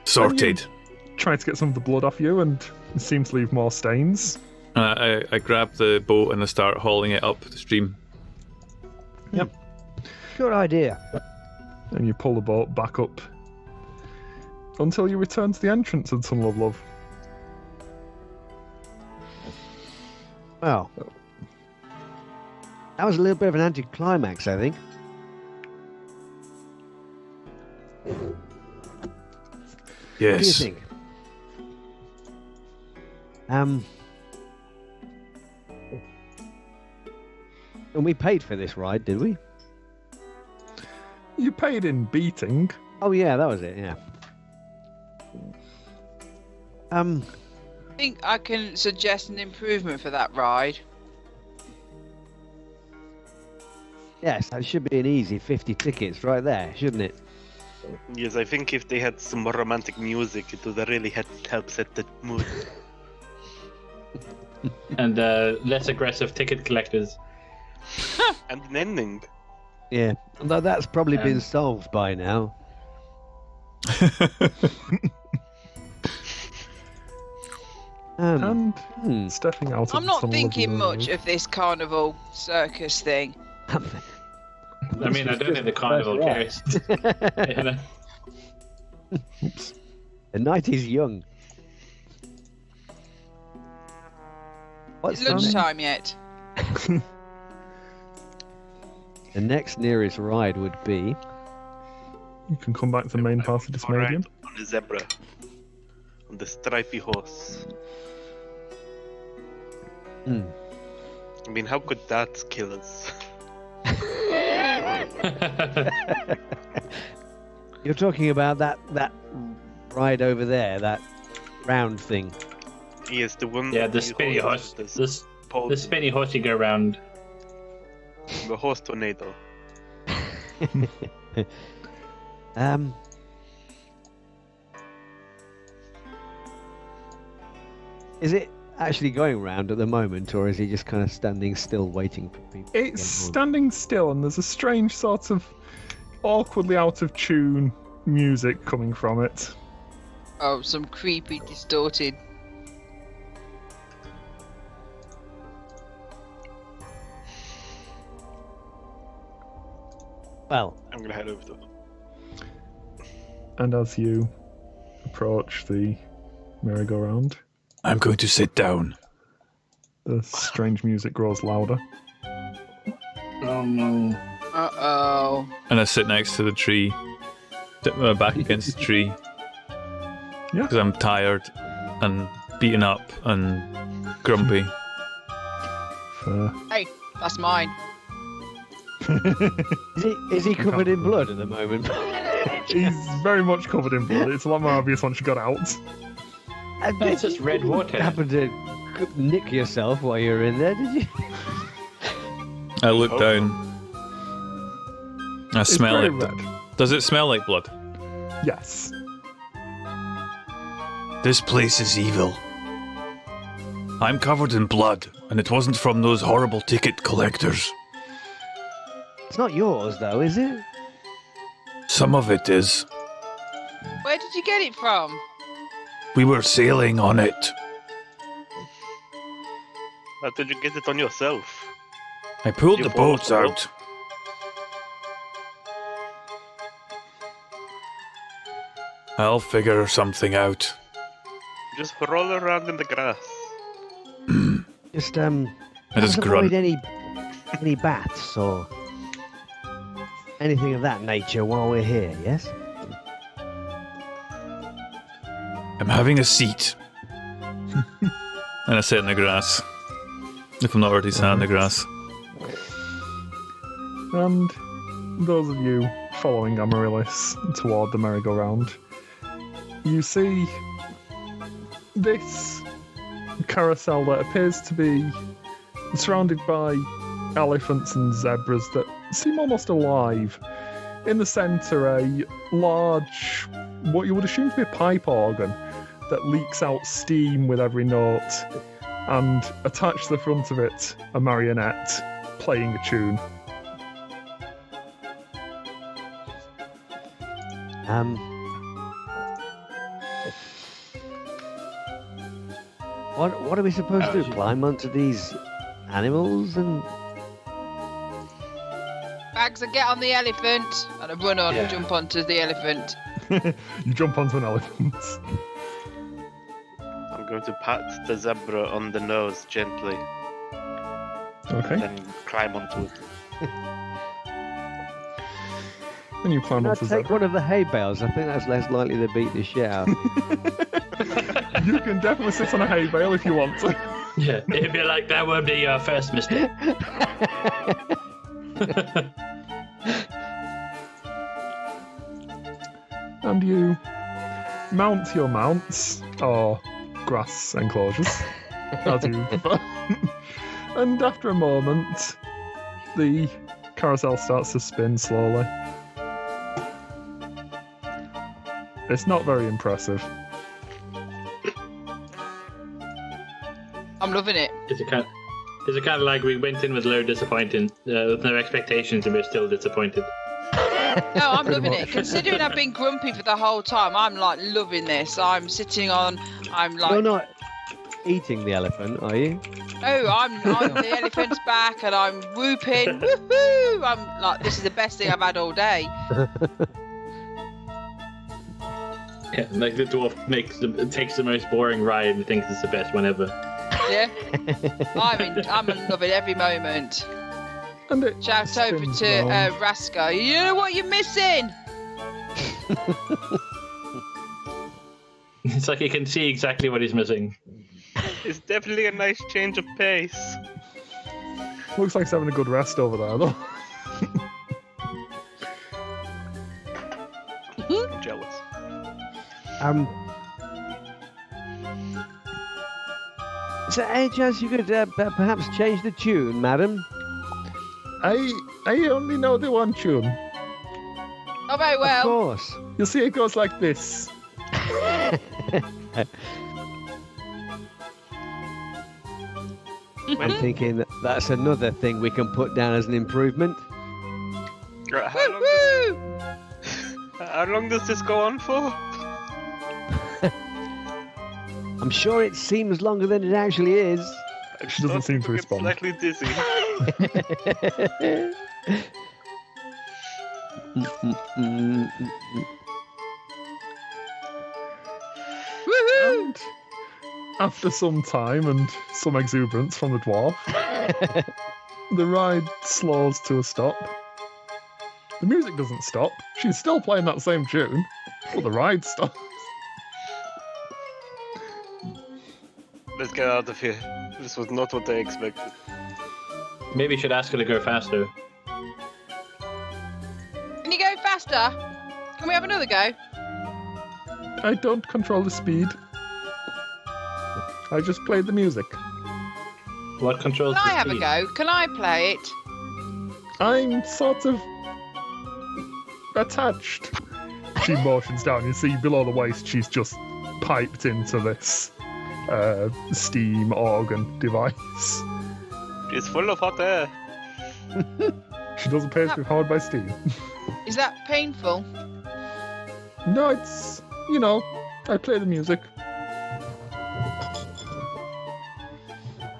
Sorted.
Try to get some of the blood off you, and it seems to leave more stains.
I grab the boat and I start hauling it up the stream.
Good idea.
And you pull the boat back up until you return to the entrance of the Tunnel of Love.
Well, that was a little bit of an anticlimax, I think. What do you
Yes.
think? And we paid for this ride, did we?
You paid in beating.
Oh yeah, that was it. Yeah.
I think I can suggest an improvement for that ride.
Yes, that should be an easy 50 tickets right there, shouldn't it?
Yes, I think if they had some more romantic music, it would really help set the mood.
And less aggressive ticket collectors.
And an ending.
Yeah, although that's probably been solved by now.
And stepping out of
I'm
the
not
Tunnel of
thinking
Love.
much of this carnival circus thing.
I mean, I don't think the carnival cares. You know?
The night is young. What's
It's lunchtime yet.
The next nearest ride would be...
You can come back to the main part of the stadium.
On the zebra. On the stripy horse. I mean, how could that kill us?
You're talking about that ride over there, that round thing.
Yes, the one.
Yeah, the
you
spinny
hold
horse.
this pole,
The spinny horse you go around.
the horse tornado.
Is it actually going round at the moment, or is he just kind of standing still waiting for people?
It's standing still, and there's a strange sort of awkwardly out of tune music coming from it.
Oh, some creepy, distorted.
Well,
I'm gonna head over to them.
And as you approach the merry-go-round,
I'm going to sit down.
the strange music grows louder.
Oh no.
Uh-oh.
And I sit next to the tree. Dip my back against the tree.
Yeah.
Because I'm tired and beaten up and grumpy.
Fair.
Hey, that's mine.
is he covered in blood at the moment?
He's very much covered in blood. It's a lot more obvious once you got out.
It's just red water.
Happened to nick yourself while you were in there, did you?
I look down. I
It's
smell
very
it.
red.
Does it smell like blood?
Yes.
This place is evil. I'm covered in blood, and it wasn't from those horrible ticket collectors.
It's not yours, though, is it?
Some of it is.
Where did you get it from?
We were sailing on it.
How did you get it on yourself?
I pulled
You
the
bought
boats
the boat?
out. I'll figure something out.
Just roll around in the grass.
Just
I just
avoid
grunt.
any baths or anything of that nature while we're here. Yes.
I'm having a seat. And I sit in the grass. If I'm not already sat in the grass.
And those of you following Amaryllis toward the merry-go-round, you see this carousel that appears to be surrounded by elephants and zebras that seem almost alive. In the centre, a large, what you would assume to be a pipe organ that leaks out steam with every note, and attached to the front of it, a marionette playing a tune.
What are we supposed to do? Climb onto these animals and
Bags and get on the elephant. And I run on and jump onto the elephant.
You jump onto an elephant.
I'm going to pat the zebra on the nose gently,
Okay.
then climb onto it.
Then you climb
I'd
onto the
take
zebra.
one of the hay bales. I think that's less likely to beat the shit out.
You can definitely sit on a hay bale if you want to.
Yeah, it'd be like that would be your first mistake.
And you mount your mounts, or grass enclosures, as you prefer. And after a moment, the carousel starts to spin slowly. It's not very impressive.
I'm loving it.
Is it kind of like we went in with with no expectations and we're still disappointed?
No, I'm
Pretty
loving
much.
it. Considering I've been grumpy for the whole time, I'm like loving this. I'm sitting on. I'm like.
You're not eating the elephant, are you?
Oh, I'm on the elephant's back and I'm whooping. Woohoo! I'm like, this is the best thing I've had all day.
Yeah, like the dwarf takes the most boring ride and thinks it's the best one ever.
Yeah. I'm loving every moment.
And it
Shout over
spins
to
round.
Raska. You know what you're missing?
It's like you can see exactly what he's missing.
It's definitely a nice change of pace.
Looks like he's having a good rest over there, though.
I'm jealous.
Is there any chance you could perhaps change the tune, madam?
I only know the one tune.
Not very
Of
well.
course.
You'll see it goes like this.
I'm thinking that's another thing we can put down as an improvement.
Right,
Woo-hoo!
How long does this go on for?
I'm sure it seems longer than it actually is.
She doesn't seem to respond.
Slightly dizzy.
Woohoo!
And after some time and some exuberance from the dwarf, the ride slows to a stop. The music doesn't stop. She's still playing that same tune, but the ride stops.
Let's get out of here. This was not what I expected.
Maybe you should ask her to go faster.
Can you go faster? Can we have another go?
I don't control the speed. I just play the music.
What controls
Can
the
I have a
speed?
go? Can I play it?
I'm sort of attached. She motions down. You see below the waist, she's just piped into this steam organ device.
It's full of hot air.
She does appear to be powered by steam.
Is that painful?
No, it's, I play the music.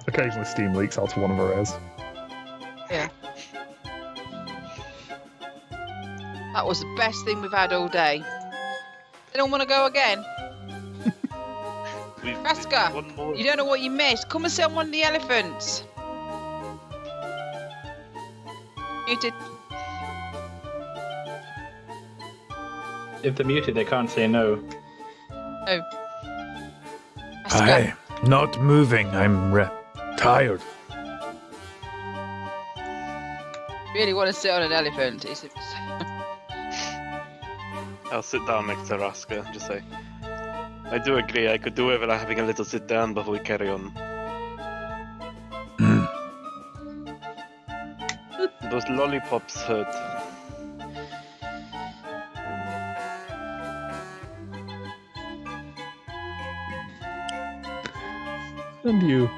Occasionally steam leaks out of one of her ears.
Yeah. That was the best thing we've had all day. Anyone want to go again? Raska,
One more.
you don't know what you missed. Come and sit on one of the elephants. Muted.
If they're muted, they can't say no.
Oh.
Aye, not moving. I'm tired.
Really want to sit on an elephant.
I'll sit down next to Raska and just say, I do agree, I could do it without having a little sit down before we carry on. Those lollipops hurt.
And you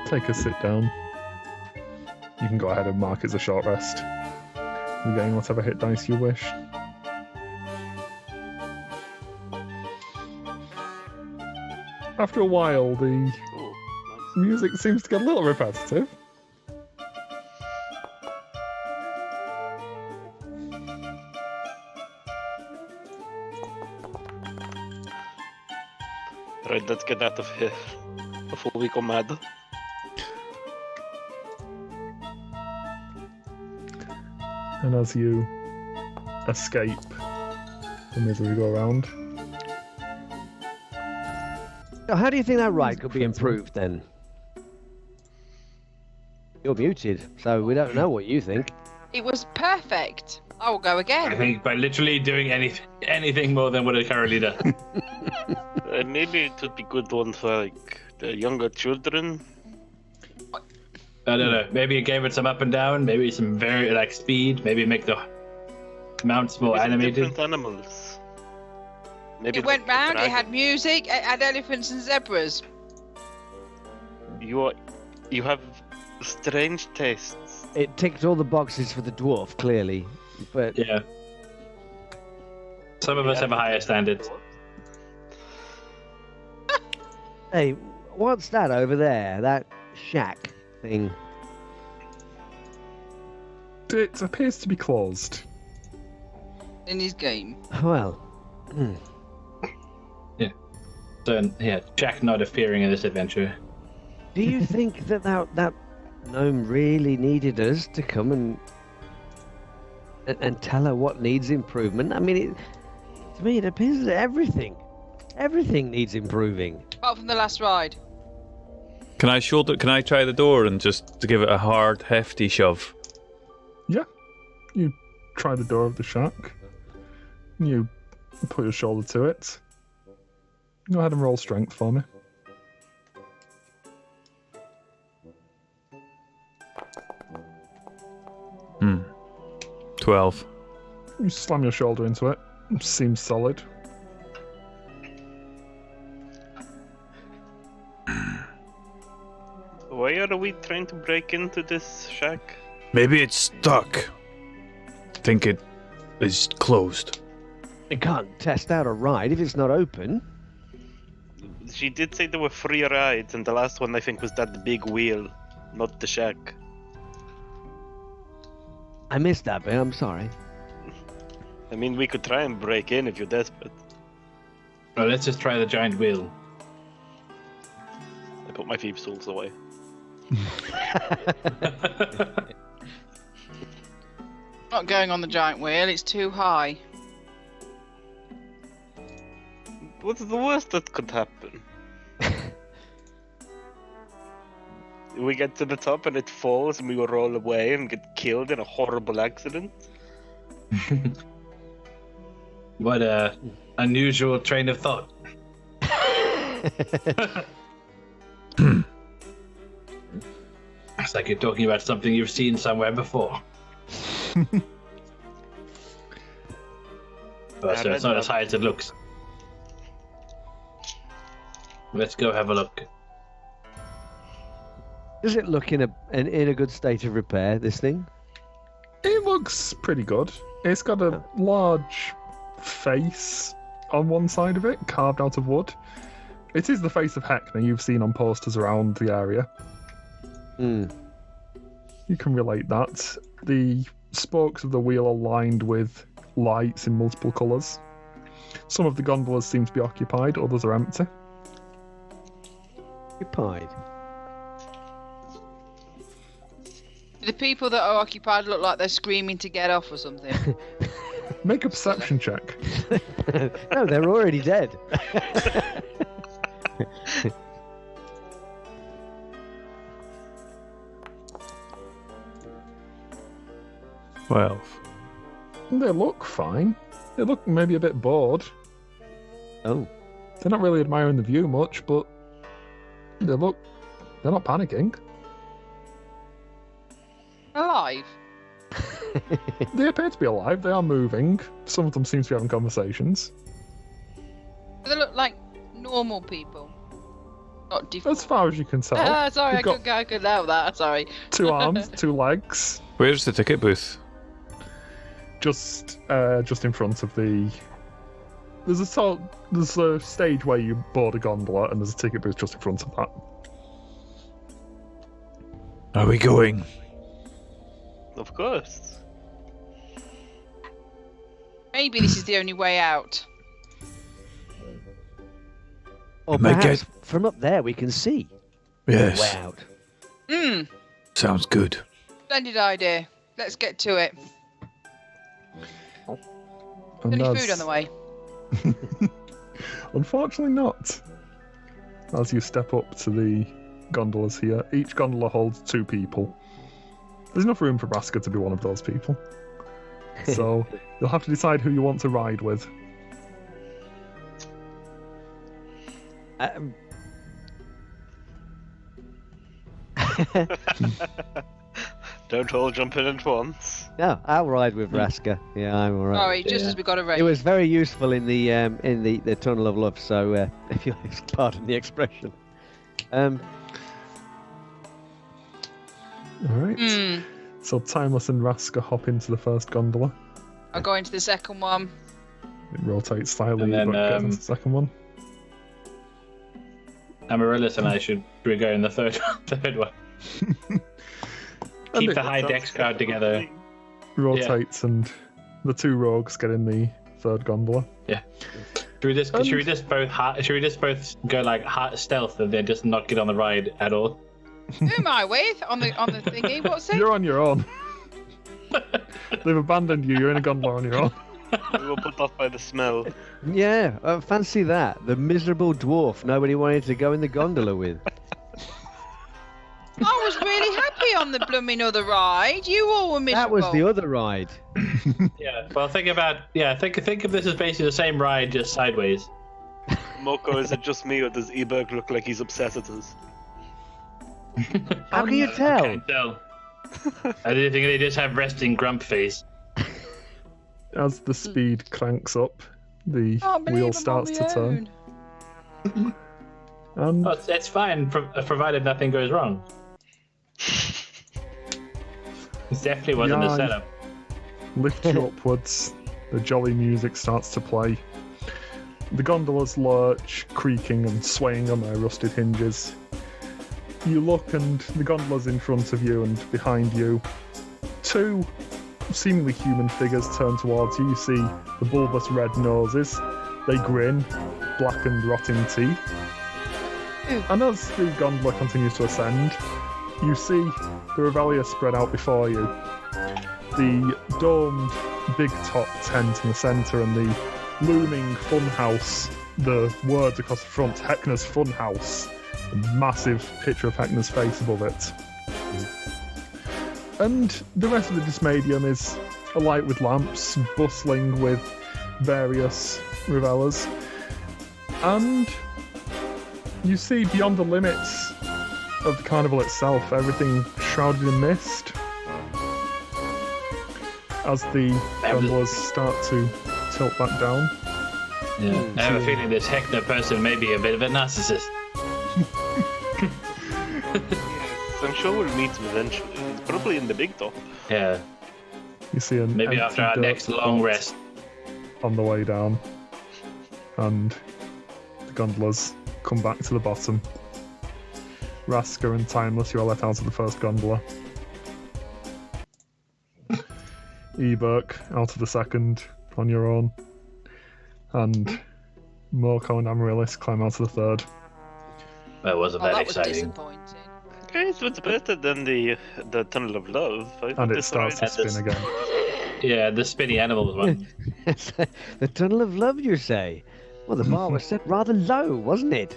take a sit down. You can go ahead and mark it as a short rest. You're getting whatever hit dice you wish. After a while, the
Ooh, nice.
music seems to get a little repetitive.
Right, let's get out of here before we go mad.
And as you escape the misery go around,
Now, how do you think that ride could be improved then? You're muted, so we don't know what you think.
It was perfect. I will go
I
again.
think by literally doing anything more than what it currently does.
Maybe it would be good one for like the younger children.
I don't know. Maybe it gave it some up and down. Maybe some very speed. Maybe make the mounts more
Maybe
animated.
Different animals. Maybe
It went
like a
round, it
dragon.
had music, it had elephants and zebras.
You have strange tastes.
It ticked all the boxes for the dwarf, clearly. But
Yeah. Some of us have a higher standard.
hey, what's that over there? That shack thing?
it appears to be closed.
In his game.
Well,
So, yeah, Jack not appearing in this adventure.
do you think that gnome really needed us to come and tell her what needs improvement? I mean, to me, it appears that everything needs improving.
Apart from the last ride.
Can I try the door and just to give it a hard, hefty shove?
Yeah. You try the door of the shack. You put your shoulder to it. Go ahead and roll strength for me.
Hmm. 12.
You slam your shoulder into it. Seems solid.
Why are we trying to break into this shack?
Maybe it's stuck. I think it is closed.
You can't test out a ride if it's not open.
She did say there were 3 rides, and the last one I think was that big wheel, not the shack.
I missed that bit, I'm sorry.
I mean, we could try and break in if you're desperate.
Well, let's just try the giant wheel.
I put my thieves' tools away.
Not going on the giant wheel, it's too high.
What's the worst that could happen? We get to the top and it falls and we will roll away and get killed in a horrible accident.
What a unusual train of thought. It's like you're talking about something you've seen somewhere before. But so it's not as high as it looks. Let's go have a look.
Does it look in a good state of repair, this thing?
It looks pretty good. It's got a large face on one side of it, carved out of wood. It is the face of Heckna you've seen on posters around the area.
Hmm.
You can relate that. The spokes of the wheel are lined with lights in multiple colours. Some of the gondolas seem to be occupied, others are empty.
Occupied.
The people that are occupied look like they're screaming to get off or something.
Make a perception check.
No, they're already dead.
12.
They look fine. They look maybe a bit bored.
Oh.
They're not really admiring the view much, but they're not panicking.
Alive.
They appear to be alive. They are moving. Some of them seem to be having conversations.
They look like normal people. Not default.
As far as you can tell.
Sorry,
They've got
I couldn't help that. Sorry.
2 arms, 2 legs.
Where's the ticket booth?
Just in front of the. There's a stage where you board a gondola, and there's a ticket booth just in front of that.
Are we going?
Of course.
Maybe this is the only way out.
Or
Make
perhaps
it-
from up there we can see.
Yes.
Way out.
Sounds good.
Splendid idea. Let's get to it.
And
Any food on the way?
Unfortunately not. As you step up to the gondolas here, each gondola holds 2 people. There's enough room for Raska to be one of those people. So you'll have to decide who you want to ride with.
Don't all jump in at once.
No, I'll ride with Raska. Yeah, I'm alright.
Sorry, just as we got a
It
race.
was very useful in the Tunnel of Love, so if you pardon the expression.
Alright.
Hmm.
So Timeless and Raska hop into the first gondola.
I'll go into the second one.
It rotates slightly,
And then,
but gets into the second one.
Amaryllis and I should be going the third one. Keep the high dex crowd together.
Rotates, and the 2 rogues get in the third gondola.
Yeah. Should we just both go like stealth and then just not get on the ride at all?
Who am I with on the thingy? What's it?
You're on your own. They've abandoned you. You're in a gondola on your own.
We were put off by the smell.
Yeah, fancy that. The miserable dwarf nobody wanted to go in the gondola with.
I was really happy on the blooming other ride. You all were miserable.
That was the other ride.
Yeah. Well, think of this as basically the same ride, just sideways.
Moko, is it just me or does Eberg look like he's upset at us?
How can you tell?
Can't tell. I think they just have resting grump face.
As the speed cranks up, the
Can't believe
wheel
I'm
starts
on
to
my
turn.
own.
And
Oh, it's fine, provided nothing goes wrong. It definitely wasn't a
Yeah.
setup.
lift you upwards. The jolly music starts to play. The gondolas lurch, creaking and swaying on their rusted hinges. You look and the gondola's in front of you and behind you. Two seemingly human figures turn towards you. You see the bulbous red noses. They grin, blackened, rotting teeth. And as the gondola continues to ascend, you see the Revelia spread out before you. The domed, big-top tent in the centre and the looming funhouse, the words across the front, Heckna's Funhouse, a massive picture of Heckna's face above it. And the rest of the Dismadium is alight with lamps, bustling with various Revelas. And you see beyond the limits of the carnival itself, everything shrouded in mist. As the gondolas start to tilt back down.
Yeah. I have a feeling this Heckna person may be a bit of a narcissist.
Yes, I'm sure we'll meet him eventually. He's probably in the big top.
Yeah.
You see an
Maybe
empty
after our
dirt
next long
spot
rest.
on the way down. And the gondolas come back to the bottom. Raska and Timeless, you are let out of the first gondola. Eberk out of the second on your own. And Morco and Amaryllis climb out of the third.
That wasn't
Oh,
that
that was
exciting.
disappointing.
Okay, so it's better than the Tunnel of Love. I
And
thought
it
this
starts to
ride-
spin again.
Yeah, the spinny animals one.
The Tunnel of Love, you say? Well, the bar was set rather low, wasn't it?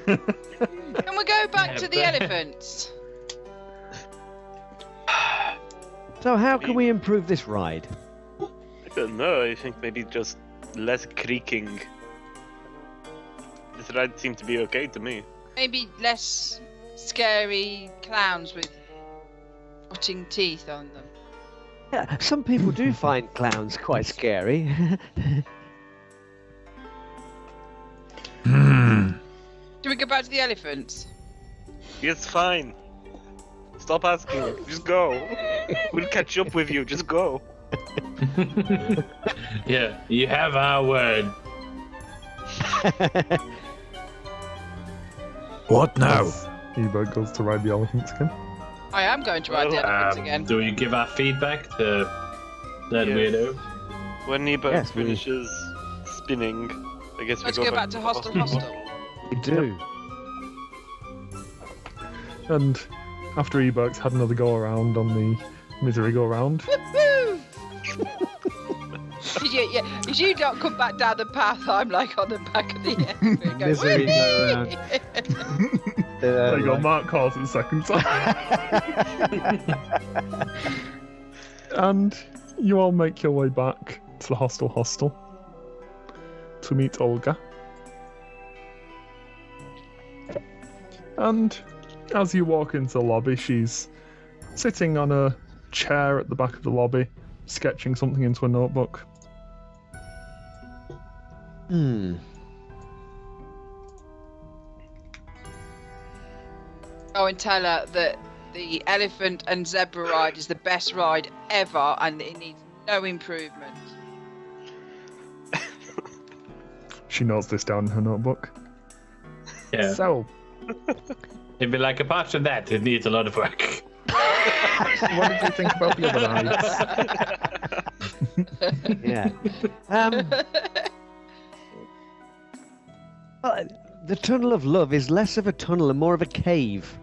Can we go back
Yeah,
to the
but-
elephants?
So how can we improve this ride?
I don't know, I think maybe just less creaking. This ride seemed to be okay to me.
Maybe less scary clowns with rotting teeth on them.
Yeah, some people do find clowns quite scary.
Do we go back to the elephants?
It's fine. Stop asking. Just go. We'll catch up with you. Just go.
Yeah, you have our word.
What now?
Eberk goes to ride the elephants again.
I am going to ride the elephants again.
Do you give our feedback to that
Yes.
weirdo?
When Nebert
Yes, we-
finishes spinning, I guess
Let's
we
go back to Hostel Hostel.
We do.
And after Eberk's had another go around on the misery go round,
Woo! If you don't come back down the path, I'm like on the back of the elephant going,
Misery go round.
there you go, Mark calls it the second time. And you all make your way back to the hostel to meet Olga. And as you walk into the lobby, she's sitting on a chair at the back of the lobby, sketching something into a notebook.
Oh, and tell her that the elephant and zebra ride is the best ride ever and it needs no improvement.
She notes this down in her notebook.
Yeah.
So,
It'd be like, apart from that, it needs a lot of work.
what did you think about the other rides?
Yeah. Well, the Tunnel of Love is less of a tunnel and more of a cave.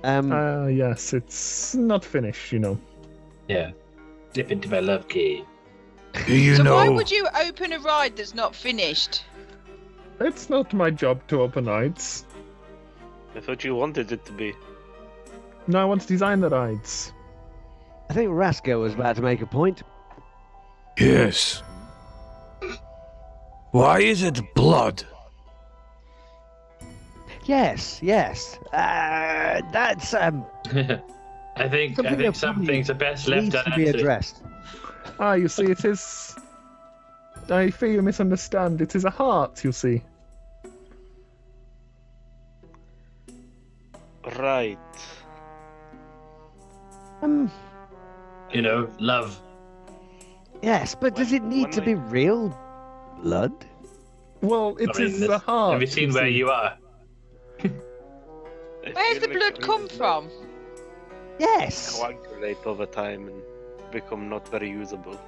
Yes, it's not finished, you know.
Yeah. Dip into my love cave.
Do you
So
know?
why would you open a ride that's not finished?
It's not my job to open rides.
I thought you wanted it to be.
No, I want to design the rides.
I think Rasko was about to make a point.
Yes. Why is it blood?
Yes. That's
I think
that
some
probably
things are best left
needs to be
unanswered.
addressed.
You see, it is... I fear you misunderstand. It is a heart, you see.
Right.
You know, love.
Yes, but does it need to be real blood?
Well, it is the heart.
Have you seen where you are?
Where's the blood come from?
Yes.
Coagulate over time and become not very usable.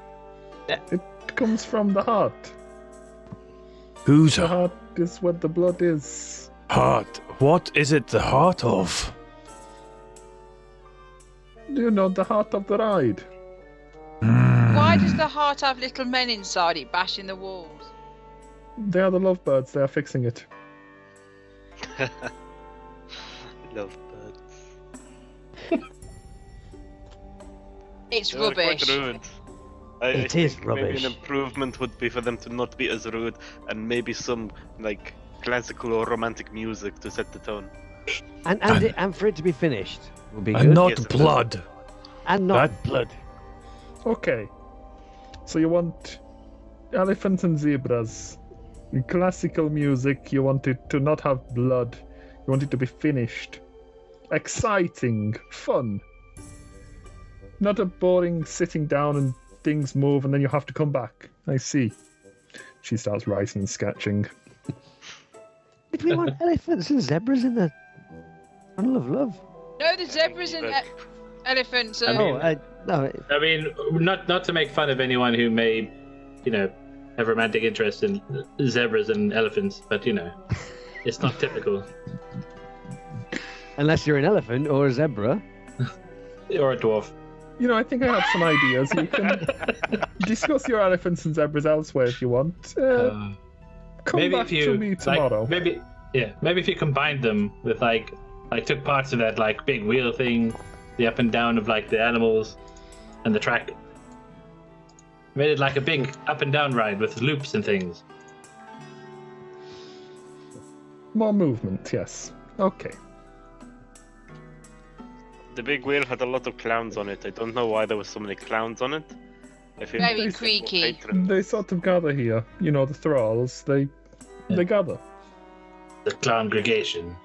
It comes from the heart.
Whose
The heart is where the blood is.
heart? What is it the heart of?
Do you know the heart of the ride?
Why does the heart have little men inside it bashing the walls?
They are the lovebirds. They are fixing it.
Lovebirds.
It's
They are quite
rubbish.
rude.
It
I
is
think maybe
rubbish.
an improvement would be for them to not be as rude, and maybe some like classical or romantic music to set the tone.
And for it to be finished will be good.
And not
Yes,
blood.
And not
That-
blood.
Okay. So you want elephants and zebras. In classical music, you want it to not have blood. You want it to be finished. Exciting. Fun. Not a boring sitting down and things move and then you have to come back. I see. She starts writing and sketching.
Did we want elephants and zebras in the Tunnel of Love?
No, the zebras and
Look.
elephants
I
are...
mean-
No.
I mean, not to make fun of anyone who may, have romantic interest in zebras and elephants, but it's not typical.
Unless you're an elephant or a zebra.
Or a dwarf.
I think I have some ideas. You can discuss your elephants and zebras elsewhere if you want. Come
Maybe
back
if you
to me tomorrow.
maybe if you combined them with took parts of that big wheel thing, the up and down of the animals, and the track. Made it like a big up and down ride with loops and things.
More movement, yes. Okay.
The big wheel had a lot of clowns on it. I don't know why there was so many clowns on it. I feel
Very
it's
creaky.
patron.
They sort of gather here. The thralls. They gather.
The clowngregation.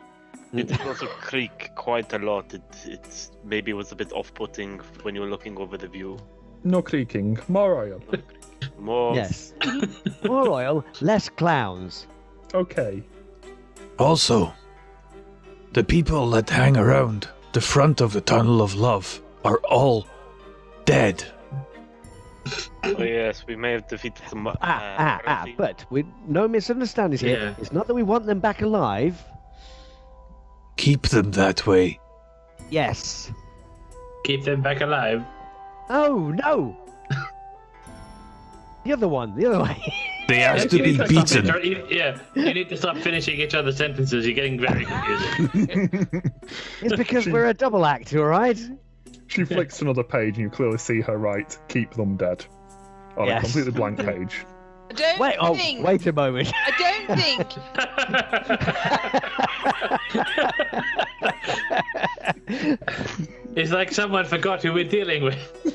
It did also creak quite a lot. It maybe was a bit off-putting when you were looking over the view.
No creaking. More oil.
More.
Yes. More oil, less clowns.
Okay.
Also, the people that hang around the front of the Tunnel of Love are all dead.
Oh yes, we may have defeated some. Heresy.
But no misunderstandings here.
Yeah.
It's not that we want them back alive.
Keep them that way.
Yes.
Keep them back alive.
Oh, no! The other way.
They have to
You
be
need
beaten.
you need to stop finishing each other's sentences. You're getting very confusing.
It's because we're a double act, all right?
She flicks another page and you clearly see her write, keep them dead. On
Yes.
a completely blank page.
I don't think...
Wait a moment.
I don't think...
It's like someone forgot who we're dealing with.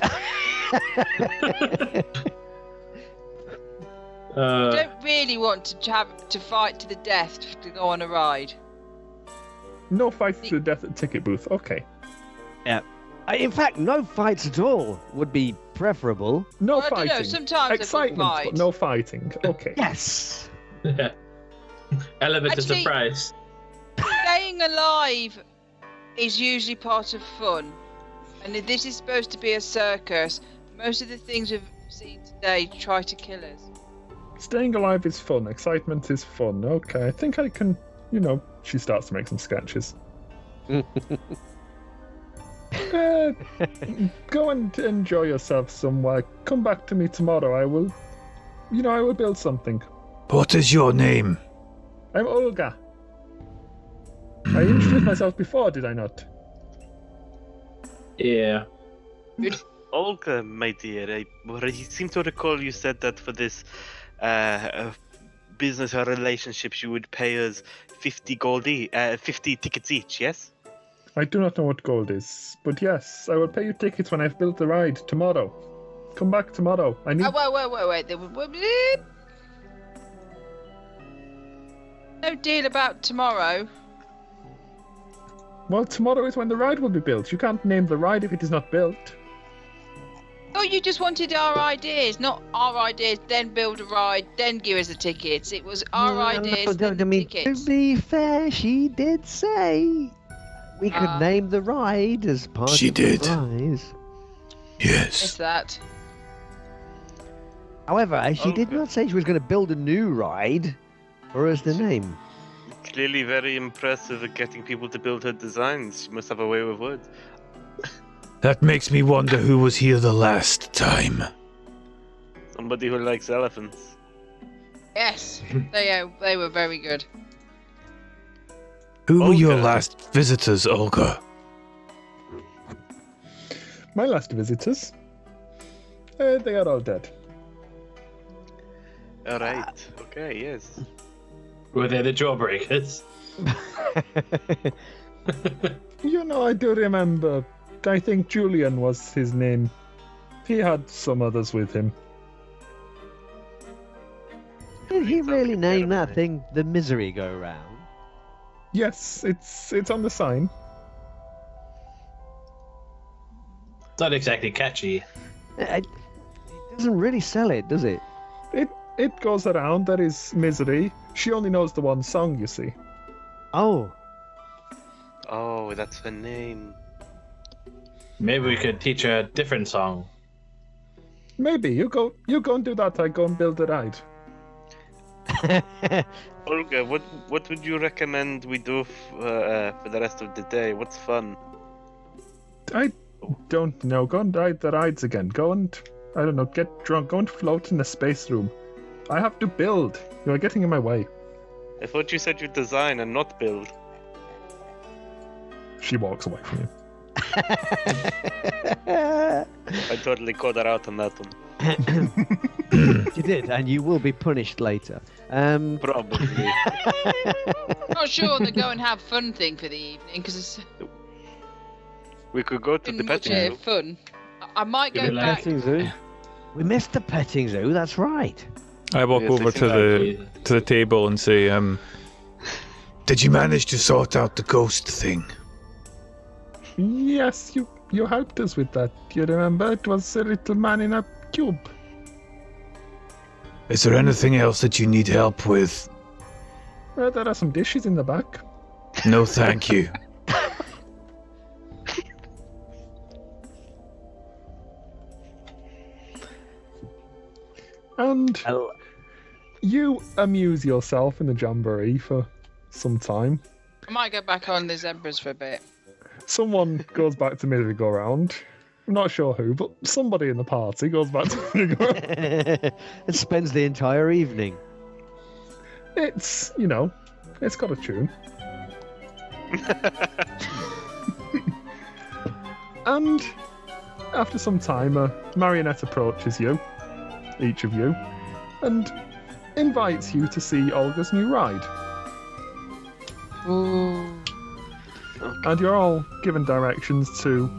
I don't really want to fight to the death to go on a ride.
No fight to the death at ticket booth. Okay.
In fact, no fights at all would be preferable.
No
Well, I don't
fighting.
know, sometimes a good
Excitement,
fight.
but no fighting. Okay.
Yes.
Element of
Actually-
surprise.
Staying alive is usually part of fun. And if this is supposed to be a circus, most of the things we've seen today try to kill us.
Staying alive is fun. Excitement is fun. Okay. I think I can, she starts to make some sketches. Go and enjoy yourself somewhere. Come back to me tomorrow. I will build something.
What is your name?
I'm Olga. I introduced myself before, did I not?
Yeah.
Olga, my dear, I seem to recall you said that for this business or relationships you would pay us 50 tickets each, yes?
I do not know what gold is, but yes, I will pay you tickets when I've built the ride tomorrow. Come back tomorrow. I need.
Oh, wait. No deal about tomorrow.
Well, tomorrow is when the ride will be built. You can't name the ride if it is not built.
Oh, you just wanted our ideas, not our ideas, then build a ride, then give us the tickets. It was our ideas, then
I mean,
tickets.
to be fair, she did say we could name the ride as part
She
of
did.
the prize.
Yes.
It's that.
However, she did
Okay.
not say she was going to build a new ride for us to name.
Clearly very impressive at getting people to build her designs. She must have a way with words.
That makes me wonder who was here the last time.
Somebody who likes elephants.
Yes, they were very good.
Who were your
Olga.
last visitors, Olga?
My last visitors, they are all dead.
Alright. Okay, yes.
Were they the jawbreakers?
You know, I do remember. I think Julian was his name. He had some others with him.
Did he
Sounds
really name
terrible.
that thing the Misery Go Round?
Yes, it's on the sign.
Not exactly catchy.
It doesn't really sell it, does it?
It goes around. There is Misery. She only knows the one song, you see.
Oh,
Oh, that's her name.
Maybe we could teach her a different song.
Maybe you go and do that. I go and build a ride.
Olga, what would you recommend we do for the rest of the day? What's fun?
I don't know. Go and ride the rides again. Go and, I don't know, get drunk. Go and float in the space room. I have to build. You are getting in my way.
I thought you said you design and not build.
She walks away from you.
I totally called her out on that one.
you did, and you will be punished later.
Probably.
Not sure on the go and have fun thing for the evening because it's
We could go to
been
the
much
petting zoo.
fun. I might
Give
go
it a
back.
Petting zoo. We missed the petting zoo. That's right.
I walk
Yes, I
over
think
to the table and say, did you manage to sort out the ghost thing?
Yes, you helped us with that. You remember? It was a little man in a cube.
Is there anything else that you need help with?
There are some dishes in the back.
No, thank you.
And
Oh,
you amuse yourself in the jamboree for some time.
I might go back on the zebras for a bit.
Someone goes back to merry-go-round. I'm not sure who, but somebody in the party goes back to merry-go-round.
and spends the entire evening.
It's, you know, it's got a tune. And after some time, a marionette approaches you, each of you, and invites you to see Olga's new ride. And you're all given directions to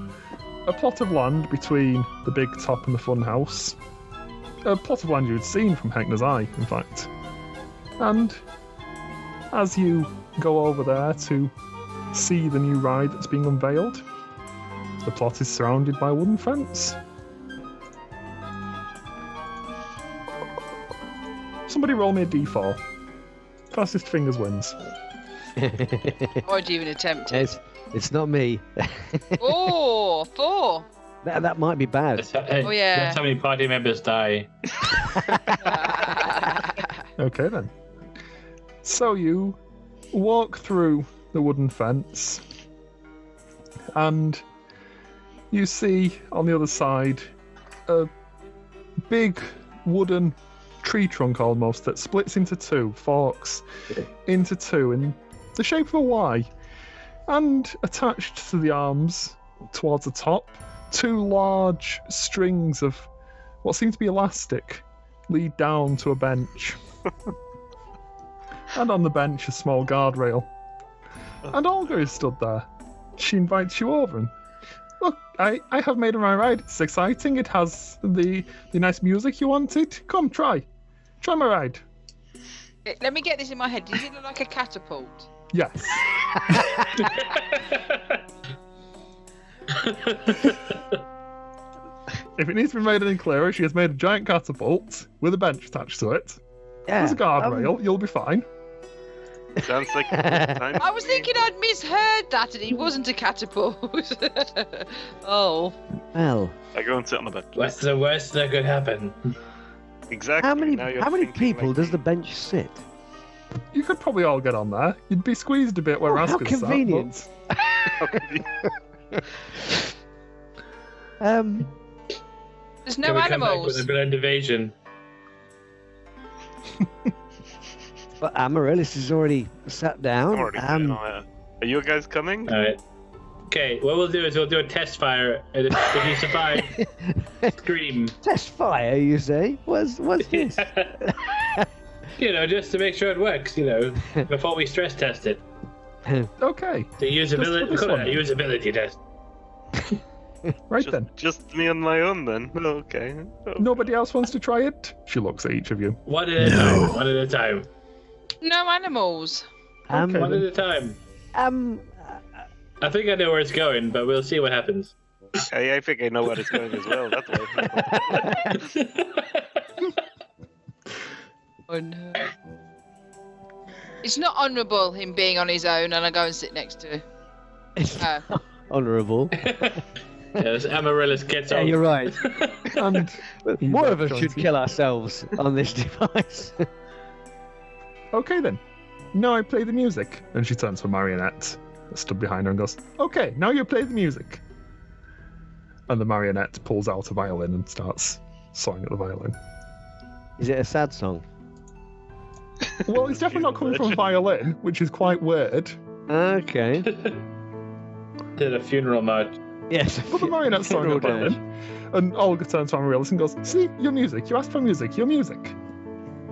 a plot of land between the big top and the fun house. A plot of land you'd seen from Heckna's eye, in fact. And as you go over there to see the new ride that's being unveiled, the plot is surrounded by a wooden fence. Somebody roll me a d4. Fastest fingers wins.
Why'd you even attempt it?
It's not me.
Oh, 4.
That might be bad.
Oh
yeah.
That's how many party members die.
Okay then. So you walk through the wooden fence and you see on the other side a big wooden tree trunk almost that splits into two, forks into two in the shape of a Y. And attached to the arms towards the top, two large strings of what seem to be elastic lead down to a bench. And on the bench, a small guardrail. And Olga is stood there. She invites you over and, look, I have made my ride. It's exciting. It has the nice music you wanted. Come, try. Try my ride.
Let me get this in my head. Does it look like a catapult?
Yes. if it needs to be made any clearer, she has made a giant catapult with a bench attached to it.
Yeah.
There's a guardrail. You'll be fine.
Sounds like a good time.
I was thinking I'd misheard that and it wasn't a catapult. Oh.
Well,
I go and sit on the bed.
What's the worst that could happen?
Exactly.
how many
now you're thinking
people
like
does
me.
the bench sit?
You could probably all get on there. You'd be squeezed a bit where
Oh, how
Rascal's sat,
convenient.
There's
Can
no
we come back
animals.
with a blend of Asian?
But Amaryllis is already sat down.
I'm already sitting on it. Are you guys coming?
Alright. Okay, what we'll do is we'll do a test fire, and if you survive, scream.
Test fire, you say? What's this?
You know, just to make sure it works, you know, before we stress test it.
Okay.
The usability,
this
call it
one.
a usability test.
Right then.
Just me on my own then. Okay.
Nobody else wants to try it? She looks at each of you.
One at a time. One at a time.
No animals.
Okay.
One at a time. I think I know where it's going, but we'll see what happens.
I think I know where it's going as well. That's why.
Oh no. It's not honourable him being on his own and I go and sit next to him.
It's
Oh.
honourable.
Yes, Amaryllis gets
Yeah,
on.
you're right.
And
More of us
joins
should
you.
kill ourselves on this device.
Okay then. Now I play the music. And she turns to a marionette that stood behind her and goes, okay, now you play the music. And the marionette pulls out a violin and starts sawing at the violin.
Is it a sad song?
Well, it's definitely not coming from a violin, which is quite weird.
Okay.
Did a funeral march.
Yes.
But the marionette's sawing at the violin. And Olga turns to Amaryllis and goes, see, your music. You asked for music. Your music.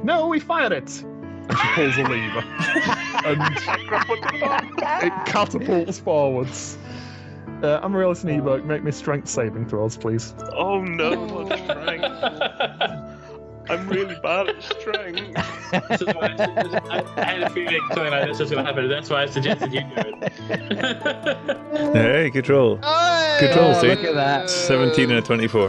No, we fired it. And she pulls a lever. And it catapults forwards. Amaryllis and Ebert, make me strength saving throws, please.
Oh no, not strength. I'm really bad at strength.
This is why I had a feeling something like this was going to happen. That's why I suggested you do it.
Hey, good roll.
Oh,
Good roll, see?
Look at that.
17 and a 24.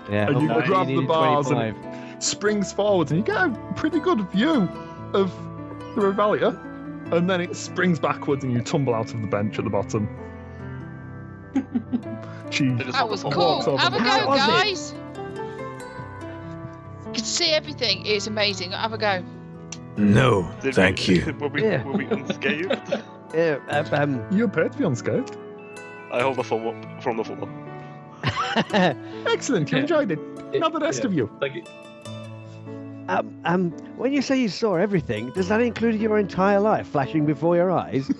Yeah.
And you
okay,
grab the
needed
bars
25.
and springs forwards, and you get a pretty good view of the Revelia. And then it springs backwards, and you tumble out of the bench at the bottom. She
That was
walks
cool.
over
Have a
the-
How
go,
was it?
guys. You can see everything. It's amazing. Have a go.
No, thank you.
Were we unscathed?
Yeah.
You appear to be unscathed.
I hold the phone up from the floor.
Excellent, you
Yeah.
enjoyed it. Now the rest
Yeah.
of you.
Like,
When you say you saw everything, does that include your entire life flashing before your eyes?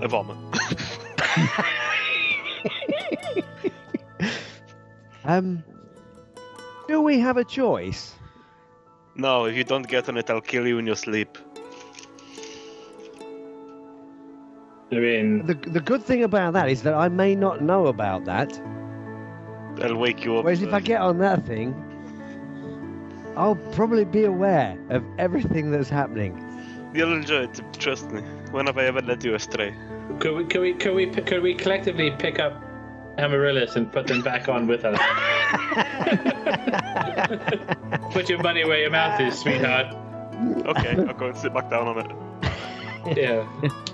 I vomit.
Do we have a choice?
No, if you don't get on it, I'll kill you in your sleep.
I mean,
The good thing about that is that I may not know about that.
I'll wake you up.
Whereas if I get on that thing, I'll probably be aware of everything that's happening.
You'll enjoy it, trust me. When have I ever led you astray?
could we collectively pick up Amaryllis and put them back on with us? Put your money where your mouth is, sweetheart.
Okay, I'll go and sit back down on it.
Yeah.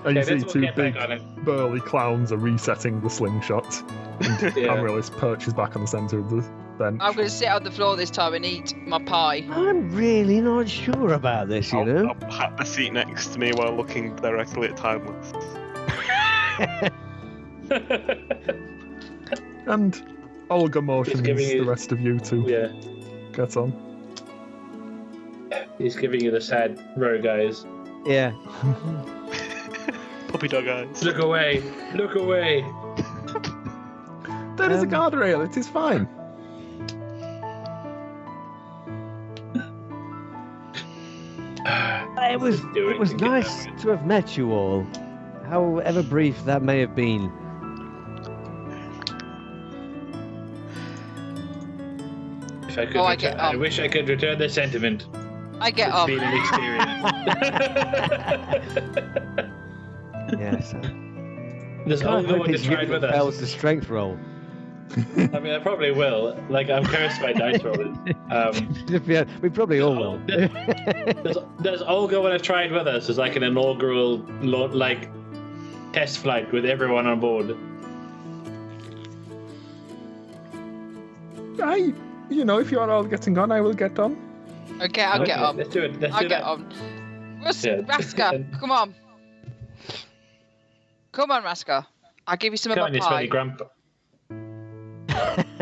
And you
Okay,
see
let's
two
get back
big
on it.
burly clowns are resetting the slingshot. And
Yeah.
Amaryllis perches back on the centre of the bench.
I'm going to sit on the floor this time and eat my pie.
I'm really not sure about this, you know.
I'll pat the seat next to me while looking directly at Timeless.
And Olga motions
giving
the
you-
rest of you to
Yeah.
get on.
He's giving you the sad row, guys.
Yeah.
Puppy dog eyes.
Look away! Look away!
There is a guardrail, it is fine.
It was nice to have met you all, however brief that may have been.
If I could,
Oh, I get
I
up.
wish I could return the sentiment.
I get
It's
up.
been an experience.
Yes.
Does
I
Olga
hope
want to
his
try it
unit
with
fails
us?
the strength roll.
I mean, I probably will. Like, I'm cursed by dice rolling.
Yeah, we probably all will.
Does Olga want to try it with us as like an inaugural like test flight with everyone on board?
If you are all getting on, I will get on.
Okay, I'll get on.
Let's do it. Let's
I'll
do
get
that.
on.
Yeah.
Raska, come on. Come on, Raska. I'll give you some
Come
of
on,
my
you
pie.
smelly grandpa.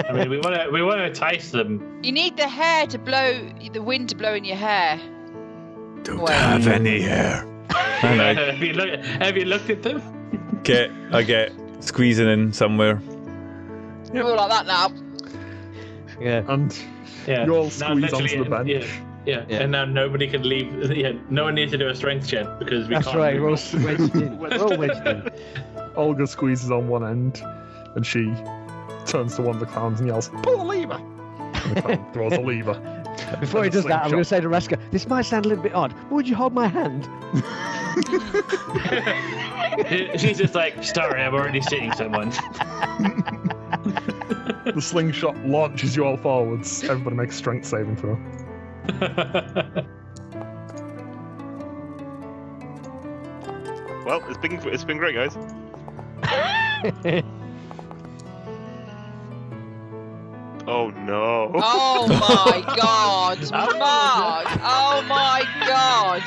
I mean, we want to entice them.
You need the hair to blow, the wind to blow in your hair.
Don't have any hair.
Have you looked at them?
I get squeezing in somewhere.
Yep. All like that now.
Yeah.
And
Yeah.
you all
Now,
squeeze onto
literally,
the bench.
Yeah.
Yeah.
And now nobody can leave. Yeah, no one needs to do a strength check because we
That's
can't.
right,
move.
we're all wedged in. We're all wedged in.
Olga squeezes on one end, and she turns to one of the clowns and yells, "Pull the lever!" And the clown throws a lever.
Before he
And the
does that, I'm
slingshot.
going to say to Raska, this might sound a little bit odd, but would you hold my hand?
She's just like, sorry, I'm already seeing someone.
The slingshot launches you all forwards. Everybody makes a strength saving throw.
Well, it's been great, guys. Oh no.
Oh my god, Mark! Oh my god!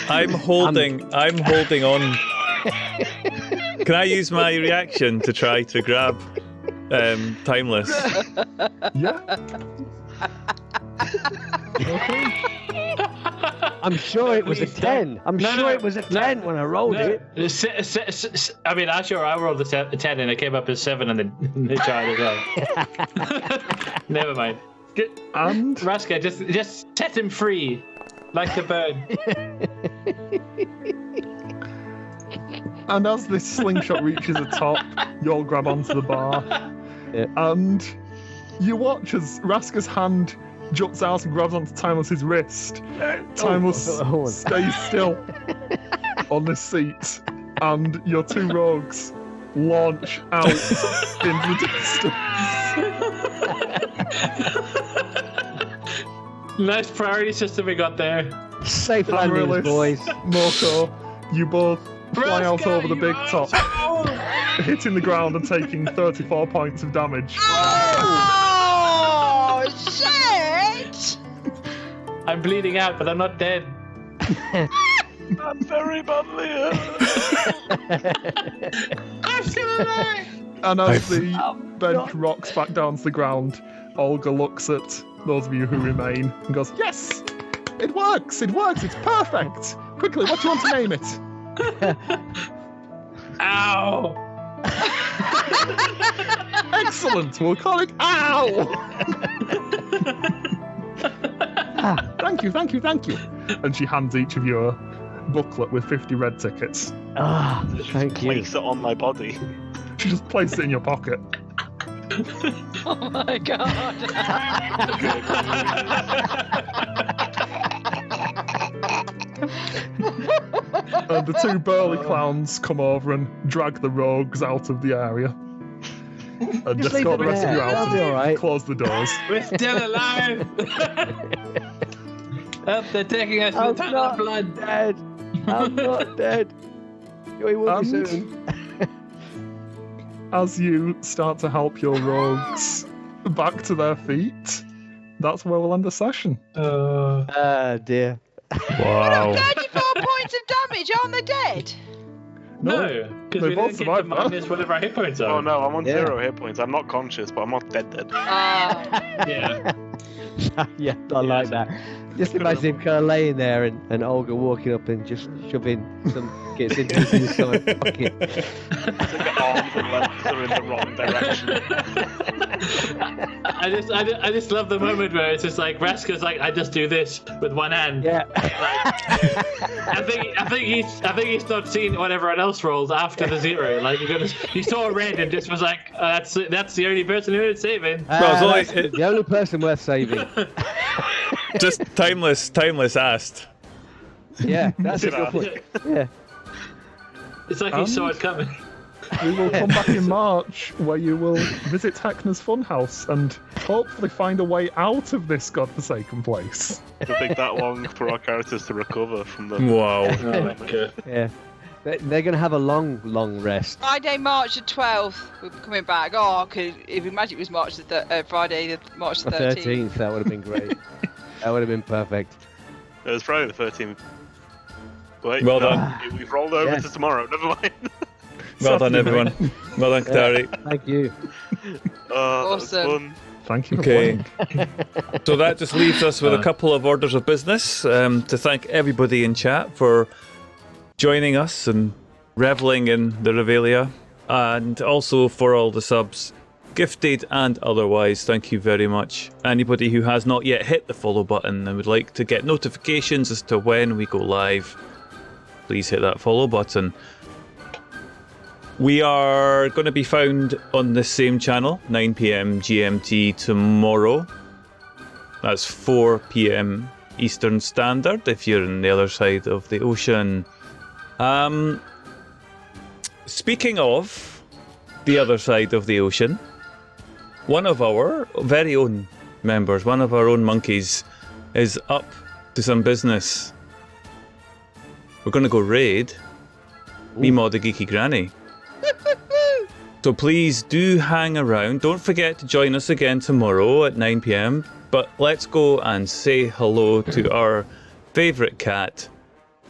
I'm holding on. Can I use my reaction to try to grab Timeless?
Yeah. Okay.
I'm sure it was a 10. I'm sure it was a 10 when I rolled it.
I mean, I'm sure I rolled a 10 and it came up as 7 on the chart as well. Never mind.
And
Raska, just set him free, like the bird.
And as this slingshot reaches the top, you all grab onto the bar.
Yeah.
And you watch as Raska's hand juts out and grabs onto Timeless's wrist. Timeless stays still on this seat, and your two rogues launch out into the distance.
Nice priority system we got there.
Safe landings,
Amaryllis,
boys.
Moko, you both fly out
Raska,
over the
you
big
are-
top, hitting the ground and taking 34 points of damage.
Oh shit!
I'm bleeding out, but I'm not dead.
I'm very badly
I'm still alive.
And as the bench rocks back down to the ground, Olga looks at those of you who remain and goes, "Yes! It works! It works! It's perfect! Quickly, what do you want to name it?"
Ow!
Excellent! We'll call it Ow! Thank you, thank you, thank you. And she hands each of you a booklet with 50 red tickets.
Ah, thank you.
Place it on my body.
She just places it in your pocket.
Oh my god!
And the two burly clowns come over and drag the rogues out of the area. And
Just
escort
leave
the
them
rest of
there.
you out
That'll be all right.
and close the doors.
We're still alive. Oh, they're taking us to
I'm
the tunnel of
not
blood.
dead. I'm not dead. We will be soon.
As you start to help your rogues back to their feet, that's where we'll end the session.
Ah, dear.
Wow.
34 points of damage, aren't they dead?
No, because
They
we
both
didn't get to
survived that.
minus whatever our hit points are.
Oh no, I'm on
Yeah.
0 hit points. I'm not conscious, but I'm not dead.
Yeah.
Yeah, I like that. Just imagine him kind of laying there and Olga walking up and just shoving some gets into his stomach. Fucking.
The arms and legs are in the wrong direction.
I just love the moment where it's just like Raska's like, I just do this with one hand.
Yeah.
I think he's not seen what everyone else rolled after the 0. Like he saw red and just was like, that's the only person who is saving.
Well, it's only-
That's the only person worth saving.
Just timeless asked.
Yeah, that's a
You know.
good point. Yeah.
It's like he saw it coming.
We will come back in March, where you will visit Heckna's Funhouse and hopefully find a way out of this godforsaken place.
It'll take that long for our characters to recover from the.
Wow.
Oh my god.
Yeah. They're going to have a long rest.
Friday, March the 12th, we'll be coming back. Oh, if Magic was March Friday, March the 13th.
That would have been great. That would have been perfect.
It was Friday the 13th. Wait,
Well
no,
done.
We've rolled over
Yes.
to tomorrow. Never mind.
Well done, everyone. Well done, Katari.
Thank you.
That was
Awesome.
fun.
Thank you for
Okay.
playing.
So that just leaves us with a couple of orders of business. To thank everybody in chat for joining us and reveling in the Revelia, and also for all the subs, gifted and otherwise. Thank you very much. Anybody who has not yet hit the follow button and would like to get notifications as to when we go live, please hit that follow button. We are going to be found on this same channel, 9 PM GMT tomorrow. That's 4 PM Eastern Standard if you're on the other side of the ocean. Speaking of the other side of the ocean, one of our very own members, one of our own monkeys, is up to some business. We're going to go raid Meemaw the Geeky Granny. So please do hang around. Don't forget to join us again tomorrow at 9 PM. But let's go and say hello to our favourite cat.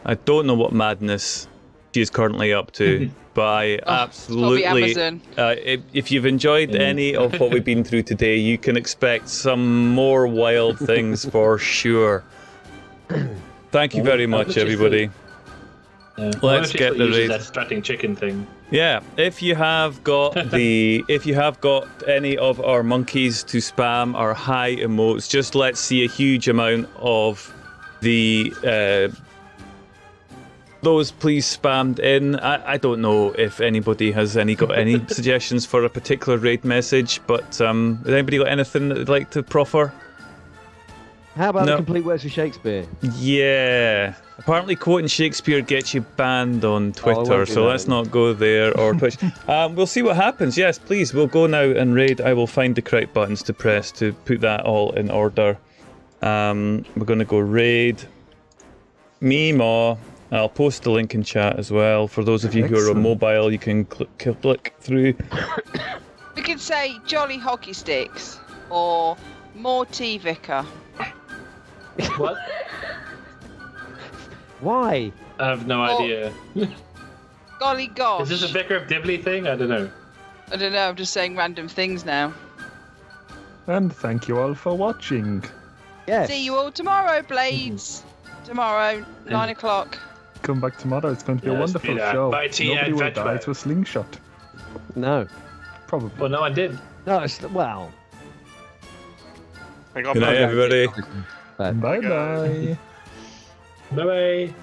I don't know what madness she is currently up to, but I absolutely...
Probably Amazon.
If you've enjoyed any of what we've been through today, you can expect some more wild things for sure. Thank you very much, everybody.
Yeah.
Let's get the raid.
That strutting chicken thing.
Yeah, if you have got any of our monkeys to spam our high emotes, just let's see a huge amount of the those please spammed in. I don't know if anybody has got any suggestions for a particular raid message, but has anybody got anything that they'd like to proffer?
How about
No.
the complete works of Shakespeare?
Yeah. Apparently quoting Shakespeare gets you banned on Twitter,
won't do
so
that
let's
then.
not go there, or Twitch. We'll see what happens. Yes, please, we'll go now and raid. I will find the correct buttons to press to put that all in order. We're going to go raid Meemaw. I'll post the link in chat as well. For those of you who are on
Excellent.
mobile, you can click through.
We could say Jolly Hockey Sticks or more tea vicar.
What?
Why?
I have no idea.
Golly gosh.
Is this a Vicar of Dibley thing? I don't know.
I don't know, I'm just saying random things now.
And thank you all for watching.
Yes.
See you all tomorrow, Blades. Tomorrow, 9 o'clock.
Come back tomorrow. It's going to be a
Yes,
wonderful
be there.
show.
Bye, tea
Nobody
and
will
veg
die
bread.
to a slingshot.
No.
Probably.
Well, no, I did.
No, it's, well.
Hang on,
Good night,
bye.
everybody.
But
Bye bye.
Bye bye.